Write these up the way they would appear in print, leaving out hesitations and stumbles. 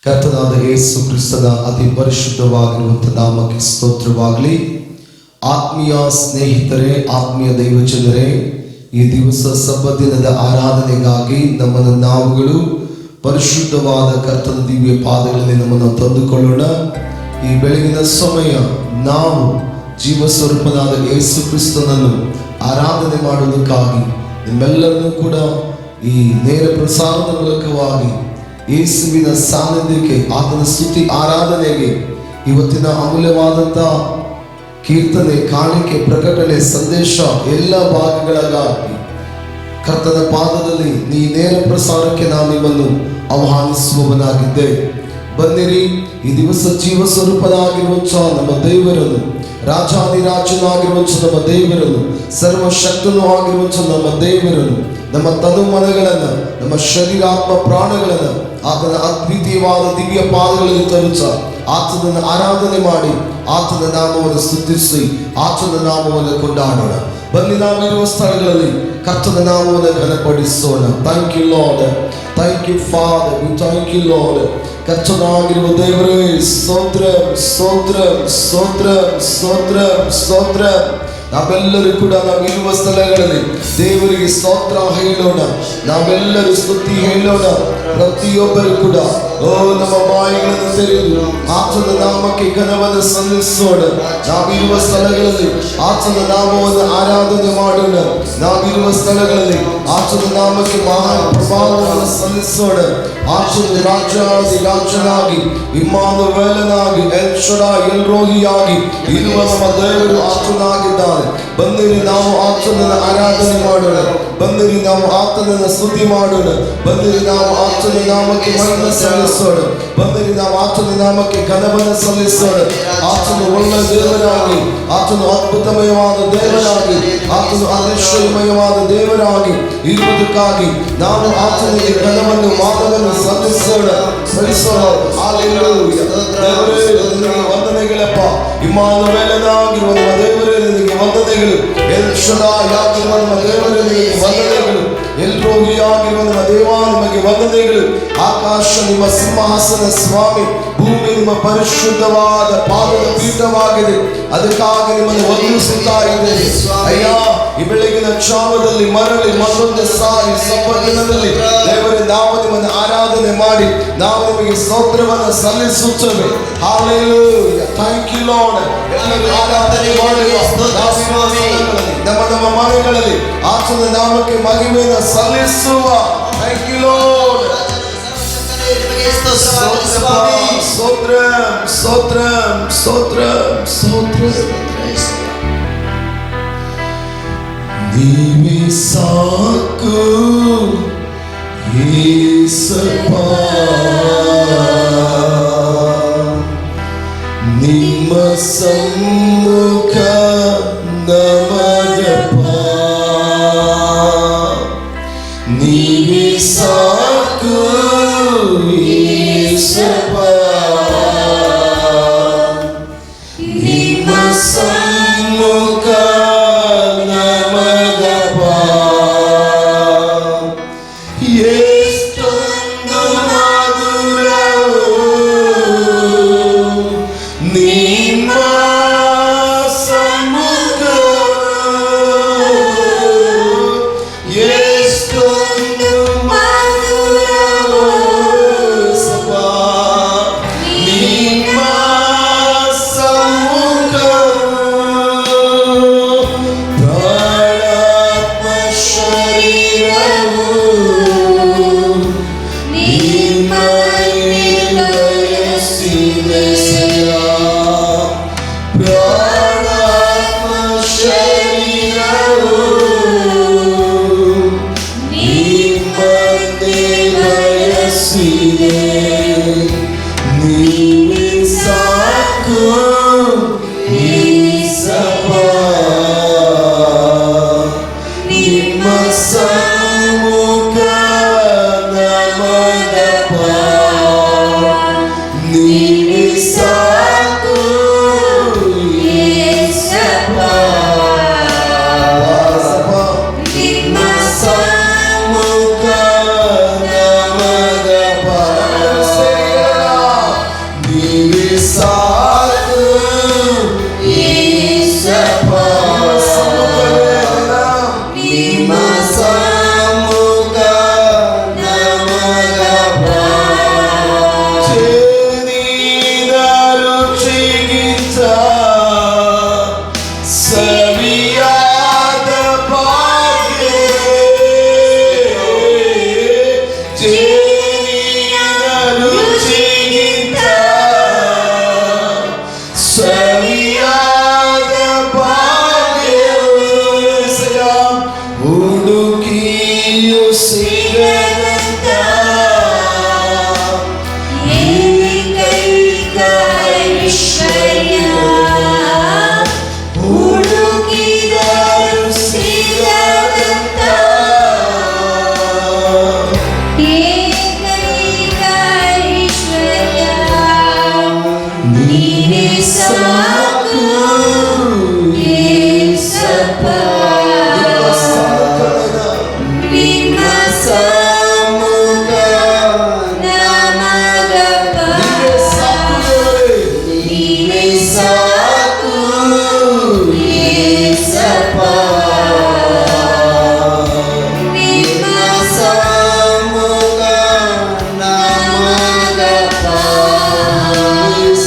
ಕರ್ತನಾದ ಯೇಸು ಕ್ರಿಸ್ತನ ಅತಿ ಪರಿಶುದ್ಧವಾಗಿರುವಂಥ ನಾಮಕ್ಕೆ ಸ್ತೋತ್ರವಾಗಲಿ. ಆತ್ಮೀಯ ಸ್ನೇಹಿತರೆ, ಆತ್ಮೀಯ ದೈವಜನರೇ, ಈ ದಿವಸ ಸಬ್ಬತ್ ದಿನದ ಆರಾಧನೆಗಾಗಿ ನಮ್ಮನ್ನು ನಾವುಗಳು ಪರಿಶುದ್ಧವಾದ ಕರ್ತನ ದಿವ್ಯ ಪಾದಗಳಲ್ಲಿ ನಮ್ಮನ್ನು ತಂದುಕೊಳ್ಳೋಣ. ಈ ಬೆಳಗಿನ ಸಮಯ ನಾವು ಜೀವ ಸ್ವರೂಪನಾದ ಯೇಸು ಕ್ರಿಸ್ತನನ್ನು ಆರಾಧನೆ ಮಾಡುವುದಕ್ಕಾಗಿ ನಿಮ್ಮೆಲ್ಲರನ್ನೂ ಕೂಡ ಈ ನೇರ ಪ್ರಸಾರದ ಮೂಲಕವಾಗಿ ಯೇಸುವಿನ ಸಾನ್ನಿಧ್ಯಕ್ಕೆ, ಆತನ ಸ್ತುತಿ ಆರಾಧನೆಗೆ ಇವತ್ತಿನ ಅಮೂಲ್ಯವಾದಂಥ ಕೀರ್ತನೆ, ಕಾಣಿಕೆ, ಪ್ರಕಟಣೆ, ಸಂದೇಶ ಎಲ್ಲ ಭಾಗಗಳಿಗಾಗಿ ಕರ್ತನ ಪಾದದಲ್ಲಿ ಈ ನೇರ ಪ್ರಸಾರಕ್ಕೆ ನಾನು ನಿಮ್ಮನ್ನು ಆಹ್ವಾನಿಸುವವನಾಗಿದ್ದೆ. ಬನ್ನಿರಿ, ಈ ದಿವಸ ಜೀವ ಸ್ವರೂಪನಾಗಿರುವಂಥ ನಮ್ಮ ದೇವರನ್ನು, ರಾಜಾದಿರಾಜನಾಗಿರುವಂಥ ನಮ್ಮ ದೇವರನ್ನು, ಸರ್ವಶಕ್ತನೂ ಆಗಿರುವಂಥ ನಮ್ಮ ದೇವರನ್ನು, ನಮ್ಮ ತನು ಮನಗಳನ್ನು, ನಮ್ಮ ಶರೀರಾತ್ಮ ಪ್ರಾಣಗಳನ್ನು ಆತನ ಅದ್ವಿತೀಯವಾದ ದಿವ್ಯ ಪಾದಗಳಲ್ಲಿ ತರುತ್ತ ಆತನನ್ನು ಆರಾಧನೆ ಮಾಡಿ ಆತನ ನಾಮವನ್ನು ಸ್ತುತಿಸಿ ಆತನ ನಾಮವನ್ನು ಕೊಂಡಾಡೋಣ. ಬನ್ನಿ, ನಾವಿರುವ ಸ್ಥಳಗಳಲ್ಲಿ ಕರ್ತನ ನಾಮವನ್ನು ಘನಪಡಿಸೋಣ. Thank you Lord, thank you Father, thank you Lord. ಕರ್ತನಾಗಿರುವ ದೇವರೇ ಸ್ತೋತ್ರ, ಸ್ತೋತ್ರ, ಸ್ತೋತ್ರ, ಸ್ತೋತ್ರ, ಸ್ತೋತ್ರ. ನಾವೆಲ್ಲರೂ ಕೂಡ ನಾವಿರುವ ಸ್ಥಳಗಳಲ್ಲಿ ದೇವರಿಗೆ ಸ್ತೋತ್ರ ಹೇಳೋಣ. ನಾವೆಲ್ಲರೂ ಸ್ತುತಿ ಹೇಳೋಣ. ಪ್ರತಿಯೊಬ್ಬರು ಕೂಡ ನಮ್ಮ ಬಾಯಿಗಳನ್ನು ತೆರೆದು ಆತನ ನಾಮಕ್ಕೆ ಘನವನ್ನು ಸಲ್ಲಿಸೋಣ. ನಾವಿರುವ ಸ್ಥಳಗಳಲ್ಲಿ ಆತನ ನಾಮವನ್ನು ಆರಾಧನೆ ಮಾಡೋಣ. ನಾವಿರುವ ಸ್ಥಳಗಳಲ್ಲಿ ಆತನ ನಾಮಕ್ಕೆ ಮಹಾನ್ ಪ್ರಭಾವವನ್ನು ಸಲ್ಲಿಸೋಣ. ಆತನ ರಾಜನಾಗಿ, ಇಮ್ಮಾನುವೇಲನಾಗಿ, ಎಲ್ ಶಡಾಯ್, ಎಲ್ ರೋಹಿಯಾಗಿ ಇರುವ ನಮ್ಮ ದೇವರು ಆತನಾಗಿದ್ದಾನೆ. ಬಂದಿರಿ, ನಾವು ಆತನನ್ನು ಆರಾಧನೆ ಮಾಡೋಣ. ಬಂದಿರಿ, ನಾವು ಆತನನ್ನು ಸ್ತುತಿ ಮಾಡೋಣ. ಬಂದಿರಿ, ನಾವು ಆತನ ನಾಮಕ್ಕೆ ಮಹಿಮೆ ಸಲ್ಲಿಸೋಣ. ಬಂದಿರಿ, ನಾವು ಆತನ ನಾಮಕ್ಕೆ ಘನವನ್ನು ಸಲ್ಲಿಸೋಣ. ಆತನು ಒಳ್ಳೆಯ ದೇವರಾಗಿ, ಆತನು ಅದ್ಭುತಮಯವಾದ ದೇವರಾಗಿ, ಆತನು ಅದೃಶ್ಯಮಯವಾದ ದೇವರಾಗಿ ಇರುವುದಕ್ಕಾಗಿ ನಾವು ಆತನಿಗೆ ಘನವನ್ನು, ಮಾನವನ್ನು ಸಲ್ಲಿಸೋಣ. ಸಲ್ಲಿಸೋಣ. ಹಲ್ಲೆಲೂಯಾ. ದೇವರೇ, ನಿನಗೆ ವಂದನೆಗಳಪ್ಪ. ಇಮ್ಮಾನುವೇಲನಾಗಿರುವ ನಮ್ಮ ದೇವರೇ, ನಿನಗೆ ವಂದನೆಗಳು. ಎಲ್ ಶಡಾಯ್ ಆಗಿರುವ ನಮ್ಮ ದೇವರೇ, ನಿನಗೆ ವಂದನೆಗಳು. ಎಲ್ ರೋಹಿಯಾಗಿರುವ ನಮ್ಮ ದೇವ, ನಿಮಗೆ ವಂದನೆಗಳು. ಆಕಾಶ ನಿಮ್ಮ ಸಿಂಹಾಸನ ಸ್ವಾಮಿ, ಭೂಮಿ ನಿಮ್ಮ ಪರಿಶುದ್ಧವಾದ ಪಾದದ ಪೀಠವಾಗಿದೆ. ಅದಕ್ಕಾಗಿ ನಿಮ್ಮನ್ನು ವಂದಿಸುತ್ತಾ ಇದ್ದೇನೆ ಅಯ್ಯ. ಈ ಬೆಳಗಿನ ಕ್ಷಾಮದಲ್ಲಿ ಮರಳಿ ಮತ್ತೊಂದು ಸಾರಿ ಸಬ್ಬತ್ ದಿನದಲ್ಲಿ ದೇವರೇ, ನಾವು ನಿಮ್ಮನ್ನು ಆರಾಧನೆ ಮಾಡಿ ನಾವು ನಿಮಗೆ ಸ್ತೋತ್ರವನ್ನು ಸಲ್ಲಿಸುತ್ತೇವೆ. ಹಲ್ಲೆಲೂಯಾ. Thank you Lord. ಎಲ್ಲರೂ ಆರಾಧನೆ ಮಾಡುವ ನಮ್ಮ ನಮ್ಮ ಮನೆಗಳಲ್ಲಿ ಆತನ ನಾಮಕ್ಕೆ ಮಹಿಮೆಯನ್ನು ಸಲ್ಲಿಸುವ. Thank you Lord. ಸ್ತೋತ್ರ, ಸ್ತೋತ್ರ, ಸ್ತೋತ್ರ, ಸ್ತೋತ್ರ. ನೀವೇ ಸಾಕು ಯೇಸಪ್ಪ, ನಿಮ್ಮ ಸಮ್ಮುಖ ನಮಗಪ್ಪ. ನೀವೇ ಸಾಕು ಯೇಸಪ್ಪ, ನಿಮ್ಮ ಸಮ್ಮುಖ ನಮಗಪ್ಪ. ಎಷ್ಟೊಂದು ಮಧುರವು ನಿಮ್ಮ ಸಮ್ಮುಖ, ಎಷ್ಟೊಂದು ಮಧುರವು ನಿಮ್ಮ ಸಮ್ಮುಖ. ಪ್ರಾಣಾತ್ಮ ಶರೀರವು ನಿಮ್ಮ ಬಯಸಿದೆಯ. ಪ್ರಾಣಾತ್ಮ ಶರೀರವು ನಿಮ್ಮನ್ನೇ ಬಯಸಿದೆ. ನೀವೇ ಸಾಕು ಯೇಸಪ್ಪ, ನಿಮ್ಮ ಸಮ್ಮುಖ ನಮಗಪ್ಪ. ನೀವೇ ಸಾಕು ಯೇಸಪ್ಪ, ನಿಮ್ಮ ಸಮ್ಮುಖ ನಮಗಪ್ಪ. ಸಾಕು ಏಸಪ್ಪ ನಿಮ್ಮ ಸಮ್ಮುಖ ನಮಗಪ್ಪ ಜೇನಿನ ರುಚಿಗಿಂತ ಸವಿಯಾದ ಭಾಗ್ಯ ಜೇನಿನ ರುಚಿಗಿಂತ ಸವಿಯಾದ ಭಾಗ್ಯವು ಹುಡುಕಿಯು ಸಿಗದಂತ ಏಕೈಕ ಐಶ್ವರ್ಯ ಹುಡುಕಿದರು ಸಿಗದಂತ ಏಕೈಕ ಐಶ್ವರ್ಯ ನೀನೇ ಸಾಕು ಏಸಪ್ಪ ನಿಮ್ಮ ಸಮ್ಮುಖ ನಮಗಪ್ಪ ನೀನೇ ಸಾಕು ಏಸಪ್ಪ ನಿಮ್ಮ ಸಮ್ಮುಖ ನಮಗಪ್ಪ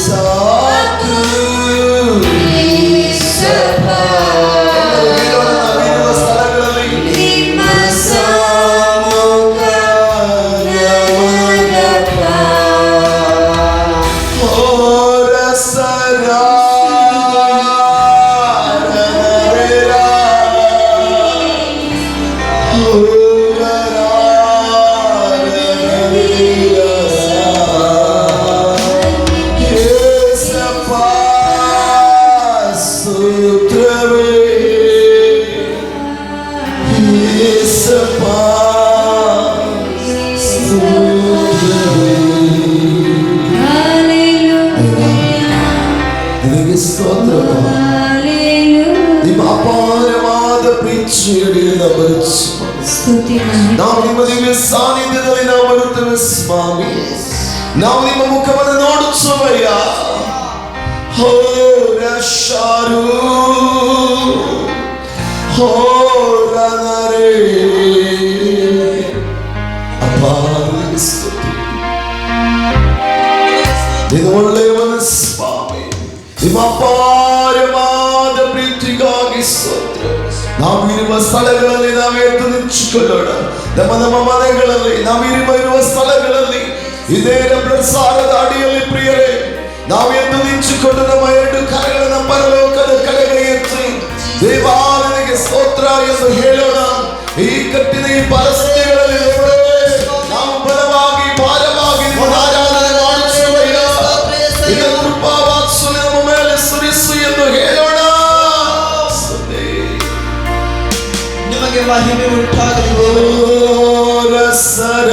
ಸಾಕು ಏಸಪ್ಪ ನಿಮ್ಮ ಸಮ್ಮುಖ ನಮಗಪ್ಪ ನಿನಗೆ ಸ್ತೋತ್ರ ನಿಮ್ಮ ಅಪಾರವಾದ ಪ್ರೀತಿಯಲ್ಲಿ ನಾವು ನಾವು ನಿಮ್ಮ ದಿವ್ಯ ಸಾನ್ನಿಧ್ಯದಲ್ಲಿ ನಾವು ಬರುತ್ತೇವೆ ಸ್ವಾಮಿ ನಾವು ನಿಮ್ಮ ಮುಖವನ್ನು ನೋಡುತ್ತೇವಯ್ಯ ಹೋ ರಶಾರು ಹೋ ರನರೇ ಅಪ್ಪ ನಿನಗೆ ಸ್ತೋತ್ರ ನೀನು ಒಳ್ಳೆಯವನ ಸ್ವಾಮಿ ನಿಮ್ಮ ಅಪಾರವಾದ ಪ್ರೀತಿಗಾಗಿ ಸ್ತೋತ್ರ ನಾವು ಇರುವ ಸ್ಥಳಗಳಲ್ಲಿ ನಾವೇ ಎದ್ದು ನಿಂತುಕೊಳ್ಳೋಣ ನಮ್ಮ ಮನೆಗಳಲ್ಲಿ ನಾವಿರುವ ಸ್ಥಳಗಳಲ್ಲಿ ಇದೇ ಪ್ರಸಾರದ ಅಡಿಯಲ್ಲಿ ಪ್ರಿಯರೇ ನಾವು ಎದ್ದು ನಿಂತುಕೊಂಡು ನಮ್ಮ ಎರಡು ಕರಗಳನ್ನ ಪರಲೋಕದ ಕಡೆಗೆ ಎತ್ತಿ ದೇವಾಲಯಕ್ಕೆ ಸ್ತೋತ್ರ ಎಂದು ಹೇಳೋಣ ಈ ಕಟ್ಟಿದ ಈ ಪರಿಸ್ಥಿತಿಗಳಲ್ಲಿ ನಾವು ಬಲವಾಗಿ ಭಾರವಾಗಿ ಆರಾಧನೆ ಮಾಡುತ್ತೇವಯ್ಯ ನಿನ್ನ ಕೃಪಾ ವಾತ್ಸಲ್ಯ ನಮ್ಮ ಮೇಲೆ ಸುರಿಸು ಎಂದು ಹೇಳೋಣ ನಿಮಗೆ ಮಹಿಮೆ ಉಂಟಾಗಲಿ ರಸರ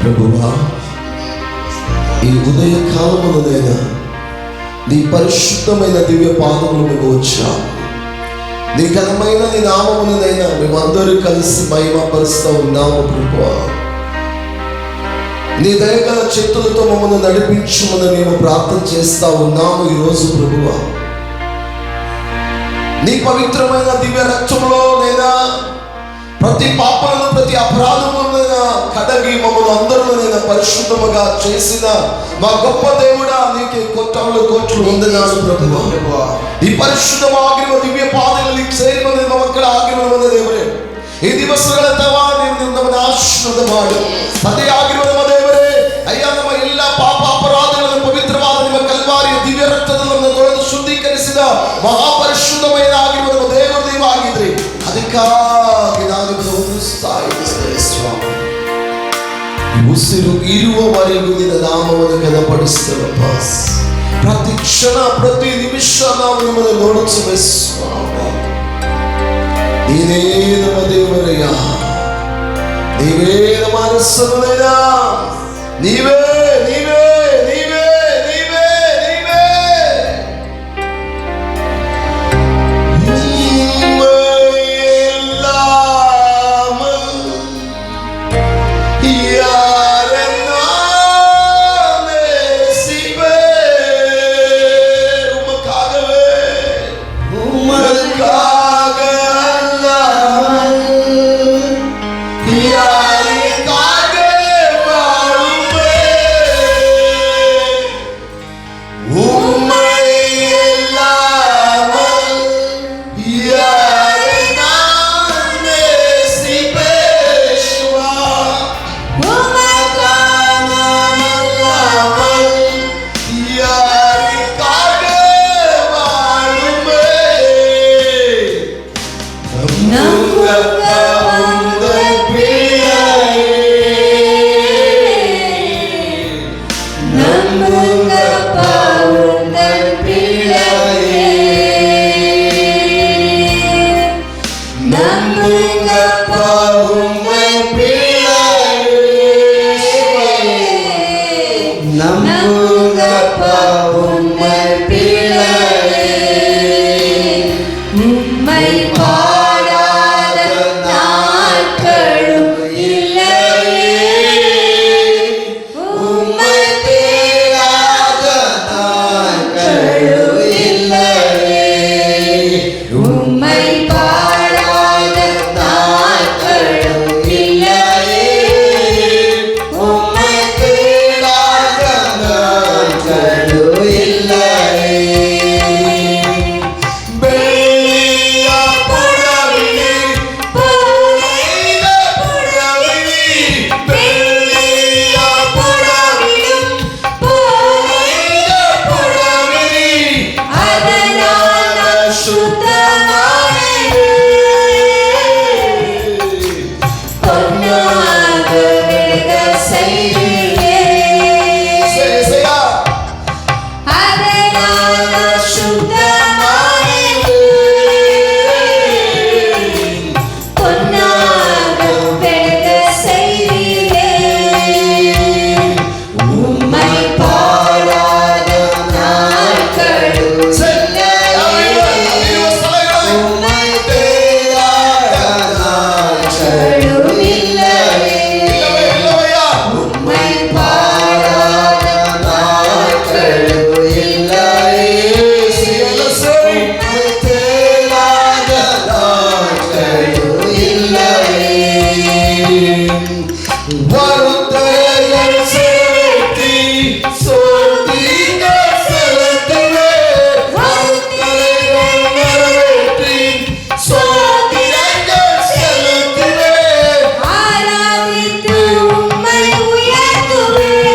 ప్రభువా, ఈ ఉదయ కాలమునైనా నీ పరిశుద్ధమైన దివ్య పాదములకు వచ్చా. నీ ఘనమైన నీ నామమునైనా మేమందరూ కలిసి మహిమపరుస్తూ ఉన్నాము ప్రభువా. నీ దయగల చేతులతో మమ్మల్ని నడిపించమని మేము ప్రార్థన చేస్తా ఉన్నాము ఈరోజు ప్రభువా. నీ పవిత్రమైన దివ్య రక్తంలో లేదా ప్రతి పాపలను ప్రతి అపరాధములైనా కడగి మమ్మల్ని అందరూ పరిశుద్ధముగా చేసిన మా గొప్ప దేవుడా, నీకే కోట్లు కోట్లు వందనాలు ప్రభువా. ఈ పరిశుద్ధವಾಗಿರುವ ದಿವ್ಯ ಪಾದಗಳಲ್ಲಿ ಸೇರಿಕೊಂಡು ಮಕ್ಕಳ ಆಗಿರುವ ದೇವರೇ, ಈ ದಿವಸಗಳ ತವಾ ನೀವು ನಮ್ಮನ್ನು ಆಶೀರ್ವಾದ ಮಾಡು. ಅದೇ ಆಗಿರುವ ನಮ್ಮ ದೇವರೇ, ಅಯ್ಯ ನಮ್ಮ ಎಲ್ಲ ಪಾಪ ಅಪರಾಧಗಳನ್ನು ಪವಿತ್ರವಾದ ನಿಮ್ಮ ಕಲ್ವಾರಿಯ ದಿವ್ಯ ರಕ್ತದಲ್ಲಿ ನಮ್ಮನ್ನು ತೊಳೆದು ಶುದ್ಧೀಕರಿಸಿದ ಮಹಾಪರಿಶುದ್ಧమైన ಆಗಿರುವ ನಮ್ಮ ದೇವರು ನೀವು ಆಗಿದ್ರಿ. ಅದಕ್ಕಾಗಿ ನಾನು ಹೊಂದಿಸ್ತಾ ಇದ್ದೇನೆ ಸ್ವಾಮಿ. ಉಸಿರು ಇರುವವರೆಗೂ ನಿನ್ನ ನಾಮವನ್ನು ಘನಪಡಿಸ್ತೇವಪ್ಪ. ಪ್ರತಿ ಕ್ಷಣ ಪ್ರತಿ ನಿಮಿಷ ನಾವು ನಿಮ್ಮನ್ನು ನೋಡುತ್ತೇವೆ ಸ್ವಾಮಿ. ನೀನೇ ನಮ್ಮ ದೇವರಯ್ಯ, ನೀವೇ ನಮ್ಮ ಅರಸನಯ್ಯ, ನೀವೇ ನೀವೇ ನೀವೇ ನೀವೇ ನೀವೇ வருத்தங்கள் செலுத்தி சோதிகள் செலுத்துவே வருத்தங்கள் நிறைவேற்றி சோதிகள் செலுத்துவே ஆராதித்து உம்மை உயர்த்துவேன்.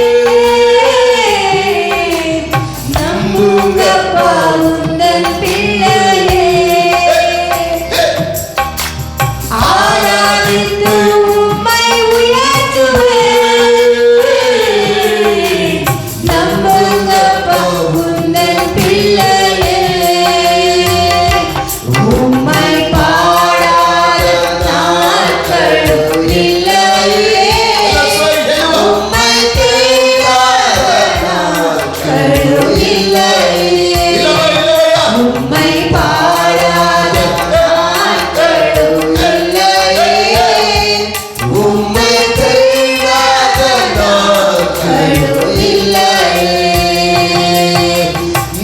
நம்புங்கப்பா உந்தன் பிள்ளையே. ஆராதித்து உம்மை உயர்த்துவேன். நம்புங்கப்பா உந்தன் பிள்ளையே. உம்மை பாடாத நாட்களும் இல்லையே. உம்மை தேடாத நாட்களும் இல்லையே. உம்மை பாடாத நாட்களும் இல்லையே. உம்மை தேடாத நாட்களும் இல்லையே.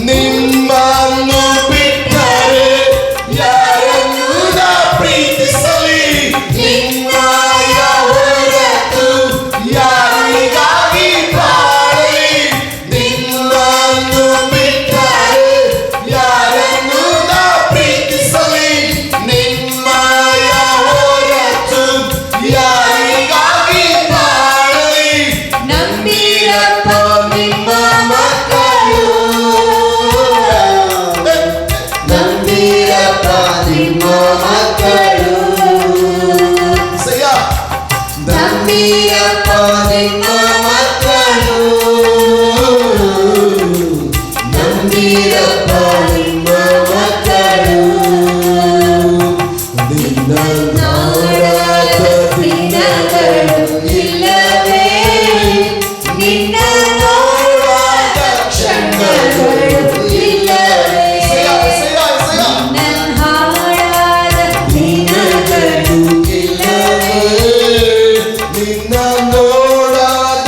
ನಿಮ್ಮನ್ನು ಬಿಟ್ಟರೆ ಯಾರನ್ನು ನಾ ಪ್ರೀತಿಸಲಿ ನಿಮ್ಮಯ ಹೊರತು ಯಾರಿಗಾಗಿ ಬಾಳಲಿ ನಿಮ್ಮನ್ನು ಬಿಟ್ಟರೆ ಯಾರನ್ನು ನಾ ಪ್ರೀತಿಸಲಿ ನಿಮ್ಮಯ ಹೊರತು ಯಾರಿಗಾಗಿ ಬಾಳಲಿ ನಂಬಿರಪ್ಪ ನಿಮ್ಮ ಮಕ್ಕಳು ನಂಬಿರಪ್ಪ ನಿಮ್ಮ ಮಕ್ಕಳು ಸಯ್ಯ ನಂಬಿರಪ್ಪ ನಿಮ್ಮ ಮಕ್ಕಳು ನಂಬಿರಪ್ಪ ನಿಮ್ಮ ಮಕ್ಕಳು ನಿನ್ನ ನೋಡದ ದಿನಗಳು ಇಲ್ಲವೇ. ನಿನ್ನ ನೋಡದ ಕ್ಷಣಗಳು ಇಲ್ಲವೇ. ನಿನ್ನ ಹಾಡಾದ ದಿನಗಳು ಇಲ್ಲವೇ ನಿನ್ನ ನೋಡಾದ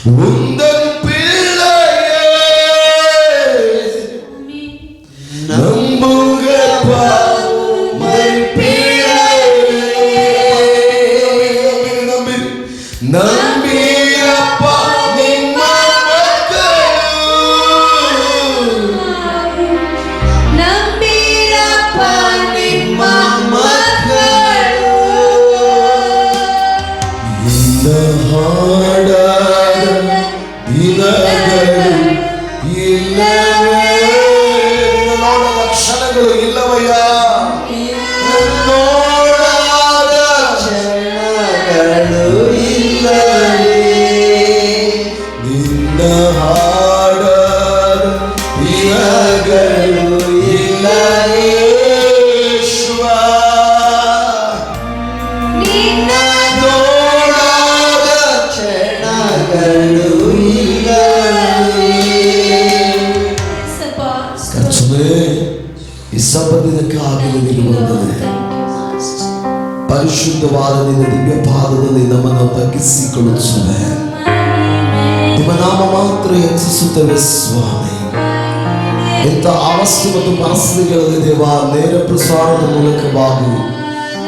உந்தன் பிள்ளையே நம்புங்கப்பா உந்தன் பிள்ளையே நம்பியப்பா ನಿಮ್ಮ ನಂಬಿರಪ್ಪ ನಿಮ್ಮ ಮಕ್ಕಳು இந்த ಹಾಡಾದ ದಿನಗಳು ಇಲ್ಲವೇ ನೋಡದ ಕ್ಷಣಗಳು ಇಲ್ಲವಯ್ಯ ನೋಡಾದ ಕ್ಷಣಗಳು ಇಲ್ಲವೇ ನಿನ್ನ ಹಾಡಾದ ದಿನಗಳು ಇಲ್ಲವೇ ಶ್ವ ನಿನ್ನ ನೋಡಾದ ಕ್ಷಣಗಳು ಇಲ್ಲವೇ ಕರ್ತನೇ ಈ ಸಬ್ಬದಿನಕ್ಕಾಗಿ ನಿನಗೆ ವಂದನೆ. ಪರಿಶುದ್ಧವಾದ ನಿನ್ನ ದಿವ್ಯ ಪಾದದಲ್ಲಿ ನಮ್ಮನ್ನು ತಗ್ಗಿಸಿಕೊಳ್ಳುತ್ತೇವೆ. ನಿಮ್ಮ ನಾಮ ಮಾತ್ರ ಹೆಚ್ಚಿಸುತ್ತೇವೆ ಸ್ವಾಮಿ. ಇಂಥ ಅವಸ್ಥೆ ಮತ್ತು ಪರಿಸ್ಥಿತಿಗಳಲ್ಲಿ ದೇವ ನೇರ ಪ್ರಸಾರದ ಮೂಲಕವಾಗಿ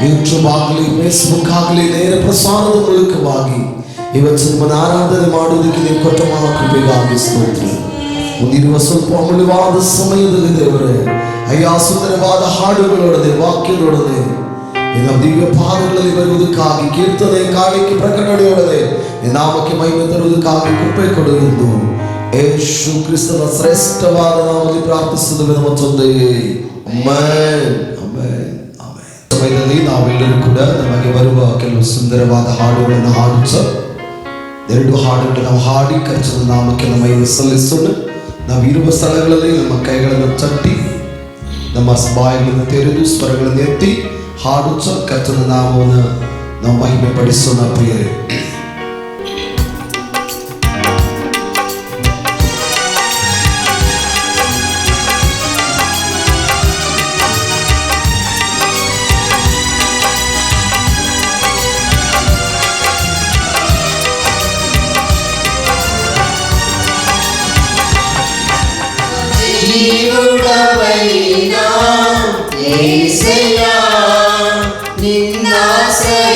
ಯೂಟ್ಯೂಬ್ ಆಗಲಿ ಫೇಸ್ಬುಕ್ ಆಗಲಿ ನೇರ ಪ್ರಸಾರದ ಮೂಲಕವಾಗಿ ಇವತ್ತು ನಿಮ್ಮನ್ನು ಆರಾಧನೆ ಮಾಡುವುದಕ್ಕೆ ನೀವು ಕೊಟ್ಟ ಮಹಾಕೃಪೆಗಾಗಿ ಸ್ತೋತ್ರ. ಮುಂದಿರುವ ಸ್ವಲ್ಪ ಅಮೂಲ್ಯವಾದ ಸಮಯದಲ್ಲಿ ದೇವರೇ ಅಯ್ಯ ಸುಂದರವಾದ ಹಾಡುಗಳೊಡನೆ ವಾಕ್ಯಗಳೊಡನೆ ನಿನ್ನ ದಿವ್ಯ ಪಾದಗಳಲ್ಲಿ ಬರುವುದಕ್ಕಾಗಿ ಕೀರ್ತನೆ ಕಾಣಿಕೆ ಪ್ರಕಟಣೆಯೊಡನೆ ನಿನ್ನ ನಾಮಕ್ಕೆ ಮಹಿಮೆ ತರುವುದಕ್ಕಾಗಿ ಕೃಪೆ ಕೊಡು ಎಂದು ಯೇಸು ಕ್ರಿಸ್ತನ ಶ್ರೇಷ್ಠವಾದ ನಾಮದಲ್ಲಿ ಪ್ರಾರ್ಥಿಸುತ್ತೇವೆ ನಮ್ಮ ತಂದೆಯೇ. Amen, amen, amen. ಸಮಯದಲ್ಲಿ ನಾವೆಲ್ಲರೂ ಕೂಡ ನಮಗೆ ಬರುವ ಕೆಲವು ಸುಂದರವಾದ ಹಾಡುಗಳನ್ನು ಹಾಡುತ್ತ 2 ಹಾಡುಗಳನ್ನು ನಾವು ಹಾಡಿ ಕರ್ತನ ನಾಮಕ್ಕೆ ನಮ್ಮ ಮಹಿಮೆ ಸಲ್ಲಿಸೋಣ. ನಾವು ಇರುವ ಸ್ಥಳಗಳಲ್ಲಿ ನಮ್ಮ ಕೈಗಳನ್ನು ತಟ್ಟಿ ನಮ್ಮ ಬಾಯಿಗಳನ್ನು ತೆರೆದು ಸ್ವರಗಳನ್ನು ಎತ್ತಿ ಹಾಡುತ್ತ ಕರ್ತನ ನಾಮವನ್ನು ನಾವು ಮಹಿಮೆ ಪಡಿಸೋಣ ಪ್ರಿಯರೇ. జీవుడవైనా యేసయ్యా నిన్నాశ్రయించిన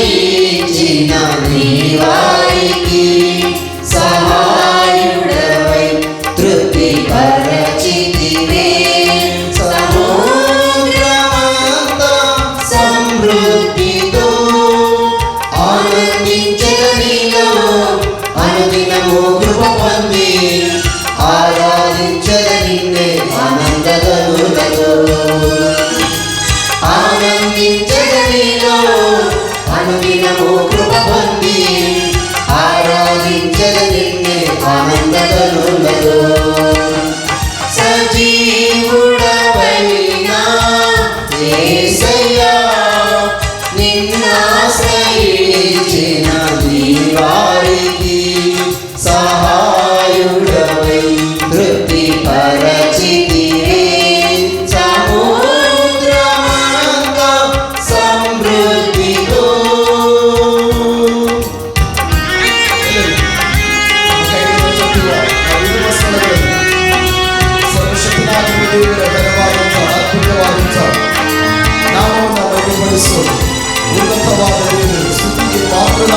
నీ వారికి సహాయుడవై తృప్తిపరచితివే. సముద్రమంత సమృద్ధితో ఆనందించదనిలో అనుదినము కృప పొంది ఆరాధించద నిన్నే ఆనందగనులలో ఆనందించదనిలో అనుదినము కృప పొంది ఆరాధించద నిన్నే ఆనందగనులలో సజీవుడవైనా యేసయ్యా నిన్నాశ్రయించిన నీ వారికి సహాయుడవై తృప్తిపరచితివే. సముద్రమంత సమృద్ధితో ಉನ್ನತವಾದ ದೇವರು ಸ್ತುತಿಗೆ ಪಾತ್ರನಾದ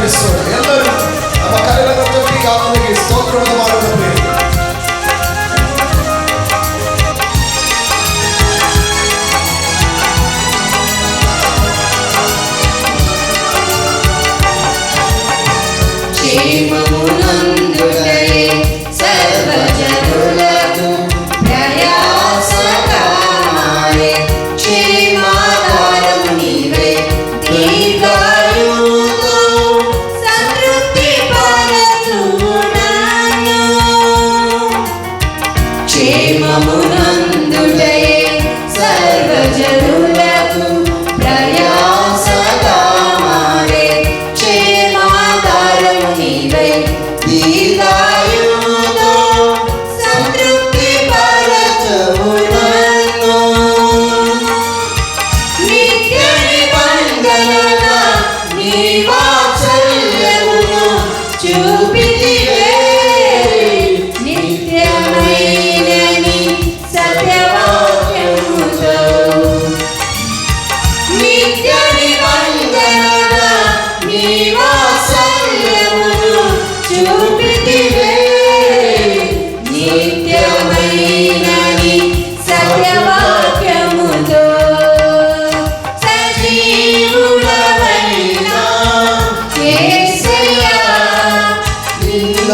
ಘನಪಡಿಸೋಣ. ಎಲ್ಲರೂ ನಮ್ಮ ಕರೆಗಳನ್ನು ತಟ್ಟಿ ಆತನಿಗೆ ಸ್ತೋತ್ರವನ್ನು ಮಾಡೋಣ. క్షేమమునందుటయే సర్వజనులకు ప్రయాసకరమాయే క్షేమాధారము నీవే దీర్ఘాయువుతో సంతృప్తి పరచుము నన్ను. క్షేమమునందుటయే సర్వజనులకు ప్రయాసకరమాయే క్షేమాధారము నీవే దీర్ఘాయువుతో సంతృప్తి పరచుము నన్ను. నిత్య నిబంధనగా నీ వాత్సల్యమును చూపితివే. నిత్యమైన నీ సత్యవాక్యముతో నిత్య నిబంధనగా నీ వాత్సల్యమును చూపితివే. నిత్యమైన నీ సత్యవాక్యముతో సజీవుడవైన యేసయ్యా నిన్నాశ్రయించిన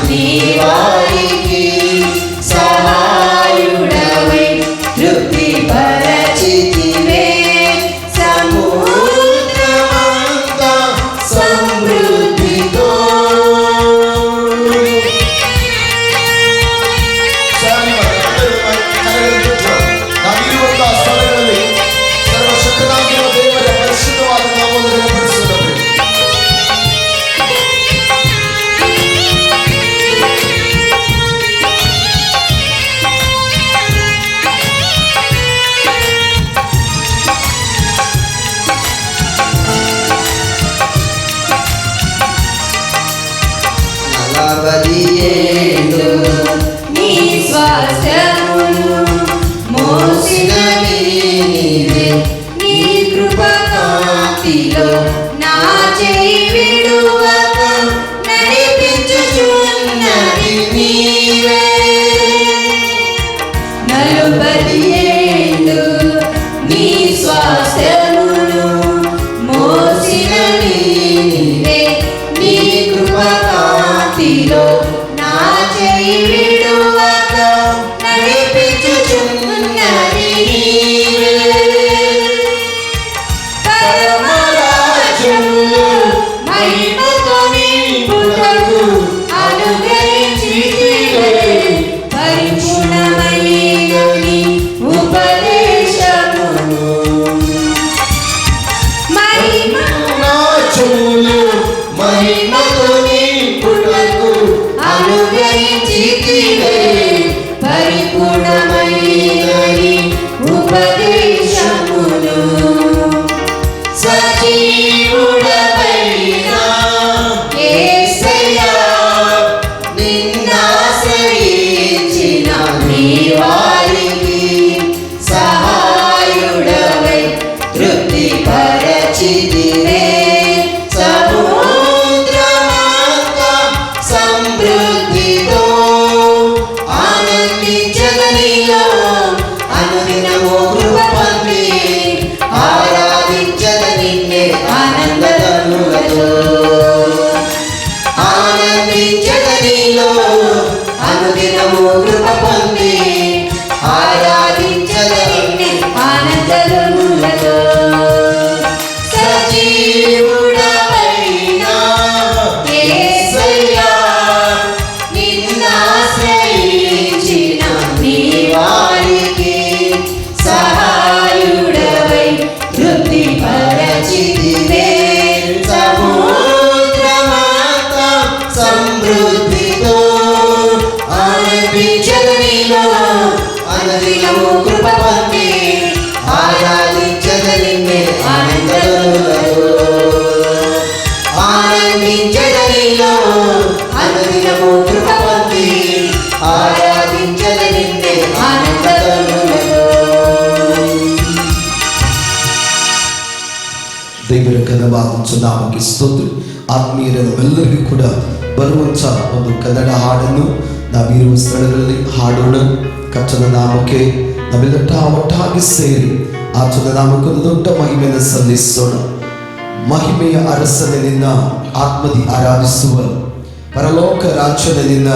నీ వారికి సహాయుడవై తృప్తి పరచితివే. సముద్రమంతా సమృద్ధితో ನಾವಿರುವಂತಹ ಸ್ಥಳಗಳಲ್ಲಿ ಸರ್ವಶಕ್ತನಾಗಿರುವ ದೇವರ ಪರಿಶುದ್ಧವಾದ ನಾಮವನ್ನು ಘನಪಡಿಸುವುದಕ್ಕೆ నలవదియేండు నీ స్వాస్థ్యమును మోసిన నీవే. నీ కృపకాంతిలో నా చేయి విడువక నడిపించుచున్నది నీవే. 40 ఏళ్ళు నీ స్వాస్థ్యమును మోసిన నీవే. నీ కృపకాంతిలో నా చేయి విడువక నడిపించుచున్నది నీవే. పరమరాజులు మహిమతో నింపుటకు అనుగ్రహించితివే. పరిపూర్ణమైన నీ ఉపదేశమును నాచులు మహిమతో నింపుటకు అనుగ్రహించితివే. పరిపూర్ణమైన నీ ఉపదేశమును సజీవుడవైన యేసయ్యా నిన్నాశ్రయించిన నీ వారికి సహాయుడవై తృప్తి పరచితివే. సముద్రమంతా సమృద్ధితో ఆనందించదనిలో అనుదినము కృప పొంది ఆరాధించద నిన్నే ఆనందములతో. ఆనందించదనిలో అనుదినము కృప పొంది ఆరాధించద నిన్నే ఆనందములతో. సజీవుడవైన యేసయ్యా నిన్నాశ్రయించిన నీ వారికి సహాయుడవై తృప్తి పరచితివే. సముద్రమంతా సమృద్ధితో ఆనందించదనిలో అనుదినము కృప పొంది ఆరాధించద నిన్నే ఆనందములతో. ఆనందించదనిలో అనుదినము కృప పొంది ఆరాధించద నిన్నే ఆనందములతో. ದೇವರ ಘನವಾದ ಆರಾಧಿಸು ನಾಮಕ್ಕೆ ಸ್ತೋತ್ರ. ಆತ್ಮೀಯರೆಲ್ಲರಿಗೂ ಕೂಡ ಬರುವಂಥ ಒಂದು ಕನ್ನಡ ಹಾಡನ್ನು ನಾವಿರುವ ಸ್ಥಳಗಳಲ್ಲಿ ಹಾಡೋಣ. ಕರ್ತನ ನಾಮಕ್ಕೆ ನಾವೆಲ್ಲ ಒಟ್ಟಾಗಿ ಸೇರಿ ಆತನ ನಾಮಕ್ಕೆ ಒಂದು ದೊಡ್ಡ ಮಹಿಮೆಯನ್ನು ಸಲ್ಲಿಸೋಣ. ಮಹಿಮೆಯ ಅರಸನಿನ ಆತ್ಮದಿ ಆರಾಧಿಸುವ, ಪರಲೋಕ ರಾಜ್ಯನಿನ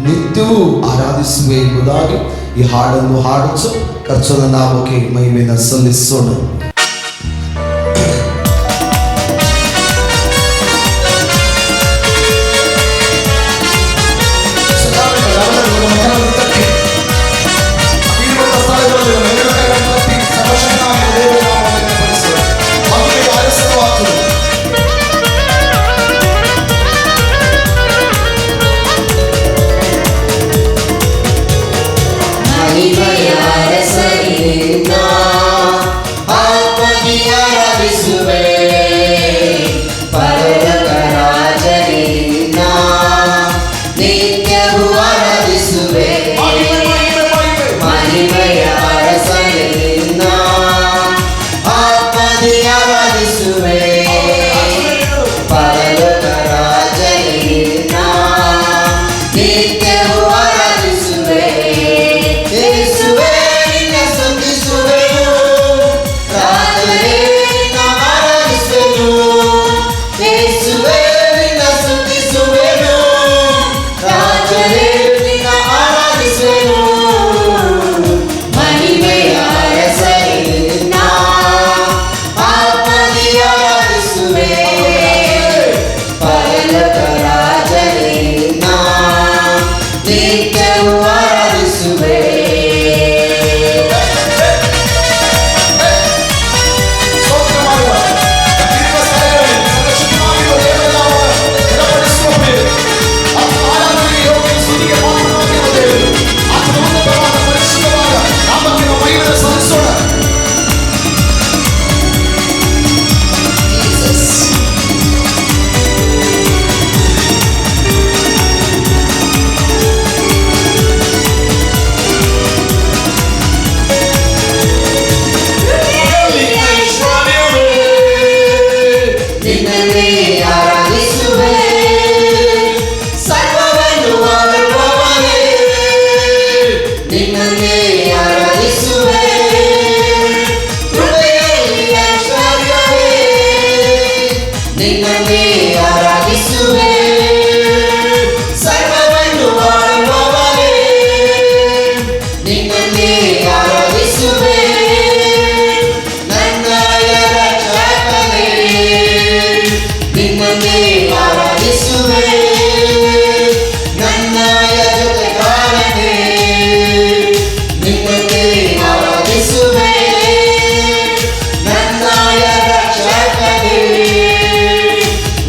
ನಿತ್ಯವೂ ಆರಾಧಿಸುವೆ ಎಂಬುದಾಗಿ ಈ ಹಾಡನ್ನು ಹಾಡುತ್ತಾ ಕರ್ತನ ನಾಮಕ್ಕೆ ಮಹಿಮೆಯನ್ನು ಸಲ್ಲಿಸೋಣ.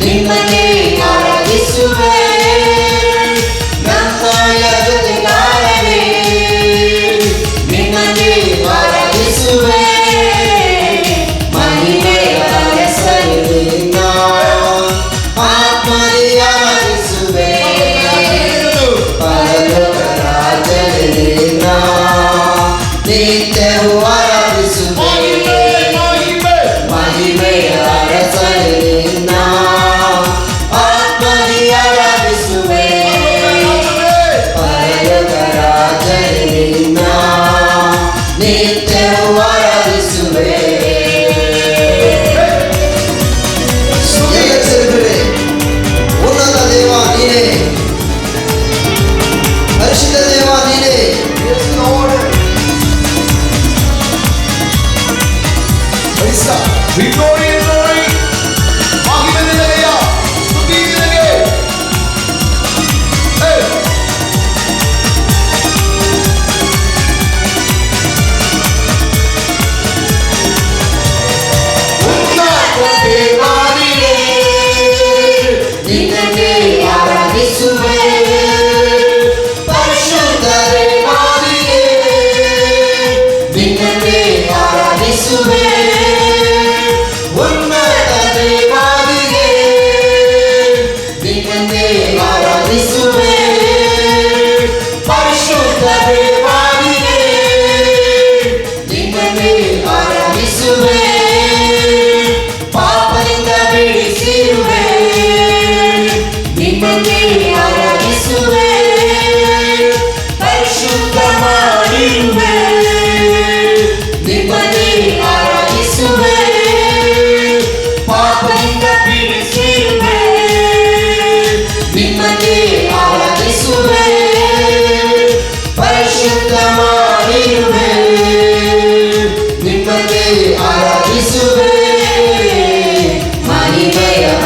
ನಿಮ್ಮನ್ನೇ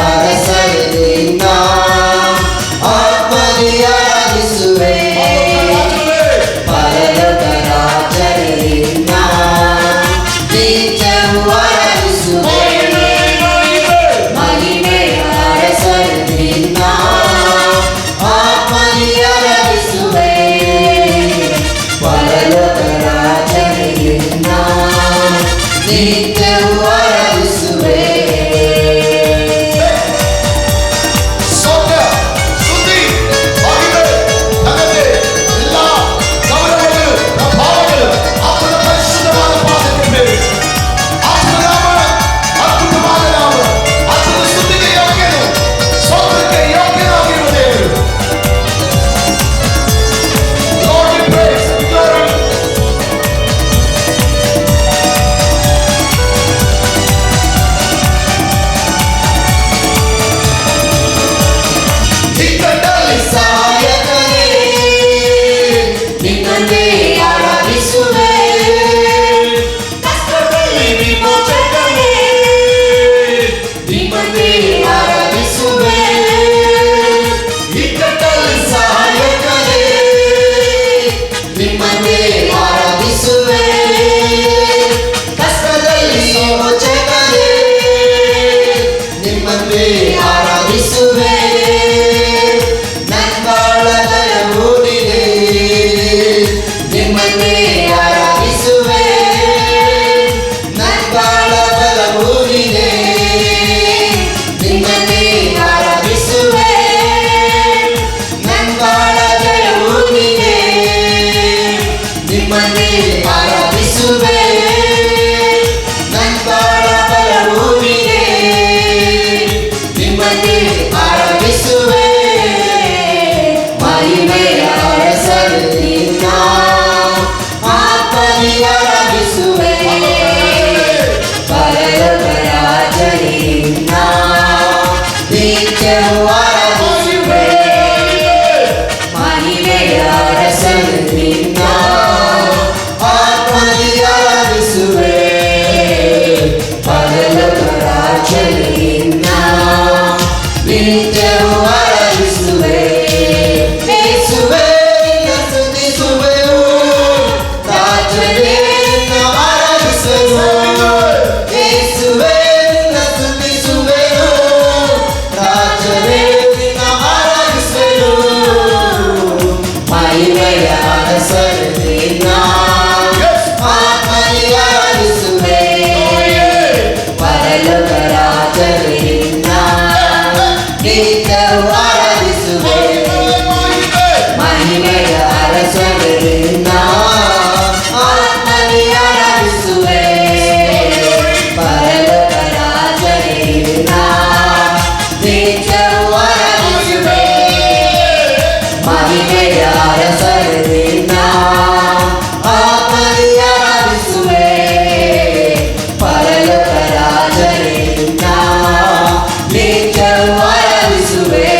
ಅರಸರು ನಿನ್ನ ಆತ್ಮದಿ ಆರಾಧಿಸುವೆ ಪರಲೋಕ ರಾಜರು ನಿನ್ನ ನಿತ್ಯವೂ ಆರಾಧಿಸುವೆ ಮಹಿಮೆಯ ಅರಸರು ನಿನ್ನ ಆತ್ಮದಿ ಆರಾಧಿಸುವೆ ಪರಲೋಕ ರಾಜರು ನಿನ್ನ ನಿತ್ಯವೂ ಆರಾಧಿಸುವೆ ಆರಾಧಿಸುವೆ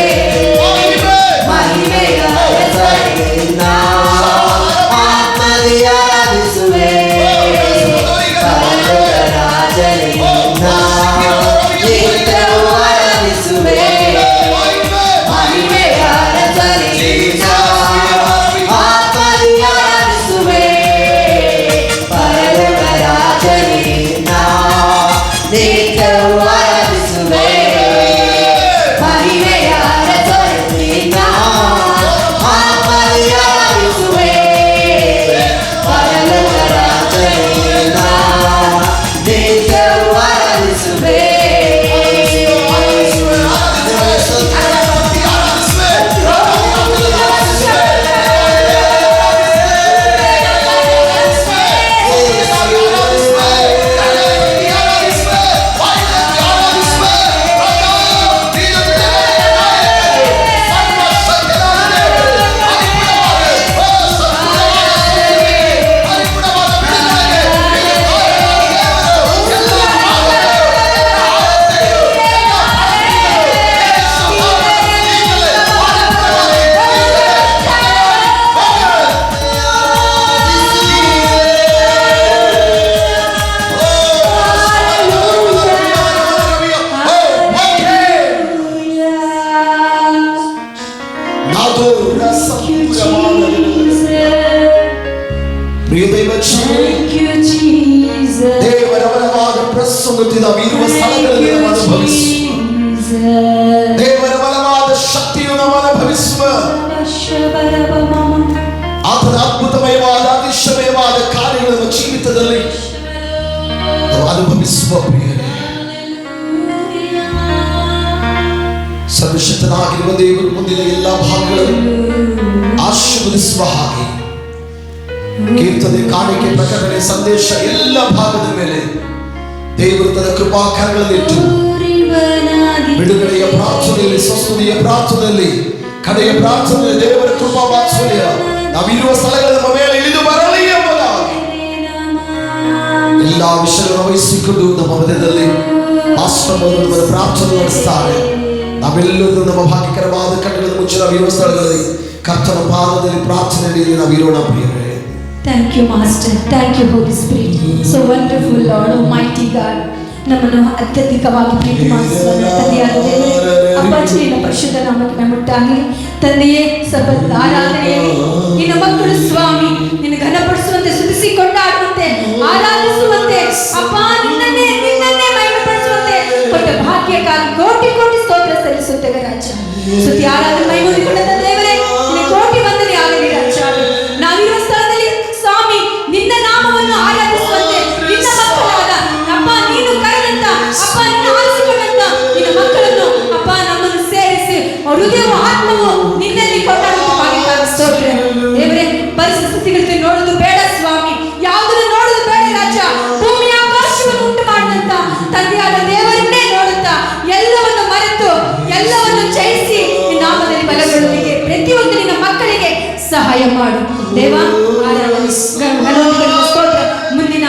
ಪ್ರಿಯರೇ, ಸರ್ವಶಕ್ತನಾಗಿರುವ ದೇವರು ಮುಂದಿನ ಎಲ್ಲ ಭಾಗಗಳನ್ನು ಆಶೀರ್ವದಿಸುವ ಹಾಗೆ ಕೀರ್ತನೆ, ಕಾಣಿಕೆ, ಪ್ರಕಟಣೆ, ಸಂದೇಶ ಎಲ್ಲ ಭಾಗದ ಮೇಲೆ ದೇವರು ತನ್ನ ಕೃಪಾಕರಗಳನ್ನಿಟ್ಟು ಬಿಡುಗಡೆಯ ಪ್ರಾರ್ಥನೆಯಲ್ಲಿ, ಸ್ವಸ್ಥತೆಯ ಪ್ರಾರ್ಥನೆಯಲ್ಲಿ, ಕಡೆಯ ಪ್ರಾರ್ಥನೆಯಲ್ಲಿ ದೇವರ ಕೃಪಾ ವಾತ್ಸಲ್ಯ ನಾವಿರುವ ಸ್ಥಳಗಳ ನಮ್ಮ ಮೇಲೆ ಇಳಿದು ಬರಲಿ ಎಂಬುದಾಗಿ ಎಲ್ಲಾ ವಿಷಯಗಳನ್ನು ವಹಿಸಿಕೊಂಡು ನಮ್ಮ ಹೃದಯದಲ್ಲಿ ಆಶ್ರಮವನ್ನು ಪ್ರಾರ್ಥನೆ ನಡೆಸ್ತಾರೆ. ನಾವೆಲ್ಲರೂ ನಮ್ಮ ಭಾಗ್ಯಕರವಾದ ಕಣ್ಣುಗಳನ್ನು ಮುಚ್ಚಿ ನಾವಿರುವ ಸ್ಥಳಗಳಲ್ಲಿ ಕರ್ತನ ಪಾದದಲ್ಲಿ ಪ್ರಾರ್ಥನೆಯಲ್ಲಿ ನಾವಿರೋಣ ಪ್ರಿಯರೇ. Thank you, Master. Thank you, Holy Spirit. So wonderful, Lord, Almighty God. ನಮ್ಮನ್ನು ಅತ್ಯಧಿಕವಾಗಿ ಪ್ರೀತಿ ಮಾಡಿಸುವ ತಂದೆಯಾದ ದೇವರೇ, ಅಪ್ಪಾಜಿ ನಿನ್ನ ಪರಿಶುದ್ಧ ನಾಮಕ್ಕೆ ಮೆಮ್ಮುಟ್ಟಾಗಲಿ. ತಂದೆಯೇ, ಸಬ್ಬತ್ ಆರಾಧನೆಯಲ್ಲಿ ನಿನ್ನ ಮಕ್ಕಳು ಸ್ವಾಮಿ ನಿನ್ನ ಘನಪಡಿಸುವಂತೆ, ಸ್ತುತಿಸಿ ಕೊಂಡಾಡುವಂತೆ, ಆರಾಧಿಸುವಂತೆ, ಅಪ್ಪ ನಿನ್ನನ್ನೇ ಮಹಿಮೆಪಡಿಸುವಂತೆ ಕೊಟ್ಟ ಭಾಗ್ಯಕ್ಕಾಗಿ ಕೋಟಿ ಕೋಟಿ ಸ್ತೋತ್ರ ಸಲ್ಲಿಸುತ್ತೇವೆ ರಾಜ. ಸ್ತುತಿ ಆರಾಧನೆ ಮಹಿಮೆಗೊಂಡ ದೇವರೇ, ನಿನ್ನ ಕೋಟಿ ವಂದನೆ ಆಗಲಿ ರಾಜ. ನಾವಿರುವ ಸ್ಥಳದಲ್ಲಿ ಸ್ವಾಮಿ ನಿನ್ನ ನಾಮವನ್ನು ಆರಾಧಿಸುವಂತೆ ನಿನ್ನ ಮಕ್ಕಳಾದ ಅಪ್ಪ ನೀನು ಕರೆದಂತ ಅಪ್ಪ ನಿನ್ನ ಆರಿಸಿಕೊಂಡಂತ ನಿನ್ನ ಮಕ್ಕಳನ್ನು ಅಪ್ಪ ನಮ್ಮನ್ನು ಸೇರಿಸಿ ಹೃದಯವು ಆತ್ಮವು ನಿನ್ನಲ್ಲಿ ಕೊಂಡಾಡುವುದಕ್ಕಾಗಿ ಸ್ತೋತ್ರ ದೇವರೇ. ಪರಿಸ್ಥಿತಿಗಳನ್ನು ನೋಡುವುದು ಬೇಡ ಸ್ವಾಮಿ, ಯಾವುದನ್ನು ನೋಡುವುದು ಬೇಡ ರಾಜ. ಭೂಮಿ ಆಕಾಶವನ್ನು ಉಂಟು ಮಾಡಿದಂತ ತಂದೆಯಾದ ದೇವರನ್ನೇ ನೋಡುತ್ತಾ ಎಲ್ಲವನ್ನು ಮರೆತು ಎಲ್ಲವನ್ನು ಜಯಿಸಿ ನಿನ್ನ ನಾಮದಲ್ಲಿ ಬಲಗೊಳ್ಳುವಿಕೆ ಪ್ರತಿಯೊಂದು ನಿನ್ನ ಮಕ್ಕಳಿಗೆ ಸಹಾಯ ಮಾಡು ದೇವ. ಸ್ತೋತ್ರ. ಮುಂದಿನ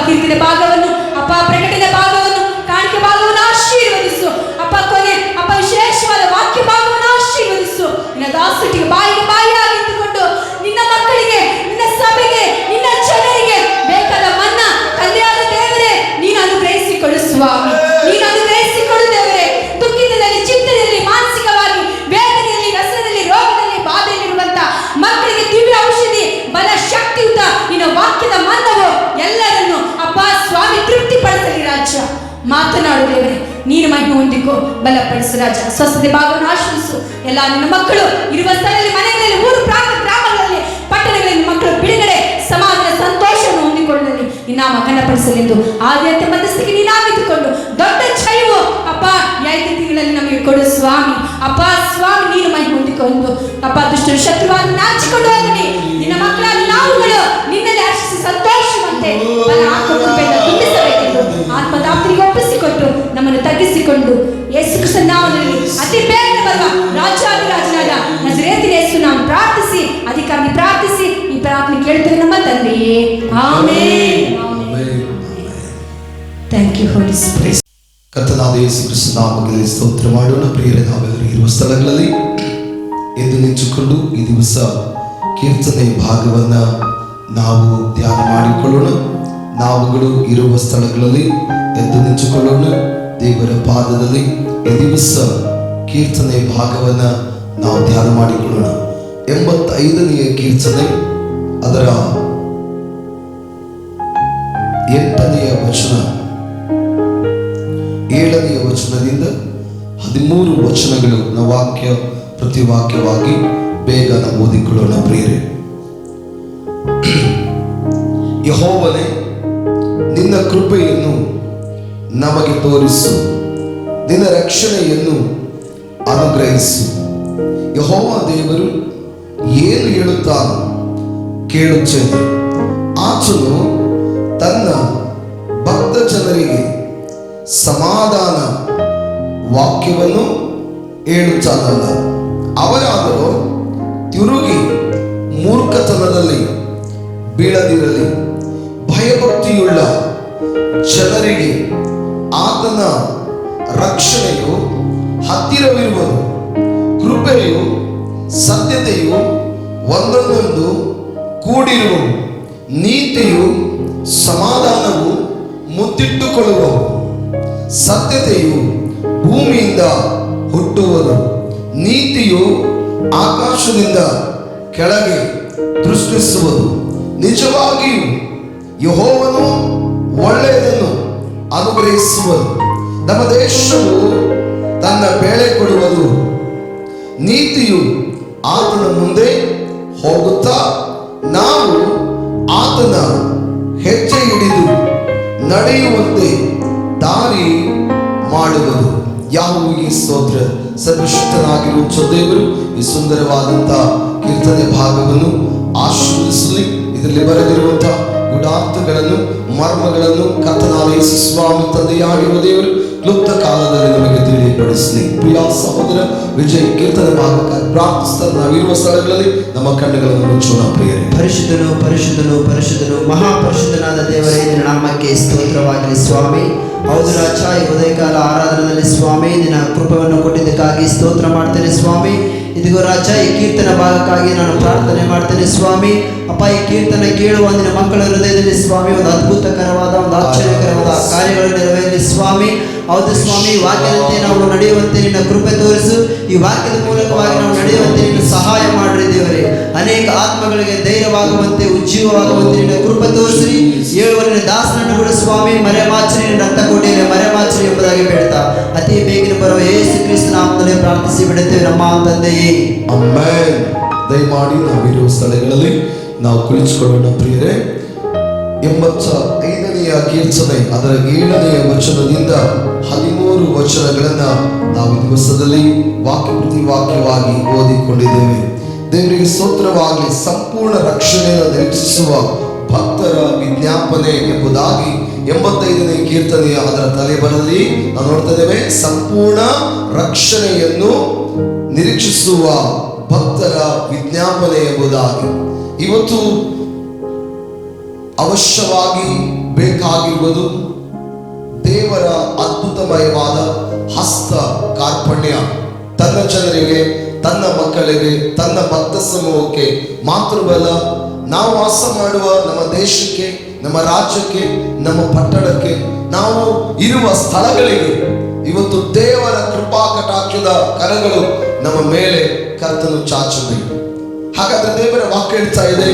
ಕೀರ್ತನೆ ಭಾಗವನ್ನು ಅಪ್ಪ, ಪ್ರಕಟಣೆ ಭಾಗವನ್ನು, ಕಾಣಿಕೆ ಭಾಗವನ್ನು ಆಶೀರ್ವದಿಸು ಅಪ್ಪ. ಕೊನೆ ಅಪ್ಪ ವಿಶೇಷವಾದ ವಾಕ್ಯ ಭಾಗವನ್ನು ಆಶೀರ್ವದಿಸು. ನಿನ್ನ ದಾಸಟಿಗೆ ಬಾಯಿಯಾಗಿದ್ದುಕೊಂಡು ನಿನ್ನ ಮಕ್ಕಳಿಗೆ, ನಿನ್ನ ಸಭೆಗೆ, ನಿನ್ನ ಜನರಿಗೆ ಬೇಕಾದ ಮನ್ನ ಕಲ್ಯಾಣ ದೇವರೇ ನೀನು ಅನುಗ್ರಹಿಸಿಕೊಡು ಸ್ವಾಮಿ, ನೀನು ಅನುಗ್ರಹಿಸಿಕೊಡು ದೇವರೇ. ದುಃಖಿತದಲ್ಲಿ, ಚಿಂತೆಯಲ್ಲಿ, ಮಾನಸಿಕವಾಗಿ ವೇದನೆಯಲ್ಲಿ, ವ್ಯಸನದಲ್ಲಿ, ರೋಗದಲ್ಲಿ, ಬಾಧೆಯಲ್ಲಿರುವಂತ ಮಕ್ಕಳಿಗೆ ದಿವ್ಯ ಔಷಧಿ, ಬಲ, ಶಕ್ತಿಯುತ ನಿನ್ನ ವಾಕ್ಯದ ಮನ್ನವು ಎಲ್ಲರನ್ನು ಅಪ್ಪ ಸ್ವಾಮಿ ತೃಪ್ತಿಪಡಿಸಲಿ ರಾಜ್ಯ. ಮಾತನಾಡು ದೇವರೇ, ನೀನು ಮಹಿಮೆ ಹೊಂದಿಕೋ, ಬಲಪಡಿಸು ರಾಜ. ಸ್ವಸ್ಥತೆ ಭಾಗವನ್ನು ಆಶ್ರಯಿಸು. ಎಲ್ಲ ನಿನ್ನ ಮಕ್ಕಳು ಇರುವ ಸ್ಥಳದಲ್ಲಿ, ಮನೆಗಳಲ್ಲಿ, ಊರು ಗ್ರಾಮಗಳಲ್ಲಿ, ಪಟ್ಟಣಗಳಲ್ಲಿ ಮಕ್ಕಳು ಬಿಡುಗಡೆ, ಸಮಾಧಾನ, ಸಂತೋಷವನ್ನು ಹೊಂದಿಕೊಳ್ಳಲಿ. ನಿನ್ನ ನಾಮ ಘನಪಡಿಸಲೆಂದು ಆದ್ಯತೆ ಮಧ್ಯಸ್ಥಿಗೆ ನೀನಾಗಿದ್ದುಕೊಂಡು ದೊಡ್ಡ ಜಯವು ಅಪ್ಪ 5 ತಿಂಗಳಲ್ಲಿ ನಮಗೆ ಕೊಡು ಸ್ವಾಮಿ. ಅಪ್ಪ ಸ್ವಾಮಿ ನೀನು ಮಹಿಮೆ ಹೊಂದಿಕೊಂಡು ಅಪ್ಪ ದುಷ್ಟರು ಶತ್ರುವನ್ನು ನಾಚಿಕೊಂಡು ಹೋಗಲಿ. ನಿನ್ನ ಮಕ್ಕಳಾದ ನಾವುಗಳು ನಿನ್ನಲ್ಲಿ ಆಶಿಸಿ ಸಂತೋಷವಂತೆ ಬಲ ಆತ್ಮಕೃಪೆಯಿಂದ ತುಂಬಿಸಬೇಕೆಂದು ಆತ್ಮದಾಪ್ತಿಗೆ ಒಪ್ಪಿಸಿಕೊಟ್ಟು ನಮ್ಮನ್ನು ತಗ್ಗಿಸಿಕೊಂಡು ಯೇಸು ಕ್ರಿಸ್ತನ ನಾಮದಲ್ಲಿ ಅತಿ ಬೇಗ ಬರುವ ರಾಜಾದಿರಾಜನಾದ ನಜರೇತಿನ ಯೇಸು ನಾನು ಪ್ರಾರ್ಥಿಸಿ ಅಧಿಕಾರಿ ಪ್ರಾರ್ಥಿಸಿ ಈ ಪ್ರಾರ್ಥನೆ ಕೇಳ್ತೇವೆ ನಮ್ಮ ತಂದೆಯೇ, amen. Thank you Holy Spirit. ಕರ್ತನಾದ ಯೇಸು ಕ್ರಿಸ್ತನ ನಾಮದಲ್ಲಿ ಸ್ತೋತ್ರ ಮಾಡೋಣ. ಪ್ರಿಯರೇ, ನಾವೆಲ್ಲರೂ ಇರುವ ಸ್ಥಳಗಳಲ್ಲಿ ಎದ್ದು ನಿಂತುಕೊಂಡು ಈ ದಿವಸ ಕೀರ್ತನೆ ಭಾಗವನ್ನು ನಾವು ಧ್ಯಾನ ಮಾಡಿಕೊಳ್ಳೋಣ. ನಾವುಗಳು ಇರುವ ಸ್ಥಳಗಳಲ್ಲಿ ಎದ್ದು ನಿಂತುಕೊಳ್ಳೋಣ. ದೇವರ ಪಾದದಲ್ಲಿ ಈ ದಿವಸ ಕೀರ್ತನೆ ಭಾಗವನ್ನು ನಾವು ಧ್ಯಾನ ಮಾಡಿಕೊಳ್ಳೋಣ. 85ನೇ ಕೀರ್ತನೆ, ಅದರ 8ನೇ ವಚನ, 7ನೇ ವಚನದಿಂದ 13 ವಚನಗಳು ನಾವು ವಾಕ್ಯ ಪ್ರತಿ ವಾಕ್ಯವಾಗಿ ಬೇಗ ನಾವು ಓದಿಕೊಳ್ಳೋಣ. ಪ್ರಿಯರೇ, ಯೆಹೋವನೇ, ನಿನ್ನ ಕೃಪೆಯನ್ನು ನಮಗೆ ತೋರಿಸು, ನಿನ್ನ ರಕ್ಷಣೆಯನ್ನು ಅನುಗ್ರಹಿಸು. ಯೆಹೋವ ದೇವರು ಏನು ಹೇಳುತ್ತಾನೋ ಕೇಳುತ್ತೇನೆ. ಆತನು ತನ್ನ ಭಕ್ತ ಜನರಿಗೆ ಸಮಾಧಾನ ವಾಕ್ಯವನ್ನು ಹೇಳುತ್ತಾನಲ್ಲ. ಅವರಾದರೂ ತಿರುಗಿ ಮೂರ್ಖತನದಲ್ಲಿ ಬೀಳದಿರಲಿ. ಭಯಭಕ್ತಿಯುಳ್ಳ ಜನರಿಗೆ ಆತನ ರಕ್ಷಣೆಯು ಹತ್ತಿರವಿರುವುದು. ಕೃಪೆಯು ಸತ್ಯತೆಯು ಒಂದೊಂದೊಂದು ಕೂಡಿರುವವು. ನೀತಿಯು ಸಮಾಧಾನವು ಮುತ್ತಿಟ್ಟುಕೊಳ್ಳುವವು. ಸತ್ಯತೆಯು ಭೂಮಿಯಿಂದ ಹುಟ್ಟುವುದು. ನೀತಿಯು ಆಕಾಶದಿಂದ ಕೆಳಗೆ ದೃಷ್ಟಿಸುವುದು. ನಿಜವಾಗಿಯೂ ಯೆಹೋವನು ಒಳ್ಳೆಯದನ್ನು ಅನುಗ್ರಹಿಸುವುದು. ನಮ್ಮ ದೇಶವು ತನ್ನ ಬೆಳೆ ಕೊಡುವುದು. ನೀತಿಯು ಆತನ ಮುಂದೆ ಹೋಗುತ್ತಾ ನಾವು ಆತನ ಹೆಜ್ಜೆ ಹಿಡಿದು ನಡೆಯುವಂತೆ ದಾರಿ ಮಾಡುವುದು. ಯೆಹೋವನಿಗೆ ಸ್ತೋತ್ರ. ಸರ್ವಶಕ್ತನಾಗಿರುವ ದೇವರು ಈ ಸುಂದರವಾದಂಥ ಕೀರ್ತನೆ ಭಾಗವನ್ನು ಆಶೀರ್ವದಿಸಲಿ. ಇದರಲ್ಲಿ ಬರೆದಿರುವಂತಹ ಗುಡಾರ್ಥಗಳನ್ನು ಮರ್ಮಗಳನ್ನು ಕರ್ತನಾದ ಯೇಸು ಸ್ವಾಮಿ ತಂದೆಯಾಗಿರುವ ದೇವರು ಕ್ಲುಪ್ತ ಕಾಲದಲ್ಲಿ ನಮಗೆ ತಿಳಿಯಪಡಿಸಲಿ. ಪ್ರಿಯ ಸಹೋದರ ವಿಜಯ್ ಕೀರ್ತನೆ ಭಾಗಕ್ಕಾಗಿ ಪ್ರಾರ್ಥಿಸ್ತಾ ನಾವಿರುವ ಸ್ಥಳಗಳಲ್ಲಿ ನಮ್ಮ ಕಣ್ಣುಗಳನ್ನು ಮುಚ್ಚೋಣ. ಪ್ರಿಯರೇ, ಪರಿಶುದ್ಧನು ಪರಿಶುದ್ಧನು ಪರಿಶುದ್ಧನು ಮಹಾಪರಿಶುದ್ಧನಾದ ದೇವರೇ, ನಿನ್ನ ನಾಮಕ್ಕೆ ಸ್ತೋತ್ರವಾಗಲಿ ಸ್ವಾಮಿ. ಹೌದು ರಾಜ, ಈ ಉದಯಕಾಲ ಆರಾಧನೆಯಲ್ಲಿ ಸ್ವಾಮಿ ನಿನ್ನ ಕೃಪೆಯನ್ನು ಕೊಟ್ಟಿದ್ದಕ್ಕಾಗಿ ಸ್ತೋತ್ರ ಮಾಡ್ತೇನೆ ಸ್ವಾಮಿ. ಇದಿಗೋ ರಾಜ, ಈ ಕೀರ್ತನ ಭಾಗಕ್ಕಾಗಿ ನಾನು ಪ್ರಾರ್ಥನೆ ಮಾಡ್ತೇನೆ ಸ್ವಾಮಿ. ಅಪ್ಪ, ಈ ಕೀರ್ತನೆ ಕೇಳುವ ನಿನ್ನ ಮಕ್ಕಳ ಹೃದಯದಲ್ಲಿ ಸ್ವಾಮಿ ಒಂದು ಅದ್ಭುತಕರವಾದ ಒಂದು ಆಶ್ಚರ್ಯಕರವಾದ ಕಾರ್ಯಗಳು ನೆರವೇರಲಿ ಸ್ವಾಮಿ. ಹೌದು ಸ್ವಾಮಿ, ವಾಕ್ಯದಂತೆ ನಾವು ನಡೆಯುವಂತೆ ನಿನ್ನ ಕೃಪೆ ತೋರಿಸು. ಈ ವಾಕ್ಯದ ಮೂಲಕವಾಗಿ ನಾವು ನಡೆಯುವಂತೆ ನಿನ್ನ ಸಹಾಯ ಮಾಡ್ರಿ ದೇವರೇ. ಅನೇಕ ಆತ್ಮಗಳಿಗೆ ಧೈರ್ಯವಾಗುವಂತೆ ಉಜ್ಜೀವವಾಗುವಂತೆ ನಿನ್ನ ಕೃಪೆ ತೋರಿಸ್ರಿ. ಹೇಳುವ ನಿನ್ನ ದಾಸನನ್ನು ಕೂಡ ಸ್ವಾಮಿ ಮರೆಮಾಚರಿ, ನಿನ್ನ ರಕ್ತಕೋಟೆಯಲ್ಲಿ ಮರೆಮಾಚರಿ ಎಂಬುದಾಗಿ ಬೇಡ್ತಾ ಅತಿ ಬೇಗನೆ ಬರುವ ಯೇಸು ಕ್ರಿಸ್ತ ನಾಮದಲ್ಲಿ ಪ್ರಾರ್ಥಿಸಿ ಬಿಡುತ್ತೇವೆ ನಮ್ಮ ತಂದೆಯೇ, ಆಮೆನ್. ದಯಮಾಡಿ ನಾವಿರುವ ಸ್ಥಳಗಳಲ್ಲಿ ನಾವು ಕುಳಿತುಕೊಳ್ಳೋಣ. ಪ್ರಿಯರೇ, 85ನೆಯ ಕೀರ್ತನೆ ಅದರ 7ನೆಯ ವಚನದಿಂದ 13 ವಚನಗಳನ್ನ ನಾವು ದಿವಸದಲ್ಲಿ ವಾಕ್ಯ ಪ್ರತಿ ವಾಕ್ಯವಾಗಿ ಓದಿಕೊಂಡಿದ್ದೇವೆ. ದೇವರಿಗೆ ಸ್ತೋತ್ರವಾಗಲಿ. ಸಂಪೂರ್ಣ ರಕ್ಷಣೆಯನ್ನು ನಿರೀಕ್ಷಿಸುವ ಭಕ್ತರ ವಿಜ್ಞಾಪನೆ ಎಂಬುದಾಗಿ 85ನೇ ಕೀರ್ತನೆಯ ಅದರ ತಲೆಬರದಲ್ಲಿ ನಾವು ನೋಡ್ತಾ ಇದ್ದೇವೆ. ಸಂಪೂರ್ಣ ರಕ್ಷಣೆಯನ್ನು ನಿರೀಕ್ಷಿಸುವ ಭಕ್ತರ ವಿಜ್ಞಾಪನೆ ಎಂಬುದಾಗಿ. ಇವತ್ತು ಅವಶ್ಯವಾಗಿ ಬೇಕಾಗಿರುವುದು ದೇವರ ಅದ್ಭುತಮಯವಾದ ಹಸ್ತ ಕಾರ್ಪಣ್ಯ. ತನ್ನ ಜನರಿಗೆ, ತನ್ನ ಮಕ್ಕಳಿಗೆ, ತನ್ನ ಭಕ್ತ ಸಮೂಹಕ್ಕೆ ಮಾತ್ರವಲ್ಲ, ನಾವು ವಾಸ ಮಾಡುವ ನಮ್ಮ ದೇಶಕ್ಕೆ, ನಮ್ಮ ರಾಜ್ಯಕ್ಕೆ, ನಮ್ಮ ಪಟ್ಟಣಕ್ಕೆ, ನಾವು ಇರುವ ಸ್ಥಳಗಳಿಗೆ ಇವತ್ತು ದೇವರ ಕೃಪಾ ಕಟಾಕ್ಷದ ಕರಗಳು ನಮ್ಮ ಮೇಲೆ ಕರ್ತನು ಚಾಚಬೇಕು. ಹಾಗಾದ್ರೆ ದೇವರ ವಾಕ್ಯ ಹೇಳ್ತಾ ಇದೆ,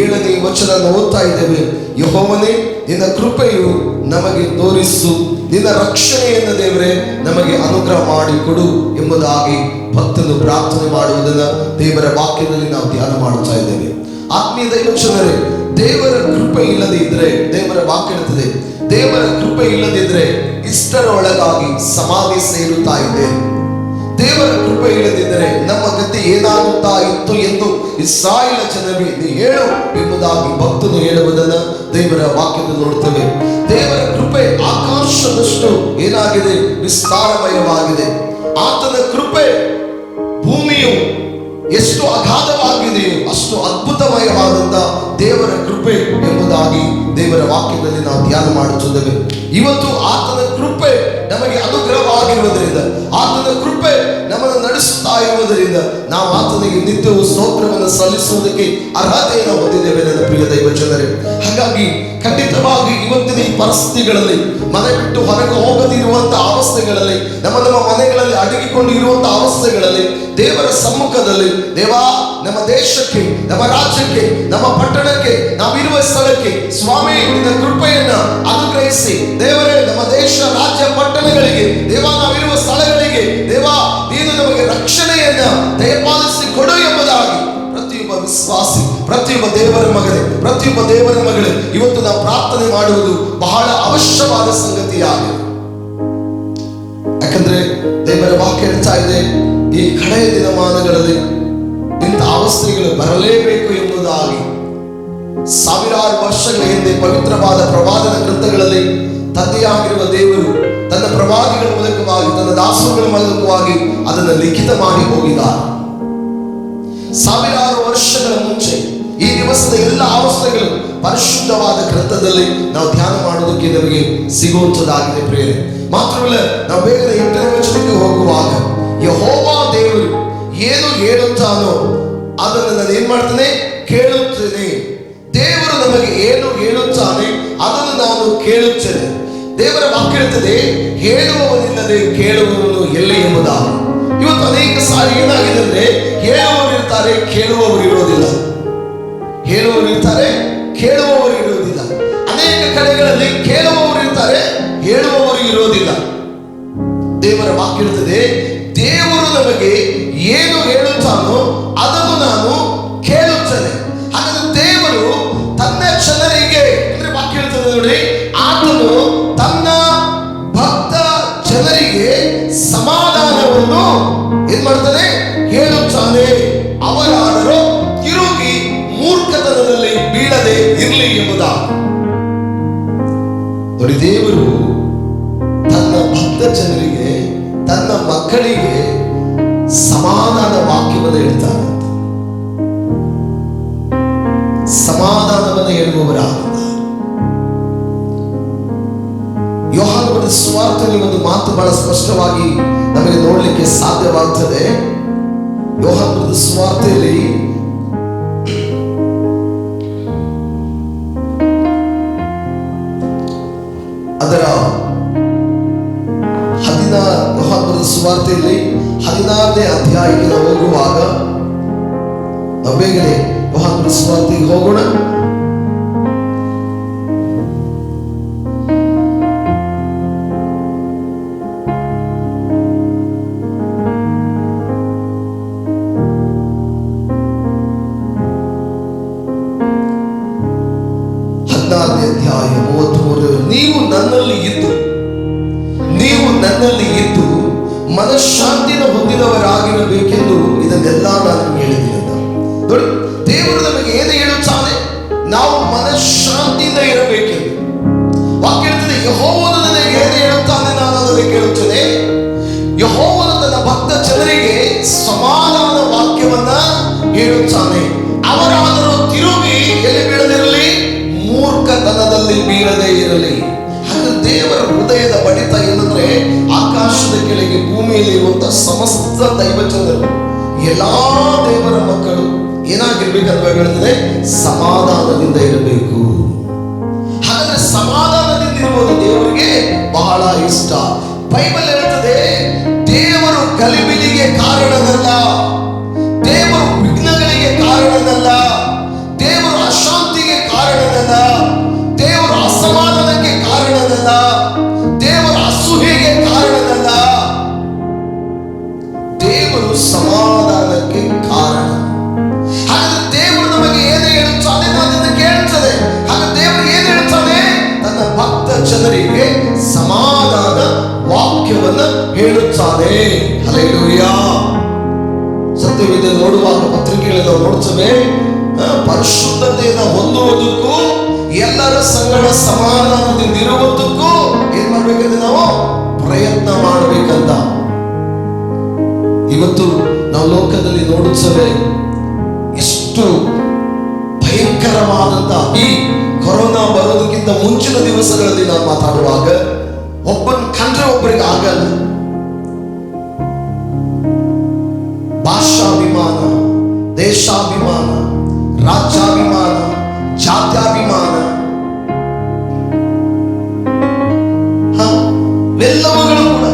7ನೇ ವಚನ ಓದ್ತಾ ಇದ್ದೇವೆ. ಯೆಹೋವನೇ, ನಿನ್ನ ಕೃಪೆಯು ನಮಗೆ ತೋರಿಸು, ನಿನ್ನ ರಕ್ಷಣೆಯನ್ನು ದೇವರೇ ನಮಗೆ ಅನುಗ್ರಹ ಮಾಡಿಕೊಡು ಎಂಬುದಾಗಿ ಭಕ್ತನು ಪ್ರಾರ್ಥನೆ ಮಾಡುವುದನ್ನು ದೇವರ ವಾಕ್ಯದಲ್ಲಿ ನಾವು ಧ್ಯಾನ ಮಾಡುತ್ತಾ ಇದ್ದೇವೆ. ಆತ್ಮೀಯ ದೈವಜನರೇ, ದೇವರ ಕೃಪೆ ಇಲ್ಲದೆ ಇದ್ರೆ, ದೇವರ ವಾಕ್ಯ ಹೇಳ್ತದೆ, ದೇವರ ಕೃಪೆ ಇಲ್ಲದಿದ್ರೆ ಇಷ್ಟರ ಒಳಗಾಗಿ ಸಮಾಧಿ ಸೇರುತ್ತಾ ಇದೆ. ದೇವರ ಕೃಪೆ ಇಲ್ಲದಿದ್ದರೆ ನಮ್ಮ ಗತಿ ಏನಾಗುತ್ತಾ ಇತ್ತು ಎಂದು ಇಸ್ರಾಯೇಲ್ ಜನರಿಗೆ ಹೇಳು ಎಂಬುದಾಗಿ ಭಕ್ತನು ಹೇಳುವುದನ್ನು ದೇವರ ವಾಕ್ಯದಲ್ಲಿ ನೋಡ್ತೇವೆ. ದೇವರ ಕೃಪೆ ಆಕಾಶದಷ್ಟು ಏನಾಗಿದೆ, ವಿಸ್ತಾರಮಯವಾಗಿದೆ. ಆತನ ಕೃಪೆ ಭೂಮಿಯು ಎಷ್ಟು ಅಗಾಧವಾಗಿದೆಯೋ ಅಷ್ಟು ಅದ್ಭುತಮಯವಾದಂತ ದೇವರ ಕೃಪೆ ಎಂಬುದಾಗಿ ದೇವರ ವಾಕ್ಯದಲ್ಲಿ ನಾವು ಧ್ಯಾನ ಮಾಡುತ್ತಿದ್ದೇವೆ. ಇವತ್ತು ಆತನ ಕೃಪೆ ನಮಗೆ ಅನುಗ್ರಹವಾಗಿರುವುದರಿಂದ, ಆತನ ಕೃಪೆ ನಮ್ಮನ್ನು ನಡೆಸುತ್ತಾ ಇರುವುದರಿಂದ ನಾವು ಆತನಿಗೆ ನಿತ್ಯವೂ ಸ್ತೋತ್ರವನ್ನು ಸಲ್ಲಿಸುವುದಕ್ಕೆ ಅರ್ಹತೆಯನ್ನು ಹೊಂದಿದ್ದೇವೆ ನನ್ನ ಪ್ರಿಯ ದೈವ ಜನರೇ. ಹಾಗಾಗಿ ಖಂಡಿತವಾಗಿ ಇವತ್ತಿನ ಈ ಪರಿಸ್ಥಿತಿಗಳಲ್ಲಿ, ಮನೆ ಬಿಟ್ಟು ಹೊರಗೆ ಹೋಗದಿರುವಂತಹ ಅವಸ್ಥೆಗಳಲ್ಲಿ, ನಮ್ಮ ಮನೆಗಳಲ್ಲಿ ಅಡಗಿಕೊಂಡು ಇರುವಂತಹ ಅವಸ್ಥೆಗಳಲ್ಲಿ ದೇವರ ಸಮ್ಮುಖದಲ್ಲಿ, ದೇವಾ ನಮ್ಮ ದೇಶಕ್ಕೆ, ನಮ್ಮ ರಾಜ್ಯಕ್ಕೆ, ನಮ್ಮ ಪಟ್ಟಣಕ್ಕೆ, ನಾವಿರುವ ಸ್ಥಳಕ್ಕೆ ಸ್ವಾಮಿ ನಿನ್ನ ಕೃಪೆಯನ್ನ ಅನುಗ್ರಹಿಸಿ ದೇವರೇ, ನಮ್ಮ ದೇಶ, ರಾಜ್ಯ, ಪಟ್ಟಣಗಳಿಗೆ, ದೇವಾ ನಾವಿರುವ ಸ್ಥಳಗಳಿಗೆ ದೇವಾ ನೀನು ನಮಗೆ ರಕ್ಷಣೆಯನ್ನ ದಯಪಾಲಿಸಿ ಕೊಡು ಎಂಬುದಾಗಿ ಪ್ರತಿಯೊಬ್ಬ ವಿಶ್ವಾಸಿ, ಪ್ರತಿಯೊಬ್ಬ ದೇವರ ಮಗನೇ, ಪ್ರತಿಯೊಬ್ಬ ದೇವರ ಮಗಳೇ ಇವತ್ತು ನಾವು ಪ್ರಾರ್ಥನೆ ಮಾಡುವುದು ಬಹಳ ಅವಶ್ಯವಾದ ಸಂಗತಿಯಾಗಿದೆ. ಯಾಕಂದ್ರೆ ದೇವರ ವಾಕ್ಯ ಹೇಳ್ತಾ ಇದೆ, ಈ ಕಡೆಯ ದಿನಮಾನಗಳಲ್ಲಿ ಇಂಥ ಅವಸ್ಥೆಗಳು ಬರಲೇಬೇಕು ಎಂಬುದಾಗಿ ಸಾವಿರಾರು ವರ್ಷಗಳ ಹಿಂದೆ ಪವಿತ್ರವಾದ ಪ್ರವಾದನ ಗ್ರಂಥಗಳಲ್ಲಿ ತಂದೆಯಾಗಿರುವ ದೇವರು ತನ್ನ ಪ್ರವಾದಿಗಳ ಮೂಲಕವಾಗಿ, ತನ್ನ ದಾಸರುಗಳ ಮೂಲಕವಾಗಿ ಅದನ್ನು ಲಿಖಿತ ಮಾಡಿ ಹೋಗಿದ್ದಾರೆ. ಸಾವಿರಾರು ವರ್ಷಗಳ ಮುಂಚೆ ಈ ದಿವಸದ ಎಲ್ಲ ಅವಸ್ಥೆಗಳು ಪರಿಶುದ್ಧವಾದ ಗ್ರಂಥದಲ್ಲಿ ನಾವು ಧ್ಯಾನ ಮಾಡೋದಕ್ಕೆ ನಮಗೆ ಸಿಗುವಂಥದ್ದಾಗಿದೆ ಪ್ರಿಯರೇ. ಮಾತ್ರವಲ್ಲ, ನಾವು ಬೇಗನೆ 8ನೇ ವಚನಕ್ಕೆ ಹೋಗುವಾಗ ಯೆಹೋವ ದೇವರು ಏನು ಹೇಳುತ್ತಾನೋ ಅದನ್ನು ನಾನು ಏನ್ ಮಾಡ್ತೇನೆ, ಕೇಳುತ್ತೇನೆ. ದೇವರು ನಮಗೆ ಏನು ಹೇಳುತ್ತಾನೆ ಅದನ್ನು ನಾನು ಕೇಳುತ್ತೇನೆ. ದೇವರ ವಾಕ್ಯ ಹೇಳ್ತದೆ, ಹೇಳುವವನಿಲ್ಲದೆ ಕೇಳುವವನು ಎಲ್ಲಿ ಎಂಬುದಾಗಿ. ಇವತ್ತು ಅನೇಕ ಸಾರಿ ಏನಾಗಿದೆ ಅಂದ್ರೆ, ಹೇಳುವವರು ಇರ್ತಾರೆ, ಕೇಳುವವರು ಇರೋದಿಲ್ಲ. ಹೇಳುವವರು ಇರ್ತಾರೆ, ಕೇಳುವವರು ಇರೋದಿಲ್ಲ. ಅನೇಕ ಕಡೆಗಳಲ್ಲಿ ಕೇಳುವವರು ಇರ್ತಾರೆ, ಹೇಳುವವರು ಇರೋದಿಲ್ಲ. ದೇವರ ವಾಕ್ಯ ಹೇಳ್ತದೆ, ದೇವರು ನಮಗೆ ಏನು ಹೇಳುತ್ತಾನೋ ಅದನ್ನು ನಾನು ಕೇಳುತ್ತೇನೆ. ಹಾಗಾದ್ರೆ ದೇವರು ತನ್ನ ಜನರಿಗೆ, ಅಂದ್ರೆ ವಾಕ್ಯ ಹೇಳ್ತದೆ ನೋಡಿ, ಆತನು ತನ್ನ ವಾಕ್ಯವನ್ನು ಏನ್ ಮಾಡ್ತಾನೆ ಹೇಳುತ್ತಾನೆ. ಅವರಾದರೂ ತಿರುಗಿ ಮೂರ್ಖತನದಲ್ಲಿ ಬೀಳದೆ ಇರಲಿ ಎಂಬುದಾಗಿ. ನೋಡಿ, ದೇವರು ತನ್ನ ಭಕ್ತ ಜನರಿಗೆ, ತನ್ನ ಮಕ್ಕಳಿಗೆ ಸಮಾಧಾನ ವಾಕ್ಯವನ್ನು ಹೇಳ್ತಾರೆ. ಸಮಾಧಾನವನ್ನು ಹೇಳುವವರಾಗಿದ್ದಾರೆ. ಯೋಹಾನ ಬರೆದ ಸುವಾರ್ತೆಯಲ್ಲಿ ಒಂದು ಮಾತು ಬಹಳ ಸ್ಪಷ್ಟವಾಗಿ ನಮಗೆ ನೋಡಲಿಕ್ಕೆ ಸಾಧ್ಯವಾಗ್ತದೆ. ಯೋಹಾನ ಬರೆದ ಸುವಾರ್ತೆಯಲ್ಲಿ ಅದರ ಯೋಹಾನ ಬರೆದ ಸುವಾರ್ತೆಯಲ್ಲಿ 16ನೇ ಅಧ್ಯಾಯಕ್ಕೆ ನಾವು ಹೋಗುವಾಗ, ನಾವು ಬೇಗನೆ ಯೋಹಾನ ಬರೆದ ಸುವಾರ್ತೆಗೆ ಹೋಗೋಣ. ಅಧ್ಯಾಯ 33. ನೀವು ನನ್ನಲ್ಲಿ ಇದ್ದು ಮನಃಶಾಂತಿನ ಹೊಂದಿದವರಾಗಿರಬೇಕೆಂದು ಇದನ್ನೆಲ್ಲ ನಾನು ಹೇಳಿದ್ದೀನಿ ಅಂತ. ನೋಡಿ, ದೇವರು ನಮಗೆ ಏನು ಹೇಳುತ್ತಾನೆ? ನಾವು ಮನಃಶಾಂತಿಯಿಂದ ಇರಬೇಕೆಂದು ವಾಕ್ಯ ಹೇಳ್ತದೆ. ಯೆಹೋವನು ನನಗೆ ಏನು ಹೇಳುತ್ತಾನೆ ನಾನು ಅದನ್ನು ಕೇಳುತ್ತೇನೆ. ಯೆಹೋವನು ತನ್ನ ಭಕ್ತ ಜನರಿಗೆ ಸಮಾಧಾನ ವಾಕ್ಯವನ್ನ ಹೇಳುತ್ತಾನೆ. ಅವರಾದರೂ ತಿರುಗಿ ಎಲ್ಲಿ ಬೀಳದಿರಲಿ, ಮೂರ್ಖತನದಲ್ಲಿ ಬೀಳದೇ ಇರಲಿ. ಹಾಗೆ ದೇವರ ಹೃದಯದ ಬಡಿತ ಏನಂದ್ರೆ, ಆಕಾಶದ ಕೆಳಗೆ ಭೂಮಿಯಲ್ಲಿ ಇರುವಂತಹ ಸಮಸ್ತ ದೈವಜನರು, ಎಲ್ಲಾ ದೇವರ ಮಕ್ಕಳು ಏನಾಗಿರ್ಬೇಕಂತ ಹೇಳ್ತದೆ, ಸಮಾಧಾನದಿಂದ ಇರಬೇಕು. ಹಾಗಾದ್ರೆ ಸಮಾಧಾನದಿಂದ ಇರುವುದು ದೇವರಿಗೆ ಬಹಳ ಇಷ್ಟ. ಬೈಬಲ್ ಹೇಳ್ತದೆ, ದೇವರು ಗಲಿಬಿಲಿಗೆ ಕಾರಣನಲ್ಲ, ದೇವರು ವಿಘ್ನಗಳಿಗೆ ಕಾರಣನಲ್ಲ, ದೇವರು ಅಶಾಂತಿಗೆ ಕಾರಣನಲ್ಲ, ದೇವರು ಅಸಮಾಧಾನಕ್ಕೆ ಕಾರಣನಲ್ಲ, ದೇವರು ಅಸೂಯೆಗೆ ಕಾರಣನಲ್ಲ. ದೇವರು ಸಮಾಧಾನಕ್ಕೆ ಕಾರಣ. ಹಾಗಾದ್ರೆ ದೇವರು ನಮಗೆ ಏನು ಹೇಳುತ್ತಾನೆ? ನಾನು ಕೇಳುತ್ತದೆ. ಹಾಗೆ ದೇವರು ಏನು ಹೇಳುತ್ತಾನೆ? ತನ್ನ ಭಕ್ತ ಜನರಿಗೆ ಸಮಾಧಾನ ವಾಕ್ಯವನ್ನು ಹೇಳುತ್ತಾನೆ. ಹಲ್ಲೆಲೂಯಾ. ಸತ್ಯವೇದ ನೋಡುವಾಗ ಪತ್ರಿಕೆಗಳಲ್ಲಿ ನಾವು ನೋಡ್ತೇವೆ, ಪರಿಶುದ್ಧತೆಯನ್ನು ಹೊಂದುವುದಕ್ಕೂ ಎಲ್ಲರ ಸಂಗಡ ಸಮಾಧಾನದಿಂದ ಇರುವುದಕ್ಕೂ ಏನ್ ಮಾಡ್ಬೇಕಂದ್ರೆ ನಾವು ಪ್ರಯತ್ನ ಮಾಡಬೇಕಂತ. ಇವತ್ತು ನಾವು ಲೋಕದಲ್ಲಿ ನೋಡುತ್ತೇವೆ, ಎಷ್ಟು ಭಯಂಕರವಾದಂತ ಈ ಕೊರೋನಾ ಬರೋದಕ್ಕಿಂತ ಮುಂಚಿನ ದಿವಸಗಳಲ್ಲಿ ನಾವು ಮಾತಾಡುವಾಗ ಒಬ್ಬನ ಕಂಡ್ರೆ ಒಬ್ಬರಿಗೆ ಆಗಲ್ಲ. ಭಾಷಾಭಿಮಾನ, ದೇಶಾಭಿಮಾನ, ರಾಜ್ಯಾಭಿಮಾನ, ಜಾತ್ಯಾಭಿಮಾನ, ಎಲ್ಲವುಗಳು ಕೂಡ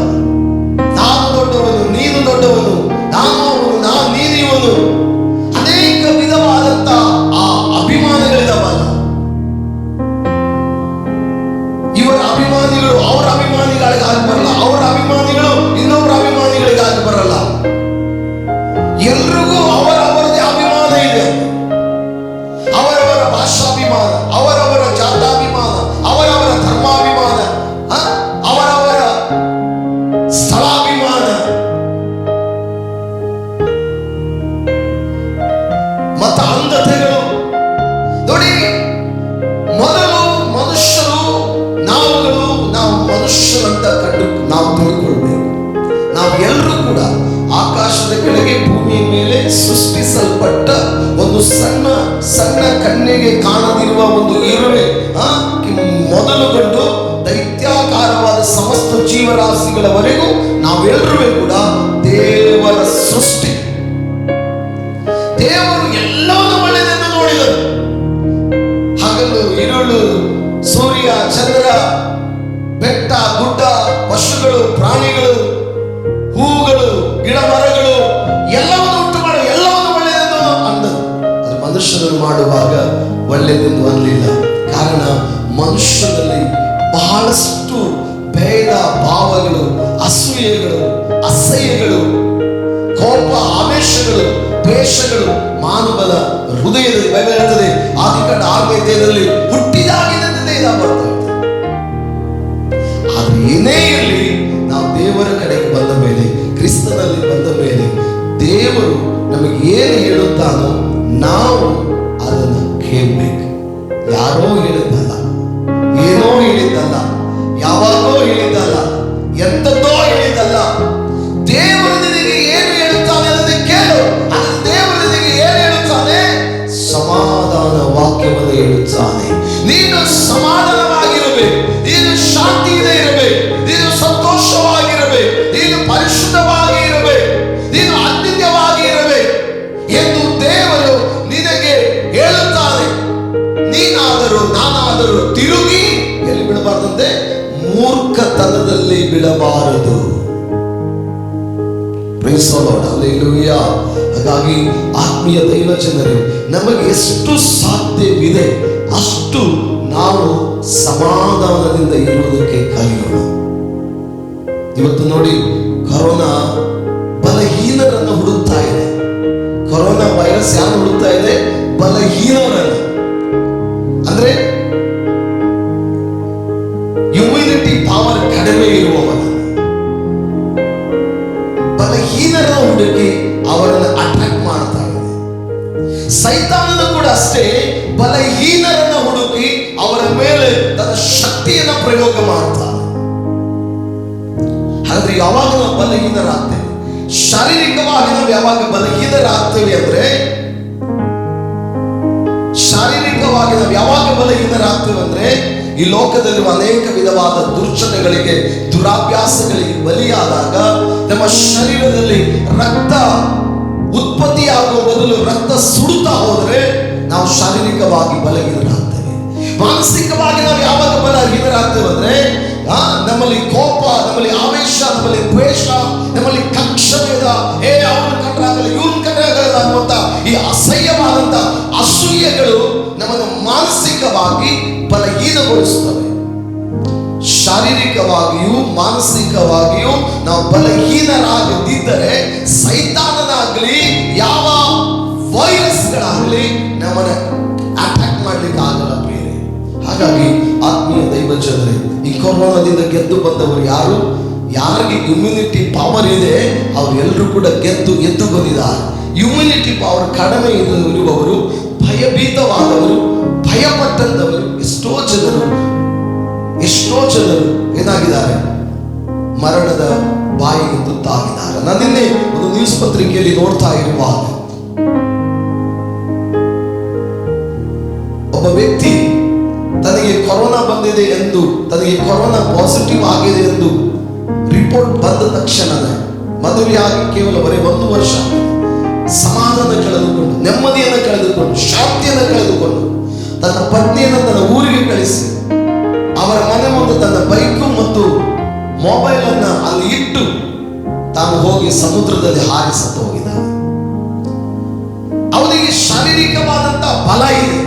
ನಾನು ದೊಡ್ಡವನು, ನೀನು ದೊಡ್ಡವನು, ನಾನು ಅವನು, ನೀನು ಇವನು, ಅನೇಕ ವಿಧವಾದಂತ ಆ ಅಭಿಮಾನಗಳಿದಾವಲ್ಲ. ಇವರ ಅಭಿಮಾನಿಗಳು ಅವರ ಅಭಿಮಾನಿಗಳಿಗಾಗಿ ಬರಲ್ಲ, ಅವರ ಅಭಿಮಾನಿಗಳು ಇನ್ನೊಬ್ಬರ ಅಭಿಮಾನಿಗಳಿಗಾಗಿ ಬರಲ್ಲ. ಎಲ್ರಿಗೂ ಅವರವರದೇ ಅಭಿಮಾನ ಇದೆ. ಅವರವರ ಭಾಷಾಭಿಮಾನ, ಅವರವರ ಜಾತಾಭಿಮಾನ, ಅವರವರ ಧರ್ಮಾಭಿಮಾನ, ಅವರವರ ಸ್ಥಳಾಭಿಮಾನ. ಮತ ಅಂಧತೆಗಳು. ನೋಡಿ, ಮೊದಲು ಮನುಷ್ಯರು ನಾವು ಮನುಷ್ಯರಂತ ಕಂಡು ನಾವು ತಿಳ್ಕೊಳ್ಬೇಕು. ನಾವು ಎಲ್ಲರೂ ಕೂಡ ಆಕಾಶದ ಕೆಳಗೆ ಭೂಮಿಯ ಮೇಲೆ ಸೃಷ್ಟಿಸಲ್ಪಟ್ಟ ಒಂದು ಸಣ್ಣ ಸಣ್ಣ ಕಣ್ಣಿಗೆ ಕಾಣದಿರುವ ಒಂದು ಇರುವೆ ಮೊದಲುಗೊಂಡು ದೈತ್ಯಾಕಾರವಾದ ಸಮಸ್ತ ಜೀವರಾಶಿಗಳವರೆಗೂ ನಾವೆಲ್ಲರೂ ಕೂಡ ದೇವರ ಸೃಷ್ಟಿ. ದೇವರು ಎಲ್ಲವನ್ನು ಒಳ್ಳೆಯದನ್ನು ನೋಡಿದರು. ಹಗಲು ಇರುಳು, ಸೂರ್ಯ ಚಂದ್ರ, ಬೆಟ್ಟ ಗುಡ್ಡ, ಪಶುಗಳು, ಪ್ರಾಣಿಗಳು, ಹೂಗಳು, ಗಿಡ ಮರಗಳು ಎಲ್ಲವನ್ನು ಉಂಟು ಮಾಡಿ ಎಲ್ಲವನ್ನು ಒಳ್ಳೆಯದೆಂದು ಅಂದರು. ಅದು ಮನುಷ್ಯರನ್ನು ಮಾಡುವಾಗ ಒಳ್ಳೆಯದೆಂದು ಅನ್ನಲಿಲ್ಲ. ಕಾರಣ ಮನುಷ್ಯನಲ್ಲಿ ಬಹಳಷ್ಟು ಭೇದ ಭಾವಗಳು, ಅಸೂಯೆಗಳು, ಅಸಹ್ಯಗಳು, ಕೋಪ, ಆವೇಶಗಳು, ದ್ವೇಷಗಳು ಮಾನವನ ಹೃದಯದಲ್ಲಿ ಬೈಬಲ್ ಹೇಳ್ತದೆ, ಆದಿಕಾಂಡ 6ನೇ ಅಧ್ಯಾಯದಲ್ಲಿ ಹುಟ್ಟಿದಾಗಿನಿಂದಲೇ ಬರ್ತದೆ. ಆದ್ರೆ ಏನೇ ಇರಲಿ, ನಾವು ದೇವರ ಕಡೆಗೆ ಬಂದ ಮೇಲೆ ಕ್ರಿಸ್ತನಲ್ಲಿ ಬಂದ ಮೇಲೆ ದೇವರು ನಮಗೆ ಏನು ಹೇಳುತ್ತಾನೋ ನಾವು ಅದನ್ನು ಕೇಳಬೇಕು. ಯಾರೋ ಹೇಳಿದ್ದಲ್ಲ, ಏನೋ ಹೇಳಿದ್ದಲ್ಲ, ಯಾವಾಗೋ ಹೇಳಿದ್ದಲ್ಲ, ಎಂಥದ್ದೋ ಹೇಳಿದ್ದಲ್ಲ. ದೇವರು ನಿನಗೆ ಏನು ಹೇಳುತ್ತಾನೆ ಅದನ್ನು ಕೇಳು. ಅದು ದೇವರು ನಿನಗೆ ಏನು ಹೇಳುತ್ತಾನೆ? ಸಮಾಧಾನ ವಾಕ್ಯವನ್ನು ಹೇಳುತ್ತಾನೆ. ನೀನು ಸಮಾಧಾನವಾಗಿರಬೇಕು, ನೀನು ಶಾಂತಿಯಿಂದ ಇರಬೇಕು, ನೀನು ಸಂತೋಷವಾಗಿರಬೇಕು, ನೀನು ಪರಿಶುದ್ಧವಾಗಿ ಇರಬೇಕು, ನೀನು ಅನ್ಯವಾಗಿ ಇರಬೇಕು ಎಂದು ದೇವರು ನಿನಗೆ ಹೇಳುತ್ತಾನೆ. ನೀನಾದರೂ ನಾನಾದರೂ ತಿರುಗಿ ಎಲ್ಲಿ ಬಿಡಬಾರದಂತೆ? ಮೂರ್ಖತನದಲ್ಲಿ ಬಿಡಬಾರದು. ಹಾಗಾಗಿ ಆತ್ಮೀಯ ದೈವ ಜನರೇ, ನಮಗೆ ಎಷ್ಟು ಸಾಧ್ಯವಿದೆ ಅಷ್ಟು ನಾವು ಸಮಾಧಾನದಿಂದ ಇರುವುದಕ್ಕೆ ಕಲಿಯೋಣ. ಇವತ್ತು ನೋಡಿ, ಕೊರೋನಾ ಬಲಹೀನರನ್ನು ಹುಡುಕ್ತಾ ಇದೆ. ಕೊರೋನಾ ವೈರಸ್ ಯಾರು ಹುಡುಕ್ತಾ ಇದೆ? ಬಲಹೀನರನ್ನು. ಅಂದ್ರೆ ಇಮ್ಯುನಿಟಿ ಪವರ್ ಕಡಿಮೆ ಇರುವವರನ್ನು, ಬಲಹೀನರ ಹುಡುಕಿ ಅವರನ್ನು ಅಟ್ರಾಕ್ಟ್ ಮಾಡ್ತಾ ಇದೆ. ಸೈತಾನನು ಕೂಡ ಅಷ್ಟೇ, ಬಲಹೀನರನ್ನ ಹುಡುಕಿ ಅವರ ಮೇಲೆ ತನ್ನ ಶಕ್ತಿಯನ್ನು ಪ್ರಯೋಗ ಮಾಡ್ತಾನೆ. ಹಾಗಾದ್ರೆ ಯಾವಾಗ ನಾವು ಬಲಹೀನರಾಗ್ತೇವೆ? ಶಾರೀರಿಕವಾಗಿ ನಾವು ಯಾವಾಗ ಬಲಹೀನರಾಗ್ತೇವೆ ಅಂದ್ರೆ, ಶಾರೀರಿಕವಾಗಿ ನಾವು ಯಾವಾಗ ಬಲಹೀನರಾಗ್ತೇವೆ ಅಂದ್ರೆ, ಈ ಲೋಕದಲ್ಲಿ ಅನೇಕ ವಿಧವಾದ ದುರ್ಚಟಗಳಿಗೆ, ದುರಾಭ್ಯಾಸಗಳಿಗೆ ಬಲಿಯಾದಾಗ ನಮ್ಮ ಶರೀರದಲ್ಲಿ ರಕ್ತ ಉತ್ಪತ್ತಿಯಾಗುವ ಬದಲು ರಕ್ತ ಸುಡುತ್ತಾ ಹೋದರೆ ನಾವು ಶಾರೀರಿಕವಾಗಿ ಬಲಹೀನರಾಗ್ತೇವೆ. ಮಾನಸಿಕವಾಗಿ ನಾವು ಯಾವಾಗ ಬಲಹೀನರಾಗ್ತೇವೆ ಅಂದ್ರೆ, ನಮ್ಮಲ್ಲಿ ಕೋಪ, ನಮ್ಮಲ್ಲಿ ಆವೇಶ, ನಮ್ಮಲ್ಲಿ ದ್ವೇಷ, ನಮ್ಮಲ್ಲಿ ಕಕ್ಷಭೇದ, ಅವನ ಕಂಡ್ರಾಗಲ್ಲ ಇವನ್ ಕಂಡ್ರಾಗಲ್ಲ ಅನ್ನುವಂತ ಈ ಅಸಹ್ಯವಾದಂತ ಅಸೂಯೆಗಳು ನಮ್ಮನ್ನು ಮಾನಸಿಕವಾಗಿ ಬಲಹೀನಗೊಳಿಸುತ್ತವೆ. ಶಾರೀರಿಕವಾಗಿಯೂ ಮಾನಸಿಕವಾಗಿಯೂ ನಾವು ಬಲಹೀನರಾಗದಿದ್ದರೆ ಸೈತಾನನಾಗಲಿ ಯಾವ ವೈರಸ್ಗಳಾಗಲಿ ನಮ್ಮನ್ನು ಅಟ್ಯಾಕ್ ಮಾಡ್ಲಿಕ್ಕೆ ಆಗಲ್ಲ ಬೇರೆ. ಹಾಗಾಗಿ ಆತ್ಮೀಯ ದೈವ ಜನರೇ, ಈ ಕೊರೋನಾದಿಂದ ಗೆದ್ದು ಬಂದವರು ಯಾರು? ಯಾರಿಗೆ ಇಮ್ಯುನಿಟಿ ಪವರ್ ಇದೆ ಅವರೆಲ್ಲರೂ ಕೂಡ ಗೆದ್ದು ಬಂದಿದ್ದಾರೆ. ಇಮ್ಯುನಿಟಿ ಪವರ್ ಕಡಿಮೆ ಇರುವವರು, ಭಯಭೀತವಾದವರು, ಭಯಪಟ್ಟಂತವರು ಎಷ್ಟೋ ಜನರು ಏನಾಗಿದ್ದಾರೆ? ಮರಣದ ಬಾಯಿಗೆ ತುತ್ತಾಗಿದ್ದಾರೆ. ನಾನು ನಿನ್ನೆ ಒಂದು ನ್ಯೂಸ್ ಪತ್ರಿಕೆಯಲ್ಲಿ ನೋಡ್ತಾ ಇರುವಾಗ ಒಬ್ಬ ವ್ಯಕ್ತಿ ತನಗೆ ಕೊರೋನಾ ಬಂದಿದೆ ಎಂದು, ತನಗೆ ಕೊರೋನಾ ಪಾಸಿಟಿವ್ ಆಗಿದೆ ಎಂದು ರಿಪೋರ್ಟ್ ಬಂದ ತಕ್ಷಣವೇ ಮದುವೆಯಾಗಿ ಕೇವಲ ಬರೀ 1 ವರ್ಷ ಸಮಾಧಾನ ಕಳೆದುಕೊಂಡು, ನೆಮ್ಮದಿಯನ್ನು ಕಳೆದುಕೊಂಡು, ಶಾಂತಿಯನ್ನು ಕಳೆದುಕೊಂಡು ತನ್ನ ಪತ್ನಿಯನ್ನು ತನ್ನ ಊರಿಗೆ ಕಳಿಸಿ ಅವರ ಮನೆ ಮುಂದೆ ತನ್ನ ಬೈಕು ಮತ್ತು ಮೊಬೈಲ್ ಅನ್ನ ಅಲ್ಲಿ ಇಟ್ಟು ತಾನು ಹೋಗಿ ಸಮುದ್ರದಲ್ಲಿ ಹಾರಿ ಸತ್ತು ಹೋಗಿದ್ದಾನೆ. ಅವನಿಗೆ ಶಾರೀರಿಕವಾದಂತ ಬಲ ಇದೆ,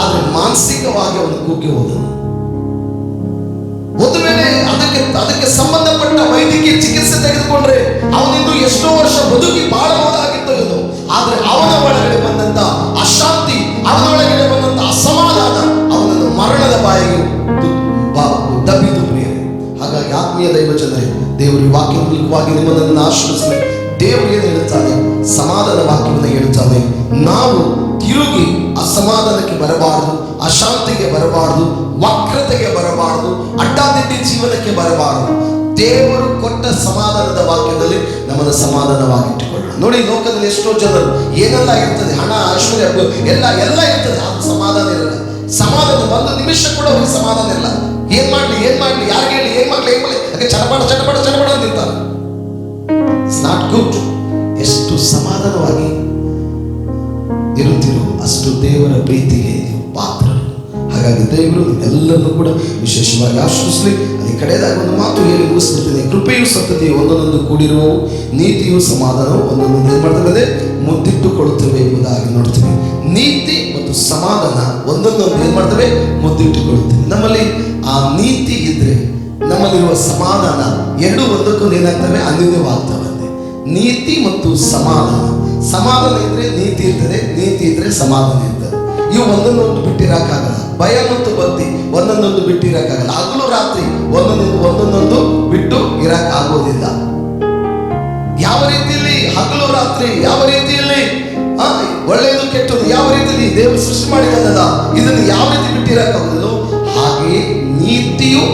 ಆದರೆ ಮಾನಸಿಕವಾಗಿ ಅವನು ಕುಗ್ಗಿ ಹೋದನು. ಒಂದು ವೇಳೆ ಅದಕ್ಕೆ ಸಂಬಂಧಪಟ್ಟ ವೈದ್ಯಕೀಯ ಚಿಕಿತ್ಸೆ ತೆಗೆದುಕೊಂಡ್ರೆ ಅವನಿಂದು ಎಷ್ಟೋ ವರ್ಷ ಬದುಕಿ ಬಾಳಬಹುದಾಗಿತ್ತು ಎಂದು. ಆದರೆ ಅವನ ಒಳಗಡೆ ಬಂದಂತ ಅಶಾಂತಿ, ಅವನ ಒಳಗಡೆ ಬಂದಂತ ಅಸಮಾಧಾನ ಅವನನ್ನು ಮರಣದ ಬಾಯಿಗೆ ದಬ್ಬಿತು ಪ್ರಿಯರೇ. ಹಾಗಾಗಿ ಆತ್ಮೀಯ ದೈವ ಜನರೇ, ದೇವರು ವಾಕ್ಯ ಮೂಲಕವಾಗಿ ನಿಮ್ಮನ್ನು ಆಶೀರ್ವದಿಸಲಿ. ದೇವರು ಏನು ಹೇಳುತ್ತಾನೆ? ಸಮಾಧಾನ ವಾಕ್ಯವನ್ನು ಹೇಳುತ್ತಾನೆ. ನಾವು ತಿರುಗಿ ಅಸಮಾಧಾನಕ್ಕೆ ಬರಬಾರದು, ಅಶಾಂತಿಗೆ ಬರಬಾರದು, ವಕ್ರತೆಗೆ ಬರಬಾರದು, ಅಡ್ಡಾದಿಡ್ಡಿ ಜೀವನಕ್ಕೆ ಬರಬಾರದು. ದೇವರು ಕೊಟ್ಟ ಸಮಾಧಾನದ ವಾಕ್ಯದಲ್ಲಿ ನಮ್ಮನ್ನು ಸಮಾಧಾನವಾಗಿಟ್ಟುಕೊಳ್ಳೋಣ. ನೋಡಿ, ಲೋಕದಲ್ಲಿ ಎಷ್ಟೋ ಜನರು ಏನೆಲ್ಲ ಇರ್ತದೆ, ಹಣ, ಐಶ್ವರ್ಯ ಎಲ್ಲ ಇರ್ತದೆ, ಅದು ಸಮಾಧಾನ ಇರಲ್ಲ. ಸಮಾಧಾನ ಒಂದು ನಿಮಿಷ ಕೂಡ ಅವ್ರಿಗೆ ಸಮಾಧಾನ ಇರಲ್ಲ. ಏನ್ ಮಾಡ್ಲಿ ಯಾರಿಗೆ ಹೇಳಿ, ಏನ್ ಮಾಡ್ಲಿ ಅದಕ್ಕೆ ಚಟಪಟ ಅಂತಿರ್ತಾರೆ. It's not good. ಎಷ್ಟು ಸಮಾಧಾನವಾಗಿ ಇರುತ್ತೀರೋ ಅಷ್ಟು ದೇವರ ಪ್ರೀತಿಗೆ ನೀವು ಪಾತ್ರರು. ಹಾಗಾಗಿ ದೇವರು ಎಲ್ಲರನ್ನೂ ಕೂಡ ವಿಶೇಷವಾಗಿ ಆಶ್ರಯಿಸಲಿ. ಅಲ್ಲಿ ಕಡೆಯದಾಗಿ ಒಂದು ಮಾತು ಹೇಳಿ ಮುಗಿಸ್ಬಿಡ್ತೀನಿ. ಕೃಪೆಯು ಸತ್ಯತೆಯು ಒಂದೊಂದು ಕೂಡಿರುವವು, ನೀತಿಯು ಸಮಾಧಾನವು ಒಂದೊಂದು ಏನ್ ಮಾಡ್ತದೆ? ಮುದ್ದಿಟ್ಟುಕೊಳ್ಳುತ್ತವೆ ಎಂಬುದಾಗಿ ನೋಡ್ತೀವಿ. ನೀತಿ ಮತ್ತು ಸಮಾಧಾನ ಒಂದೊಂದೊಂದು ಏನ್ ಮಾಡ್ತವೆ? ಮುದ್ದಿಟ್ಟುಕೊಳ್ಳುತ್ತವೆ. ನಮ್ಮಲ್ಲಿ ಆ ನೀತಿ ಇದ್ರೆ ನಮ್ಮಲ್ಲಿರುವ ಸಮಾಧಾನ ಎರಡು ಒಂದಕ್ಕೊಂದು ಏನಾಗ್ತವೆ? ಅನ್ಯೋನ್ಯವಾಗ್ತವಂತೆ. ನೀತಿ ಮತ್ತು ಸಮಾಧಾನ ಇದ್ರೆ ನೀತಿ ಇರ್ತದೆ, ನೀತಿ ಇದ್ರೆ ಸಮಾಧಾನ ಇರ್ತದೆ. ಇವು ಒಂದೊಂದೊಂದು ಬಿಟ್ಟಿರಕ್ಕಾಗಲ್ಲ. ಭಯ ಮತ್ತು ಭಕ್ತಿ ಒಂದೊಂದೊಂದು ಬಿಟ್ಟಿರಕ್ಕಾಗಲ್ಲ. ಹಗಲು ರಾತ್ರಿ ಒಂದೊಂದೊಂದು ಬಿಟ್ಟು ಇರಕ್ ಆಗೋದಿಲ್ಲ. ಯಾವ ರೀತಿಯಲ್ಲಿ ಹಗಲು ರಾತ್ರಿ, ಯಾವ ರೀತಿಯಲ್ಲಿ ಒಳ್ಳೆಯದು ಕೆಟ್ಟದ್ದು ಯಾವ ರೀತಿಯಲ್ಲಿ ದೇವರು ಸೃಷ್ಟಿ ಮಾಡಿದಾನಲ್ಲ, ಇದನ್ನು ಯಾವ ರೀತಿ ಬಿಟ್ಟಿರಕ್ಕಾಗಲ್ಲ, ಹಾಗೆಯೇ ನೀತಿಯು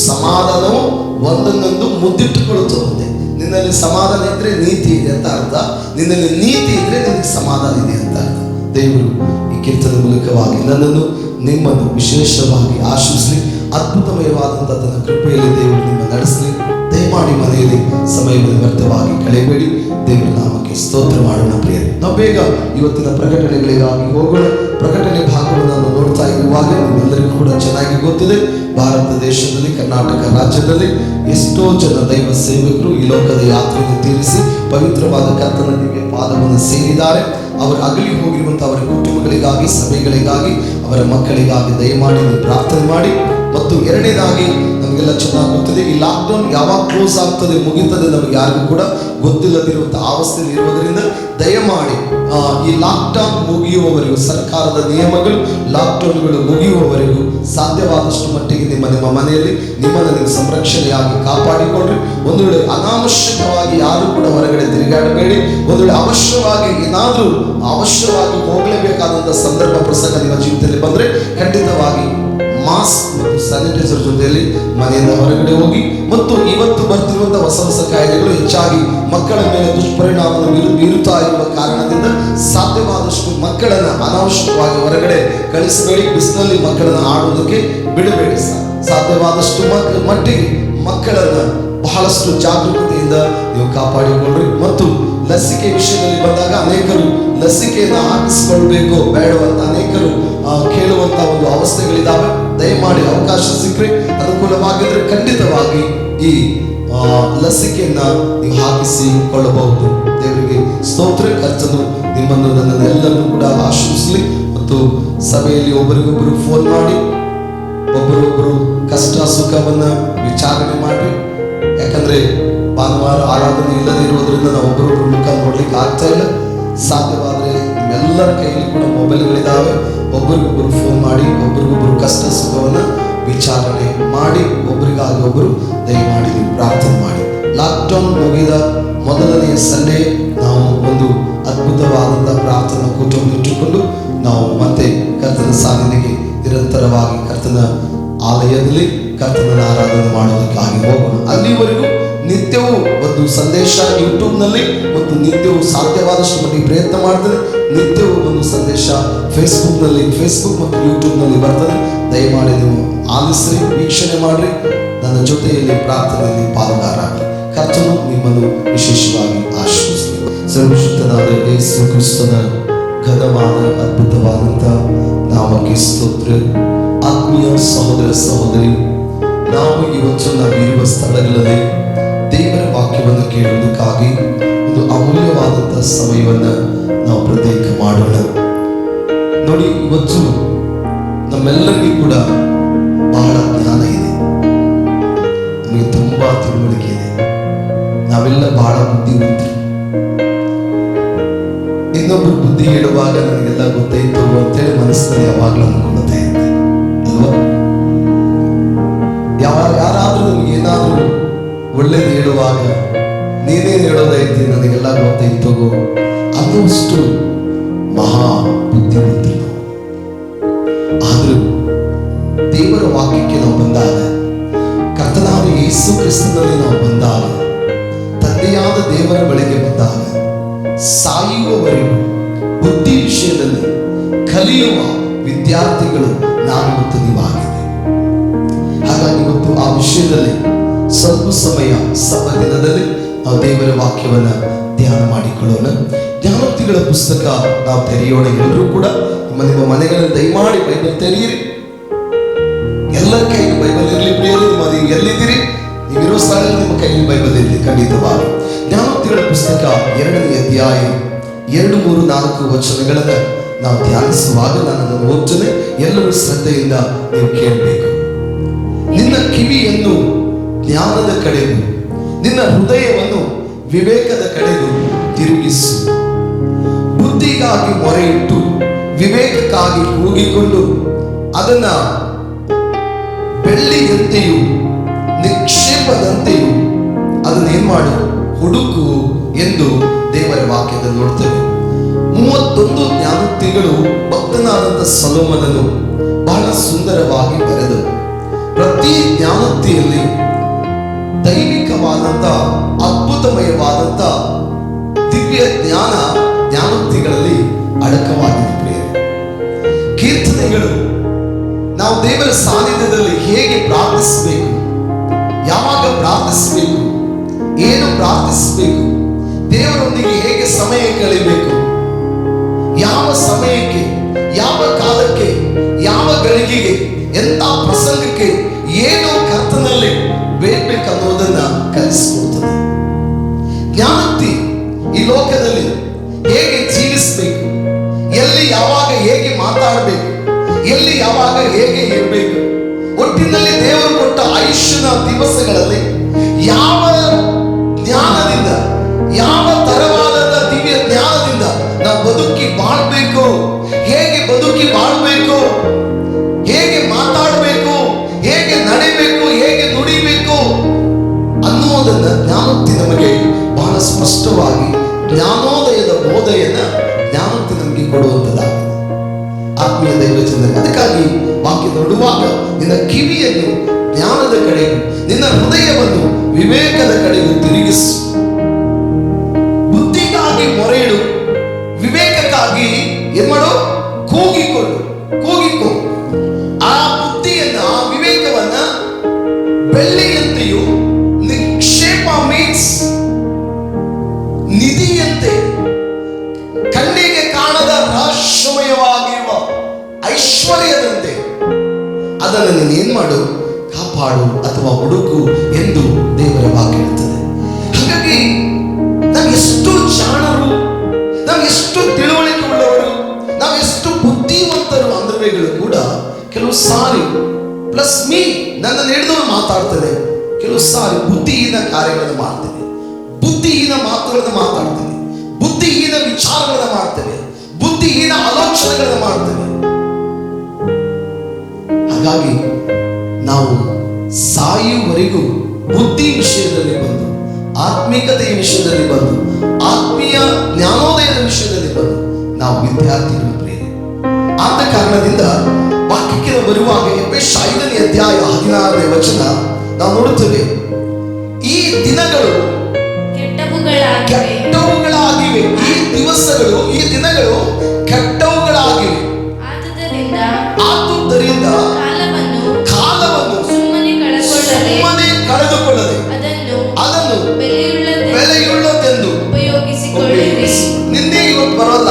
ಸಮಾಧಾನವು ಒಂದನ್ನೊಂದು ಮುದ್ದಿಟ್ಟುಕೊಳ್ಳುತ್ತದೆ. ನಿನ್ನಲ್ಲಿ ಸಮಾಧಾನ ಇದ್ರೆ ನೀತಿ ಇದೆ ಅಂತ ಅರ್ಥ, ನಿನ್ನಲ್ಲಿ ನೀತಿ ಇದ್ರೆ ನಿನಗೆ ಸಮಾಧಾನ ಇದೆ ಅಂತ ಅರ್ಥ. ದೇವರು ಈ ಕೀರ್ತನೆ ಮೂಲಕವಾಗಿ ನನ್ನನ್ನು ನಿಮ್ಮನ್ನು ವಿಶೇಷವಾಗಿ ಆಶೀರ್ವದಿಸಲಿ. ಅದ್ಭುತಮಯವಾದಂಥ ತನ್ನ ಕೃಪೆಯಲ್ಲಿ ದೇವರು ನಿಮ್ಮ ನಡೆಸಲಿ. ದಯಮಾಡಿ ಮನೆಯಲ್ಲಿ ಸಮಯವನ್ನು ವ್ಯರ್ಥವಾಗಿ ಕಳೆಯಬೇಡಿ. ದೇವರ ನಾಮಕ್ಕೆ ಸ್ತೋತ್ರ ಮಾಡೋಣ ಪ್ರಿಯರೇ. ನಾವು ಬೇಗ ಇವತ್ತಿನ ಪ್ರಕಟಣೆಗಳಿಗಾಗಿ ಹೋಗೋಣ. ಪ್ರಕಟಣೆ ಭಾಗವನ್ನು ನಾವು ನೋಡ್ತಾ ಇರುವಾಗ ನಿಮ್ಮೆಲ್ಲರಿಗೂ ಕೂಡ ಚೆನ್ನಾಗಿ ಗೊತ್ತಿದೆ, ಭಾರತ ದೇಶದಲ್ಲಿ, ಕರ್ನಾಟಕ ರಾಜ್ಯದಲ್ಲಿ ಎಷ್ಟೋ ಜನ ದೈವ ಸೇವಕರು ಈ ಲೋಕದ ಯಾತ್ರೆಯನ್ನು ತೀರಿಸಿ ಪವಿತ್ರವಾದ ಕರ್ತನ ದಿವ್ಯ ಪಾದವನ್ನು ಸೇರಿದ್ದಾರೆ. ಅವರು ಅಗಲಿ ಹೋಗಿರುವಂತಹ ಅವರ ಕುಟುಂಬಗಳಿಗಾಗಿ, ಸಭೆಗಳಿಗಾಗಿ, ಅವರ ಮಕ್ಕಳಿಗಾಗಿ ದಯಮಾಡಿ ನೀವು ಪ್ರಾರ್ಥನೆ ಮಾಡಿ. ಮತ್ತು ಎರಡನೇದಾಗಿ ನಮಗೆಲ್ಲ ಚೆನ್ನಾಗಿ ಗೊತ್ತಿದೆ, ಈ ಲಾಕ್ಡೌನ್ ಯಾವಾಗ ಕ್ಲೋಸ್ ಆಗ್ತದೆ, ಮುಗಿತದೆ, ನಮಗೆ ಯಾರಿಗೂ ಕೂಡ ಗೊತ್ತಿಲ್ಲದಿರುವಂತಹ ಅವಸ್ಥೆಯಲ್ಲಿ ಇರುವುದರಿಂದ ದಯಮಾಡಿ ಈ ಲಾಕ್ಡೌನ್ ಮುಗಿಯುವವರೆಗೂ, ಸರ್ಕಾರದ ನಿಯಮಗಳು ಲಾಕ್ಡೌನ್ಗಳು ಮುಗಿಯುವವರೆಗೂ ಸಾಧ್ಯವಾದಷ್ಟು ಮಟ್ಟಿಗೆ ನಿಮ್ಮ ಮನೆಯಲ್ಲಿ ನಿಮ್ಮನ್ನು ನೀವು ಸಂರಕ್ಷಣೆಯಾಗಿ ಕಾಪಾಡಿಕೊಂಡ್ರಿ. ಒಂದು ವೇಳೆ ಅನಾವಶ್ಯಕವಾಗಿ ಯಾರು ಕೂಡ ಹೊರಗಡೆ ತಿರುಗಾಡಬೇಡಿ. ಒಂದು ವೇಳೆ ಅವಶ್ಯವಾಗಿ ಹೋಗಲೇಬೇಕಾದಂಥ ಸಂದರ್ಭ ಪ್ರಸಂಗ ನಿಮ್ಮ ಜೀವಿತದಲ್ಲಿ ಬಂದರೆ ಖಂಡಿತವಾಗಿ ಮಾಸ್ಕ್ ಮತ್ತು ಸ್ಯಾನಿಟೈಸರ್ ಜೊತೆಯಲ್ಲಿ ಮನೆಯಿಂದ ಹೊರಗಡೆ ಹೋಗಿ. ಮತ್ತು ಇವತ್ತು ಬರ್ತಿರುವಂತಹ ಹೊಸ ಕಾಯಿಲೆಗಳು ಹೆಚ್ಚಾಗಿ ಮಕ್ಕಳ ಮೇಲೆ ದುಷ್ಪರಿಣಾಮವನ್ನು ಬೀರುತ್ತಾ ಇರುವ ಕಾರಣದಿಂದ ಸಾಧ್ಯವಾದಷ್ಟು ಮಕ್ಕಳನ್ನು ಅನಾವಶ್ಯಕವಾಗಿ ಹೊರಗಡೆ ಕಳಿಸಬೇಡಿ. ಬಿಸಿಲಲ್ಲಿ ಮಕ್ಕಳನ್ನು ಆಡುವುದಕ್ಕೆ ಬಿಡಬೇಡಿ. ಸಾಧ್ಯವಾದಷ್ಟು ಮಟ್ಟಿಗೆ ಮಕ್ಕಳನ್ನು ಬಹಳಷ್ಟು ಜಾಗರೂಕತೆಯಿಂದ ನೀವು ಕಾಪಾಡಿಕೊಳ್ಳ್ರಿ. ಮತ್ತು ಲಸಿಕೆ ವಿಷಯದಲ್ಲಿ ಬಂದಾಗ ಅನೇಕರು ಲಸಿಕೆಯನ್ನು ಹಾಕಿಸಿಕೊಳ್ಬೇಕು ಬೇಡವಂತ ಅನೇಕರು ಕೇಳುವಂತ ಒಂದು ಅವಸ್ಥೆಗಳಿದ್ದಾವೆ. ದಯಮಾಡಿ ಅವಕಾಶ ಸಿಕ್ಕರೆ, ಅನುಕೂಲವಾಗಿದ್ರೆ ಖಂಡಿತವಾಗಿ ಈ ಲಸಿಕೆಯನ್ನ ನೀವು ಹಾಕಿಸಿಕೊಳ್ಳಬಹುದು. ದೇವರಿಗೆ ಸ್ತೋತ್ರ. ಕರ್ತನು ನಿಮ್ಮನ್ನು ನನ್ನನ್ನೆಲ್ಲರನ್ನು ಕೂಡ ಆಶೀರ್ವದಿಸಲಿ. ಮತ್ತು ಸಭೆಯಲ್ಲಿ ಒಬ್ಬರಿಗೊಬ್ಬರು ಫೋನ್ ಮಾಡಿ ಒಬ್ಬರೊಬ್ಬರು ಕಷ್ಟ ಸುಖವನ್ನ ವಿಚಾರಣೆ ಮಾಡಿ. ಯಾಕಂದ್ರೆ ಭಾನುವಾರ ಆರಾಧನೆ ಇಲ್ಲದೆ ಇರುವುದರಿಂದ ನಾವು ಒಬ್ಬರೊಬ್ಬರು ಮುಖ ನೋಡ್ಲಿಕ್ಕೆ ಆಗ್ತಾ ಇಲ್ಲ. ಸಾಧ್ಯವಾದರೆ ನಿಮ್ಮೆಲ್ಲರ ಕೈಯಲ್ಲಿ ಕೂಡ ಮೊಬೈಲ್ಗಳಿದ್ದಾವೆ. ಒಬ್ಬರಿಗೊಬ್ಬರು ಫೋನ್ ಮಾಡಿ ಒಬ್ಬರಿಗೊಬ್ಬರು ಕಷ್ಟ ಸುಖವನ್ನು ವಿಚಾರಣೆ ಮಾಡಿ ಒಬ್ಬರಿಗಾಗಿ ಒಬ್ಬರು ದಯಮಾಡಿ ನೀವು ಪ್ರಾರ್ಥನೆ ಮಾಡಿ. ಲಾಕ್ಡೌನ್ ಮುಗಿದ ಮೊದಲನೆಯ ಸಂಡೇ ನಾವು ಒಂದು ಅದ್ಭುತವಾದಂಥ ಪ್ರಾರ್ಥನಾ ಕೂಟವನ್ನು ಇಟ್ಟುಕೊಂಡು ನಾವು ಮತ್ತೆ ಕರ್ತನ ಸಾಧನೆಗೆ ನಿರಂತರವಾಗಿ ಕರ್ತನ ಆಲಯದಲ್ಲಿ ಕರ್ತನ ಆರಾಧನೆ ಮಾಡೋದಕ್ಕಾಗಿ ಹೋಗೋಣ. ಅಲ್ಲಿವರೆಗೂ ನಿತ್ಯವೂ ಒಂದು ಸಂದೇಶ ಯೂಟ್ಯೂಬ್ನಲ್ಲಿ ಮತ್ತು ನಿತ್ಯವೂ ಸಾಧ್ಯವಾದಷ್ಟು ಮಟ್ಟಿಗೆ ಪ್ರಯತ್ನ ಮಾಡ್ತದೆ. ನಿತ್ಯವೂ ಒಂದು ಸಂದೇಶ ಫೇಸ್ಬುಕ್ ಮತ್ತು ಯೂಟ್ಯೂಬ್ನಲ್ಲಿ ಬರ್ತದೆ. ದಯಮಾಡಿ ನೀವು ಆಲಿಸ್ರಿ, ವೀಕ್ಷಣೆ ಮಾಡ್ರಿ, ನನ್ನ ಜೊತೆಯಲ್ಲಿ ಪ್ರಾರ್ಥನೆಯಲ್ಲಿ ಪಾಲುಗಾರಾಗ್ರಿ. ಕರ್ತನು ನಿಮ್ಮನ್ನು ವಿಶೇಷವಾಗಿ ಆಶೀರ್ವದಿಸಲಿ. ಸರ್ವಶಕ್ತನಾದ ಯೇಸು ಕ್ರಿಸ್ತನ ಘನವಾದ ಅದ್ಭುತವಾದಂಥ ನಾಮಕ್ಕೆ ಸ್ತೋತ್ರ. ಆತ್ಮೀಯ ಸಹೋದರ ಸಹೋದರಿ, ನಾವು ಇವತ್ತು ನಾವಿರುವ ಸ್ಥಳಗಳಲ್ಲಿ ದೇವರ ವಾಕ್ಯವನ್ನು ಕೇಳುವುದಕ್ಕಾಗಿ ಒಂದು ಅಮೂಲ್ಯವಾದಂಥ ಸಮಯವನ್ನು ನಾವು ಪ್ರತ್ಯೇಕ ಮಾಡೋಣ. ನೋಡಿ, ಇವತ್ತು ನಮ್ಮೆಲ್ಲರಿಗೂ ಕೂಡ ಬಹಳ ಜ್ಞಾನ ಇದೆ, ನಮಗೆ ತುಂಬಾ ತಿಳುವಳಿಕೆ ಇದೆ, ನಾವೆಲ್ಲ ಬಹಳ ಬುದ್ಧಿವಂತರು. ಇನ್ನೊಬ್ಬರು ಬುದ್ಧಿ ಹೇಳುವಾಗ ನನಗೆಲ್ಲ ಗೊತ್ತಾಯ್ತು ಅಂತೇಳಿ ಮನಸ್ಸಿನಲ್ಲಿ ಯಾವಾಗಲೂ ಅನ್ಕೊಳ್ತಾ ಇದ್ದೆ ಅಲ್ವಾ? ಯಾರಾದ್ರೂ ನಮ್ಗೆ ಏನಾದ್ರೂ ಒಳ್ಳೇದು ಹೇಳುವಾಗ ನೀನೇನು ಹೇಳೋದೈತಿ ನನಗೆಲ್ಲ ಗೊತ್ತಾಯ್ತು ಅನ್ನುವಷ್ಟು ಮಹಾ ಬುದ್ಧಿವಂತರು. ಆದರೂ ದೇವರ ವಾಕ್ಯಕ್ಕೆ ನಾವು ಬಂದಾಗ, ಕರ್ತನಾದ ಯೇಸು ಕ್ರಿಸ್ತನಲ್ಲಿ ನಾವು ಬಂದಾಗ, ತಂದೆಯಾದ ದೇವರ ಬಳಿಗೆ ಬಂದಾಗ, ಸಾಯುವವರೆಗೂ ಬುದ್ಧಿ ವಿಷಯದಲ್ಲಿ ಕಲಿಯುವ ವಿದ್ಯಾರ್ಥಿಗಳು ನಾನು ಮತ್ತು ನೀವಾಗಿದೆ. ಹಾಗಾಗಿ ಇವತ್ತು ಆ ವಿಷಯದಲ್ಲಿ ಸ್ವಲ್ಪ ಸಮಯ ದಿನದಲ್ಲಿ ನಾವು ದೇವರ ವಾಕ್ಯವನ್ನ ಧ್ಯಾನ ಮಾಡಿಕೊಳ್ಳೋಣ. ಜ್ಞಾನೋಕ್ತಿಗಳ ಪುಸ್ತಕ ನಾವು ತೆರೆಯೋಣ. ಎಲ್ಲರೂ ಕೂಡ ನಿಮ್ಮ ಮನೆಗಳಲ್ಲಿ ದಯಮಾಡಿ ಬೈಬಲ್ ತೆರೆಯಿರಿ. ಎಲ್ಲರ ಕೈಗೆ ಬೈಬಲ್ ಇರಲಿ ಪ್ರಿಯರು. ನೀವು ಎಲ್ಲಿದ್ದೀರಿ, ನೀವಿರೋ ಸ್ಥಳದಲ್ಲಿ ನಿಮ್ಮ ಕೈಯಲ್ಲಿ ಬೈಬಲ್ ಇರಲಿ ಖಂಡಿತವಾಗಿ. ಜ್ಞಾನೋಕ್ತಿಗಳ ಪುಸ್ತಕ 2ನೇ ಅಧ್ಯಾಯ 2, 3, 4 ವಚನಗಳನ್ನು ನಾವು ಧ್ಯಾನಿಸುವಾಗ ನಾನು ಓದ್ತೇನೆ. ಎಲ್ಲರೂ ಶ್ರದ್ಧೆಯಿಂದ ನೀವು ಕೇಳಬೇಕು. ನಿನ್ನ ಕಿವಿಯನ್ನು ಜ್ಞಾನದ ಕಡೆಗೂ ನಿನ್ನ ಹೃದಯವನ್ನು ವಿವೇಕದ ಕಡೆಗೂ ತಿರುಗಿಸು. ಬುದ್ಧಿಗಾಗಿ ಮೊರೆಯಿಟ್ಟು ವಿವೇಕಕ್ಕಾಗಿ ಕೂಗಿಕೊಂಡು ಅದನ್ನ ಬೆಳ್ಳಿಯಂತೆಯೂ ನಿಕ್ಷೇಪದಂತೆಯೂ ಅದನ್ನೇನ್ ಮಾಡು, ಹುಡುಕು ಎಂದು ದೇವರ ವಾಕ್ಯದಲ್ಲಿ ನೋಡ್ತೇವೆ. 31 ಜ್ಞಾನೋಕ್ತಿಗಳು ಭಕ್ತನಾದಂಥ ಸೊಲೊಮೋನನು ಬಹಳ ಸುಂದರವಾಗಿ ಬರೆದರು. ಪ್ರತಿ ಜ್ಞಾನೋಕ್ತಿಯಲ್ಲಿ ದೈವಿಕವಾದಂಥ ಅದ್ಭುತಮಯವಾದಂಥ ದಿವ್ಯ ಜ್ಞಾನೋಕ್ತಿಗಳಲ್ಲಿ ಅಡಕವಾಗಿದೆ ಪ್ರಿಯರೇ. ಕೀರ್ತನೆಗಳು ನಾವು ದೇವರ ಸಾನ್ನಿಧ್ಯದಲ್ಲಿ ಹೇಗೆ ಪ್ರಾರ್ಥಿಸಬೇಕು, ಯಾವಾಗ ಪ್ರಾರ್ಥಿಸಬೇಕು, ಏನು ಪ್ರಾರ್ಥಿಸಬೇಕು, ದೇವರೊಂದಿಗೆ ಹೇಗೆ ಸಮಯ ಕಳೆಯಬೇಕು, ಯಾವ ಸಮಯಕ್ಕೆ, ಯಾವ ಕಾಲಕ್ಕೆ, ಯಾವ ಗಳಿಗೆಗೆ, ಎಂಥ ಪ್ರಸಂಗಕ್ಕೆ ಏನು ಕರ್ತನಲ್ಲಿ ಬೇಡ್ಬೇಕನ್ನೋದನ್ನ ಕಲಿಸಿಕೊಡ್ತದೆ. ಜ್ಞಾನೋಕ್ತಿ ಈ ಲೋಕದಲ್ಲಿ ಹೇಗೆ ಜೀವಿಸಬೇಕು, ಎಲ್ಲಿ ಯಾವಾಗ ಹೇಗೆ ಮಾತಾಡಬೇಕು, ಎಲ್ಲಿ ಯಾವಾಗ ಹೇಗೆ ಇರಬೇಕು, ಒಟ್ಟಿನಲ್ಲಿ ದೇವರು ಕೊಟ್ಟ ಆಯುಷ್ಯನ ದಿವಸಗಳಲ್ಲಿ ಯಾವ ಜ್ಞಾನದಿಂದ, ಯಾವ ತರವಾದ ದಿವ್ಯ ಜ್ಞಾನದಿಂದ ನಾವು ಬದುಕಿ ಬಾಳ್ಬೇಕು, ಹೇಗೆ ಬದುಕಿ ಬಾಳ್ಬೇಕು, ಹೇಗೆ ಮಾತಾಡಬೇಕು, ಹೇಗೆ ನಡೆಯಬೇಕು, ಹೇಗೆ ನುಡಿಬೇಕು ಅನ್ನುವುದನ್ನ ಜ್ಞಾನೋಕ್ತಿ ನಮಗೆ ಬಹಳ ಸ್ಪಷ್ಟವಾಗಿ ಜ್ಞಾನೋದಯದ ಬೋಧೆಯನ್ನ ಜ್ಞಾನೋಕ್ತಿ ನಮಗೆ ಕೊಡುವಂಥದ್ದಾಗಿದೆ. ಆತ್ಮೀಯ ದೈವಜನರಿಗೆ, ಅದಕ್ಕಾಗಿ ವಾಕ್ಯ ನೋಡುವಾಗ ನಿನ್ನ ಕಿವಿಯನ್ನು ಜ್ಞಾನದ ಕಡೆಗೂ, ನಿನ್ನ ಹೃದಯವನ್ನು ವಿವೇಕದ ಕಡೆಗೂ ತಿರುಗಿಸು. ಬುದ್ಧಿಗಾಗಿ ಮೊರೆಯಿಡು, ವಿವೇಕಕ್ಕಾಗಿ ಏನ್ ಮಾಡು, ಕೂಗಿಕೋ. ಆ ಬುದ್ಧಿಯನ್ನ, ಆ ವಿವೇಕವನ್ನ ಬೆಳ್ಳಿಯಂತೆಯೂ, ನಿಕ್ಷೇಪ ಮೀನ್ಸ್ ನಿಧಿಯಂತೆ, ಕಣ್ಣಿಗೆ ಕಾಣದ ರಹಸ್ಯಮಯವಾಗಿರುವ ಐಶ್ವರ್ಯದಂತೆ ಅದನ್ನು ನೀನು ಏನ್ ಮಾಡು, ಕಾಪಾಡು ಅಥವಾ ಹುಡುಕು ಎಂದು ದೇವರ ವಾಕ್ಯ ಹೇಳ್ತದೆ. ಹಾಗಾಗಿ ನಾವೆಷ್ಟು ಜಾಣರು, ನಾವೆಷ್ಟು ತಿಳುವಳಿಕೆ ಉಳ್ಳವರು, ನಾವೆಷ್ಟು ಬುದ್ಧಿವಂತರು ಅಂದ್ರಗಳು ಕೂಡ ಕೆಲವು ಸಾರಿ ಪ್ಲಸ್ ಮೀ ನನ್ನನ್ನು ಹಿಡಿದವರು ಮಾತಾಡ್ತದೆ, ಕೆಲವು ಸಾರಿ ಬುದ್ಧಿಹೀನ ಕಾರ್ಯಗಳನ್ನು ಮಾಡ್ತೇವೆ, ಬುದ್ಧಿಹೀನ ಮಾತುಗಳನ್ನು ಮಾತಾಡ್ತೇವೆ, ಬುದ್ಧಿಹೀನ ವಿಚಾರಗಳನ್ನು ಮಾಡ್ತೇವೆ, ಬುದ್ಧಿಹೀನ ಆಲೋಚನೆಗಳನ್ನು ಮಾಡ್ತೇವೆ. ಹಾಗಾಗಿ ನಾವು ಸಾಯುವವರೆಗೂ ಬುದ್ಧಿ ವಿಷಯದಲ್ಲಿ ಬಂದು, ಆತ್ಮಿಕತೆಯ ವಿಷಯದಲ್ಲಿ ಬಂದು, ಆತ್ಮೀಯ ಜ್ಞಾನೋದಯದ ವಿಷಯದಲ್ಲಿ ಬಂದು ನಾವು ವಿದ್ಯಾರ್ಥಿಗಳು ಪ್ರಿಯರೇ. ಆದ ಕಾರಣದಿಂದ ವಾಕ್ಯಕ್ಕೆ ಬರುವಾಗ ಎಫೆಸ 5ನೇ ಅಧ್ಯಾಯ 16ನೇ ವಚನ ನಾವು ನೋಡುತ್ತೇವೆ, ಈ ದಿನಗಳು ಕೆಟ್ಟವುಗಳಾಗಿವೆ, ಈ ದಿವಸಗಳು, ಈ ದಿನಗಳು ಕೆಟ್ಟವುಗಳಾಗಿವೆ. ಆದುದರಿಂದ ಕಾಲವನ್ನು ಸುಮ್ಮನೆ ಕಳೆದುಕೊಳ್ಳದೆ ಅದನ್ನು ಬೆಲೆಯುಳ್ಳದೆಂದು ಉಪಯೋಗಿಸಿಕೊಳ್ಳಿರಿ. ನಿನ್ನೆ ಇವತ್ತು ಬರೋಲ್ಲ,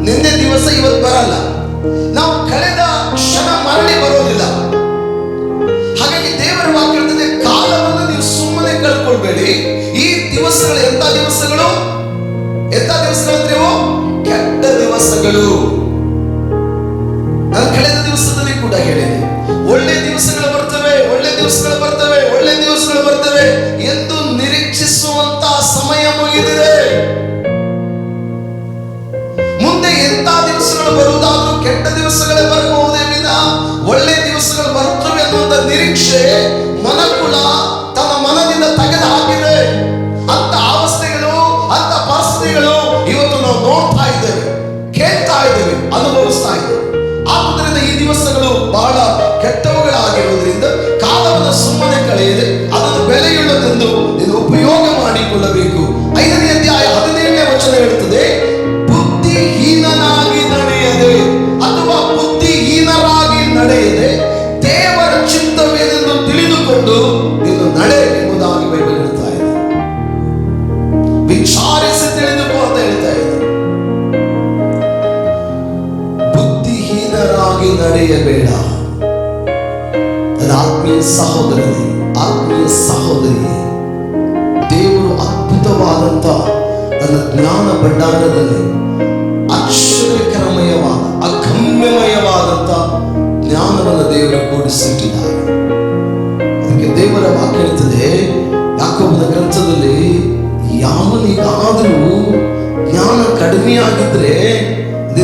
ನಿನ್ನೆ ದಿವಸ ಇವತ್ತು ಬರಲ್ಲ, ನಾವು ಕಳೆದ ಕ್ಷಣ ಮರಳಿ ಬರೋದಿಲ್ಲ. ಹಾಗಾಗಿ ದೇವರ ವಾಕ್ಯ ಹೇಳ್ತದೆ, ಕಾಲವನ್ನು ನೀವು ಸುಮ್ಮನೆ ಕಳ್ಕೊಳ್ಬೇಡಿ. ಈ ದಿವಸಗಳು ಎಂತ ದಿವಸಗಳು? ಎಂತ ದಿವಸಗಳು ಅಂದ್ರೆ ಕೆಟ್ಟ ದಿವಸಗಳು. ನಾನು ಕಳೆದ ದಿವಸದಲ್ಲಿ ಕೂಡ ಹೇಳಿದೆ, ಒಳ್ಳೆ ದಿವಸಗಳು ಬರ್ತವೆ, ಒಳ್ಳೆ ದಿವಸಗಳು ಬರ್ತವೆ, ಒಳ್ಳೆ ದಿವಸಗಳು ಬರ್ತವೆ ಎಂದು ನಿರೀಕ್ಷಿಸುವಂತ ಸಮಯ ಮುಗಿದಿದೆ. ಮುಂದೆ ಎಂತ ದಿವಸಗಳು ಬರುವುದಾದ್ರೂ ಕೆಟ್ಟ ದಿವಸಗಳೇ ಬರಬಹುದೇ ವಿನ ಒಳ್ಳೆ ದಿವಸಗಳು ಬರುತ್ತವೆ ಅನ್ನುವಂತ ನಿರೀಕ್ಷೆ ಮನಕುಲ ತನ್ನ ಮನದಿಂದ ತೆಗೆದು ಹಾಕಿದೆ. ಅಂತ ಅವಸ್ಥೆಗಳು, ಅಂತ ಪರಿಸ್ಥಿತಿಗಳು ಇವತ್ತು ನಾವು ನೋಡ್ತಾ ಇದ್ದೇವೆ, ಕೇಳ್ತಾ ಇದ್ದೇವೆ, ಅನುಭವಿಸ್ತಾ ಇದ್ದೇವೆ. ಆದುದರಿಂದ ಈ ದಿವಸಗಳು ಬಹಳ ಕೆಟ್ಟವುಗಳಾಗಿರುವುದರಿಂದ ಕಾಲವನ್ನು ಸುಮ್ಮನೆ ಕಳೆಯದೆ ಅದನ್ನು ಬೆಲೆಯುಳ್ಳದೆಂದು ನೀನು ಉಪಯೋಗ ಮಾಡಿಕೊಳ್ಳಬೇಕು. 5ನೇ ಅಧ್ಯಾಯ 17ನೇ ವಚನ ಹೇಳುತ್ತದೆ, ಬುದ್ಧಿಹೀನನಾಗಿ ನಡೆಯದೆ ಅಥವಾ ಬುದ್ಧಿಹೀನರಾಗಿ ನಡೆಯದೆ ದೇವರ ಚಿತ್ತವೇನೆಂದು ತಿಳಿದುಕೊಂಡು ನೀನು ನಡೆ ಎಂಬುದಾಗಿ ಬೈಬಲ್ ಹೇಳ್ತಾ ಇದೆ. ವಿಚಾರಿಸಿ ತಿಳಿದುಕೋ ಅಂತ ಹೇಳ್ತಾ ಇದೆ. ಬುದ್ಧಿಹೀನರಾಗಿ ನಡೆಯಬೇಡ. ನನ್ನ ಆತ್ಮೀಯ ಸಹೋದರನೇ, ಆತ್ಮೀಯ ಸಹೋದರಿಯೇ, ದೇವರು ಅದ್ಭುತವಾದಂತ ನನ್ನ ಜ್ಞಾನ ಭಂಡಾರದಲ್ಲಿ ಆಶ್ಚರ್ಯಕರಮಯವಾದ, ಅಗಮ್ಯಮಯವಾದಂತ ಜ್ಞಾನವನ್ನು ದೇವರು ಕೂಡಿಸಿಟ್ಟಿದ್ದಾರೆ. ಅದಕ್ಕೆ ದೇವರ ವಾಕ್ಯ ಹೇಳ್ತದೆ, ಯಾಕೋಬನ ಗ್ರಂಥದಲ್ಲಿ, ಯಾವನಿಗಾದರೂ ಜ್ಞಾನ ಕಡಿಮೆಯಾಗಿದ್ರೆ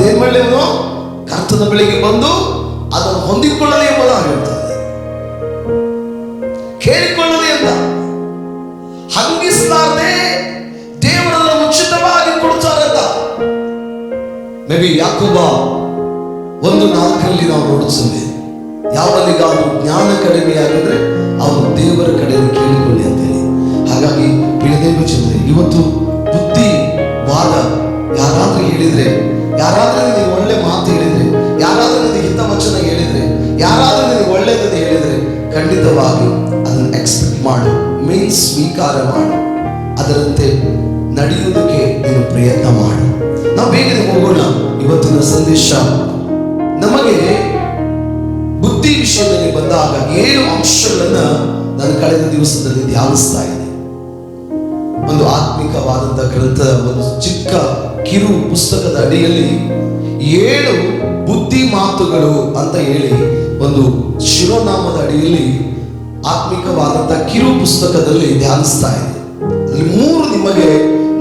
ಏನ್ ಮಾಡಲೇನು, ಕರ್ತನ ಬಳಿಗೆ ಬಂದು ಅದನ್ನು ಹೊಂದಿಕೊಳ್ಳಲಿ ಎಂಬುದಾಗಿರುತ್ತದೆ. ಕೇಳಿಕೊಳ್ಳಲಿ ಅಂತ ಹಂಗಿಸಲಾರದೆ ದೇವರನ್ನು ಮೇ ಬಿ ಯಾಕೋಬ 1:4 ನಾವು ನೋಡುತ್ತೇವೆ, ಯಾವನಿಗಾದ್ರೂ ಜ್ಞಾನ ಕಡಿಮೆಯಾಗಿದ್ರೆ ಅವನು ದೇವರ ಕಡೆಯನ್ನು ಕೇಳಿಕೊಳ್ಳಿ ಅಂತೇಳಿ. ಹಾಗಾಗಿ ಪ್ರಿಯ ದೇವ ಜನರೇ, ಇವತ್ತು ಬುದ್ಧಿವಾದ ಯಾರಾದ್ರೂ ಹೇಳಿದ್ರೆ, ಯಾರಾದ್ರೂ ನಿನಗೆ ಒಳ್ಳೆ ಮಾತು ಹೇಳಿದ್ರೆ, ಯಾರಾದ್ರೂ ನಿನಗೆ ಹಿತವಚನ ಹೇಳಿದ್ರೆ, ಯಾರಾದ್ರೂ ನಿನಗೆ ಒಳ್ಳೆಯದನ್ನು ಹೇಳಿದ್ರೆ, ಖಂಡಿತವಾಗಿ ಅದನ್ನು ಎಕ್ಸ್ಪೆಕ್ಟ್ ಮಾಡು, ಮೀನ್ಸ್ ಸ್ವೀಕಾರ ಮಾಡು, ಅದರಂತೆ ನಡೆಯುವುದಕ್ಕೆ ನೀನು ಪ್ರಯತ್ನ ಮಾಡು. ನಾವು ಬೇಗನೆ ಹೋಗೋಣ. ಇವತ್ತಿನ ಸಂದೇಶ ನಮಗೆ ಬುದ್ಧಿ ವಿಷಯದಲ್ಲಿ ಬಂದಾಗ 7 ಅಂಶಗಳನ್ನ ನಾನು ಕಳೆದ ದಿವಸದಲ್ಲಿ ಧ್ಯಾನಿಸ್ತಾ ಇದ್ದೆ. ಒಂದು ಆತ್ಮಿಕವಾದಂಥ ಗ್ರಂಥದ ಒಂದು ಚಿಕ್ಕ ಕಿರು ಪುಸ್ತಕದ ಅಡಿಯಲ್ಲಿ 7 ಬುದ್ಧಿ ಮಾತುಗಳು ಅಂತ ಹೇಳಿ ಒಂದು ಶಿರೋನಾಮದ ಅಡಿಯಲ್ಲಿ ಆತ್ಮಿಕವಾದಂಥ ಕಿರು ಪುಸ್ತಕದಲ್ಲಿ ಧ್ಯಾನಿಸ್ತಾ ಇದೆ. ಅದರಲ್ಲಿ 3 ನಿಮಗೆ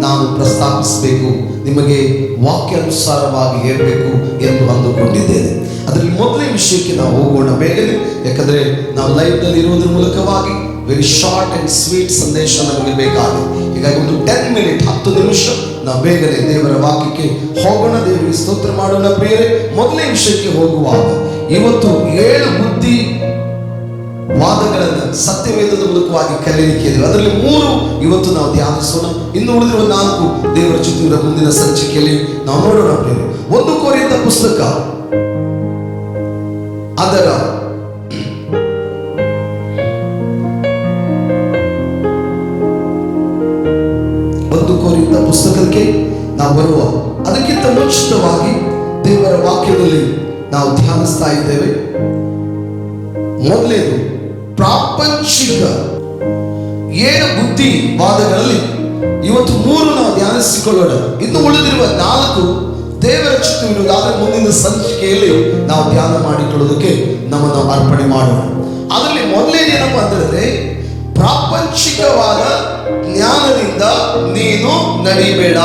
ನಾನು ಪ್ರಸ್ತಾಪಿಸಬೇಕು, ನಿಮಗೆ ವಾಕ್ಯಾನುಸಾರವಾಗಿ ಹೇಳಬೇಕು ಎಂದು ಅಂದುಕೊಂಡಿದ್ದೇನೆ. ಅದರಲ್ಲಿ ಮೊದಲನೇ ವಿಷಯಕ್ಕೆ ನಾವು ಹೋಗೋಣ ಬೇಗನೆ, ಯಾಕಂದ್ರೆ ನಾವು ಲೈವ್ ನಲ್ಲಿ ಇರುವುದರ ಮೂಲಕವಾಗಿ ವೆರಿ ಶಾರ್ಟ್ ಅಂಡ್ ಸ್ವೀಟ್ ಸಂದೇಶ ನಮಗೆ ಬೇಕಾಗಿದೆ. ಹೀಗಾಗಿ ಒಂದು 10 ನಿಮಿಷ ನಾವು ಬೇಗನೆ ದೇವರ ವಾಕ್ಯಕ್ಕೆ ಹೋಗೋಣ. ದೇವರಿಗೆ ಸ್ತೋತ್ರ ಮಾಡೋಣ. ಪ್ರಿಯರೇ, ಮೊದಲನೇ ವಿಷಯಕ್ಕೆ ಹೋಗುವಾಗ ಇವತ್ತು 7 ಬುದ್ಧಿ ವಾದಗಳನ್ನು ಸತ್ಯವೇದದ ಮೂಲಕವಾಗಿ ಕಲಿಯಲಿಕ್ಕೆ ಇದೆ. ಅದರಲ್ಲಿ 3 ಇವತ್ತು ನಾವು ಧ್ಯಾನಿಸೋಣ. ಇನ್ನು ಉಳಿದಿರುವ 4 ದೇವರ ಚಿತ್ರದ ಮುಂದಿನ ಸಂಚಿಕೆಯಲ್ಲಿ ನಾವು ನೋಡೋಣ. ಪ್ರಿಯರೇ, 1 ಕೊರಿಂಥ ಪುಸ್ತಕ ಅದರ 1 ಕೊರಿಂಥ ಪುಸ್ತಕಕ್ಕೆ ನಾವು ಬರುವ ಅದಕ್ಕಿಂತ ಮುಂಚಿತವಾಗಿ ದೇವರ ವಾಕ್ಯದಲ್ಲಿ ನಾವು ಧ್ಯಾನಿಸ್ತಾ ಇದ್ದೇವೆ. ಮೊದಲೇದು ಪ್ರಾಪಂಚಿಕ 7 ಬುದ್ಧಿವಾದಗಳಲ್ಲಿ ಇವತ್ತು 3 ನಾವು ಧ್ಯಾನಿಸಿಕೊಳ್ಳೋಣ. ಇನ್ನು ಉಳಿದಿರುವ 4 ದೇವರ ಚಿತ್ತವಿರುವುದಾದರೆ ಮುಂದಿನ ಸಂಚಿಕೆಯಲ್ಲಿ ನಾವು ಧ್ಯಾನ ಮಾಡಿಕೊಳ್ಳೋದಕ್ಕೆ ನಮ್ಮನ್ನು ಅರ್ಪಣೆ ಮಾಡೋಣ. ಅದರಲ್ಲಿ ಮೊದಲನೇದೇನಪ್ಪ ಅಂತಂದ್ರೆ, ಪ್ರಾಪಂಚಿಕವಾದ ಜ್ಞಾನದಿಂದ ನೀನು ನಡಿಬೇಡ.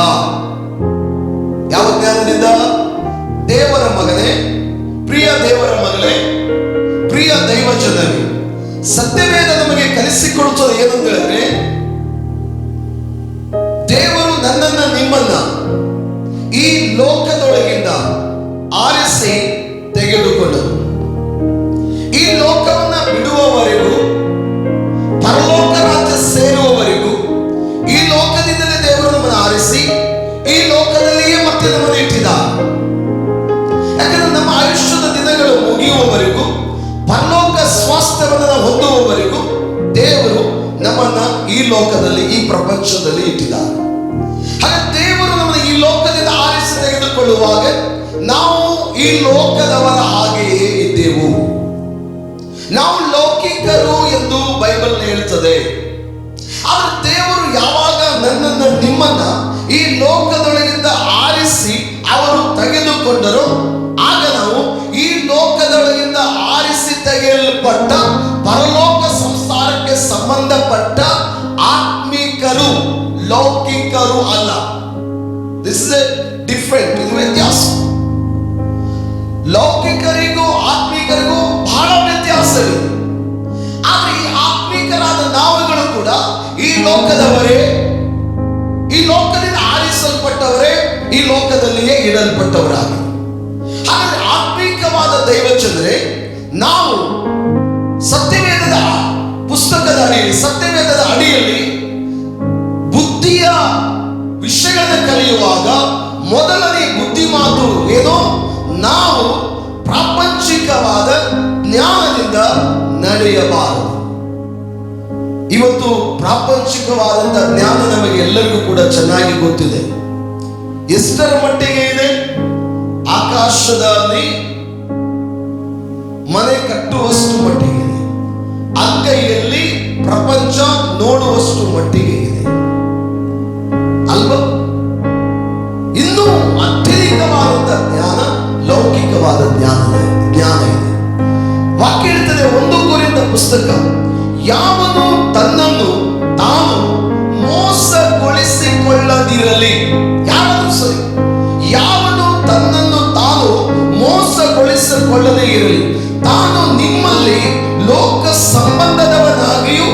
ಯಾವ ಜ್ಞಾನದಿಂದ? ದೇವರ ಮಗನೇ, ಪ್ರಿಯ ದೇವರ ಮಗಳೇ, ಪ್ರಿಯ ದೈವ ಜನರೇ, ಸತ್ಯವೇದ ನಮಗೆ ಕಲಿಸಿಕೊಡುತ್ತದೆ ಏನಂತ ಹೇಳಿದ್ರೆ, ದೇವರು ನನ್ನನ್ನ ನಿಮ್ಮನ್ನ ಈ ಲೋಕದೊಳಗಿಂದ ಆರಿಸಿ ತೆಗೆದುಕೊಂಡರು. ಈ ಲೋಕವನ್ನ ಬಿಡುವವರೆಗೂ, ಪರಲೋಕ ರಾಜ್ಯ ಸೇರುವವರೆಗೂ ಈ ಲೋಕದಿಂದಲೇ ದೇವರು ನಮ್ಮನ್ನು ಆರಿಸಿ ಈ ಲೋಕದಲ್ಲಿಯೇ ಮತ್ತೆ ನಮ್ಮನ್ನು ಇಟ್ಟಿದ್ದಾರೆ. ಯಾಕಂದ್ರೆ ನಮ್ಮ ಆಯುಷ್ಯದ ದಿನಗಳು ಮುಗಿಯುವವರೆಗೂ, ಪರಲೋಕ ಸ್ವಾಸ್ಥ್ಯವನ್ನು ನಾವು ಹೊಂದುವವರೆಗೂ ದೇವರು ನಮ್ಮನ್ನ ಈ ಲೋಕದಲ್ಲಿ, ಈ ಪ್ರಪಂಚದಲ್ಲಿ ಇಟ್ಟಿದ್ದಾರೆ. ಹಾಗೆ ದೇವರು ನಮ್ಮನ್ನು ಈ ಲೋಕದಿಂದ ಆರಿಸಿ ತೆಗೆದುಕೊಳ್ಳುವಾಗ ನಾವು ಈ ಲೋಕದವರ ಹಾಗೆಯೇ ಇದ್ದೆವು. ನಾವು ಲೌಕಿಕರು ಎಂದು ಬೈಬಲ್ ಹೇಳುತ್ತದೆ. ಆದರೆ ದೇವರು ಯಾವಾಗ ನನ್ನನ್ನು ನಿಮ್ಮನ್ನ ಈ ಲೋಕದೊಳಗಿಂದ ಆರಿಸಿ ಅವರು ತೆಗೆದುಕೊಂಡರು, ಆಗ ನಾವು ಈ ಲೋಕದೊಳಗಿಂದ ಆರಿಸಿ ತೆಗೆಯಲ್ಪಟ್ಟ ಪರಲೋಕ ಸಂಸಾರಕ್ಕೆ ಸಂಬಂಧಪಟ್ಟ ಆತ್ಮಿಕರು, ಲೌಕಿಕರು ಅಲ್ಲ. ದಿಸ್ ಇಸ್ ಎ ಡಿಫರೆಂಟ್, ಇದು ವ್ಯತ್ಯಾಸ. ಲೌಕಿಕರಿಗೂ ಆತ್ಮಿಕರಿಗೂ ಬಹಳ ವ್ಯತ್ಯಾಸವಿದೆ. ಆದರೆ ಈ ಆತ್ಮಿಕರಾದ ನಾವುಗಳು ಕೂಡ ಈ ಲೋಕದವರೇ, ಈ ಲೋಕದಿಂದ ಆರಿಸಲ್ಪಟ್ಟವರೇ, ಈ ಲೋಕದಲ್ಲಿಯೇ ಇಡಲ್ಪಟ್ಟವರಾಗಿ. ಹಾಗಾದ್ರೆ ಆತ್ಮಿಕವಾದ ದೈವಜನರೇ, ನಾವು ಸತ್ಯವೇದದ ಪುಸ್ತಕದ ಅಡಿಯಲ್ಲಿ, ಸತ್ಯವೇದದ ಅಡಿಯಲ್ಲಿ ಬುದ್ಧಿಯ ವಿಷಯಗಳನ್ನು ಕಲಿಯುವಾಗ ಮೊದಲನೇ ಬುದ್ಧಿ ಮಾತು ಏನೋ, ನಾವು ಪ್ರಾಪಂಚಿಕವಾದ ಜ್ಞಾನದಿಂದ ನಡೆಯಬಾರದು. ಇವತ್ತು ಪ್ರಾಪಂಚಿಕವಾದಂಥ ಜ್ಞಾನ ನಮಗೆ ಎಲ್ಲರಿಗೂ ಕೂಡ ಚೆನ್ನಾಗಿ ಗೊತ್ತಿದೆ. ಎಷ್ಟರ ಮಟ್ಟಿಗೆ ಇದೆ? ಆಕಾಶದಲ್ಲಿ ಮನೆ ಕಟ್ಟುವಷ್ಟು ಮಟ್ಟಿಗೆ ಇದೆ, ಅಂಗೈಯಲ್ಲಿ ಪ್ರಪಂಚ ನೋಡುವಷ್ಟು ಮಟ್ಟಿಗೆ ಇದೆ ಅಲ್ವಾ? ಇನ್ನೂ ಅತ್ಯಧಿಕವಾದಂಥ ಜ್ಞಾನ, ಲೌಕಿಕವಾದ ಜ್ಞಾನ ಇದೆ. ವಾಕ್ಯ ಹೇಳ್ತದೆ 1 ಕೊರಿಂಥ ಪುಸ್ತಕ, ಯಾವನು ತನ್ನನ್ನು ತಾನು ಮೋಸಗೊಳಿಸಿಕೊಳ್ಳದಿರಲಿ. ಯಾರಾದರೂ ಸರಿ, ಯಾವನು ತನ್ನನ್ನು ತಾನು ಮೋಸಗೊಳಿಸಿಕೊಳ್ಳದೇ ಇರಲಿ, ತಾನು ನಿಮ್ಮಲ್ಲಿ ಲೋಕ ಸಂಬಂಧದವನಾಗಿಯೂ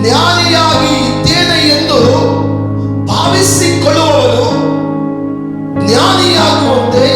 ಜ್ಞಾನಿಯಾಗಿ ಇದ್ದೇನೆ ಎಂದು ಭಾವಿಸಿಕೊಳ್ಳುವವನು ಜ್ಞಾನಿಯಾಗುವಂತೆ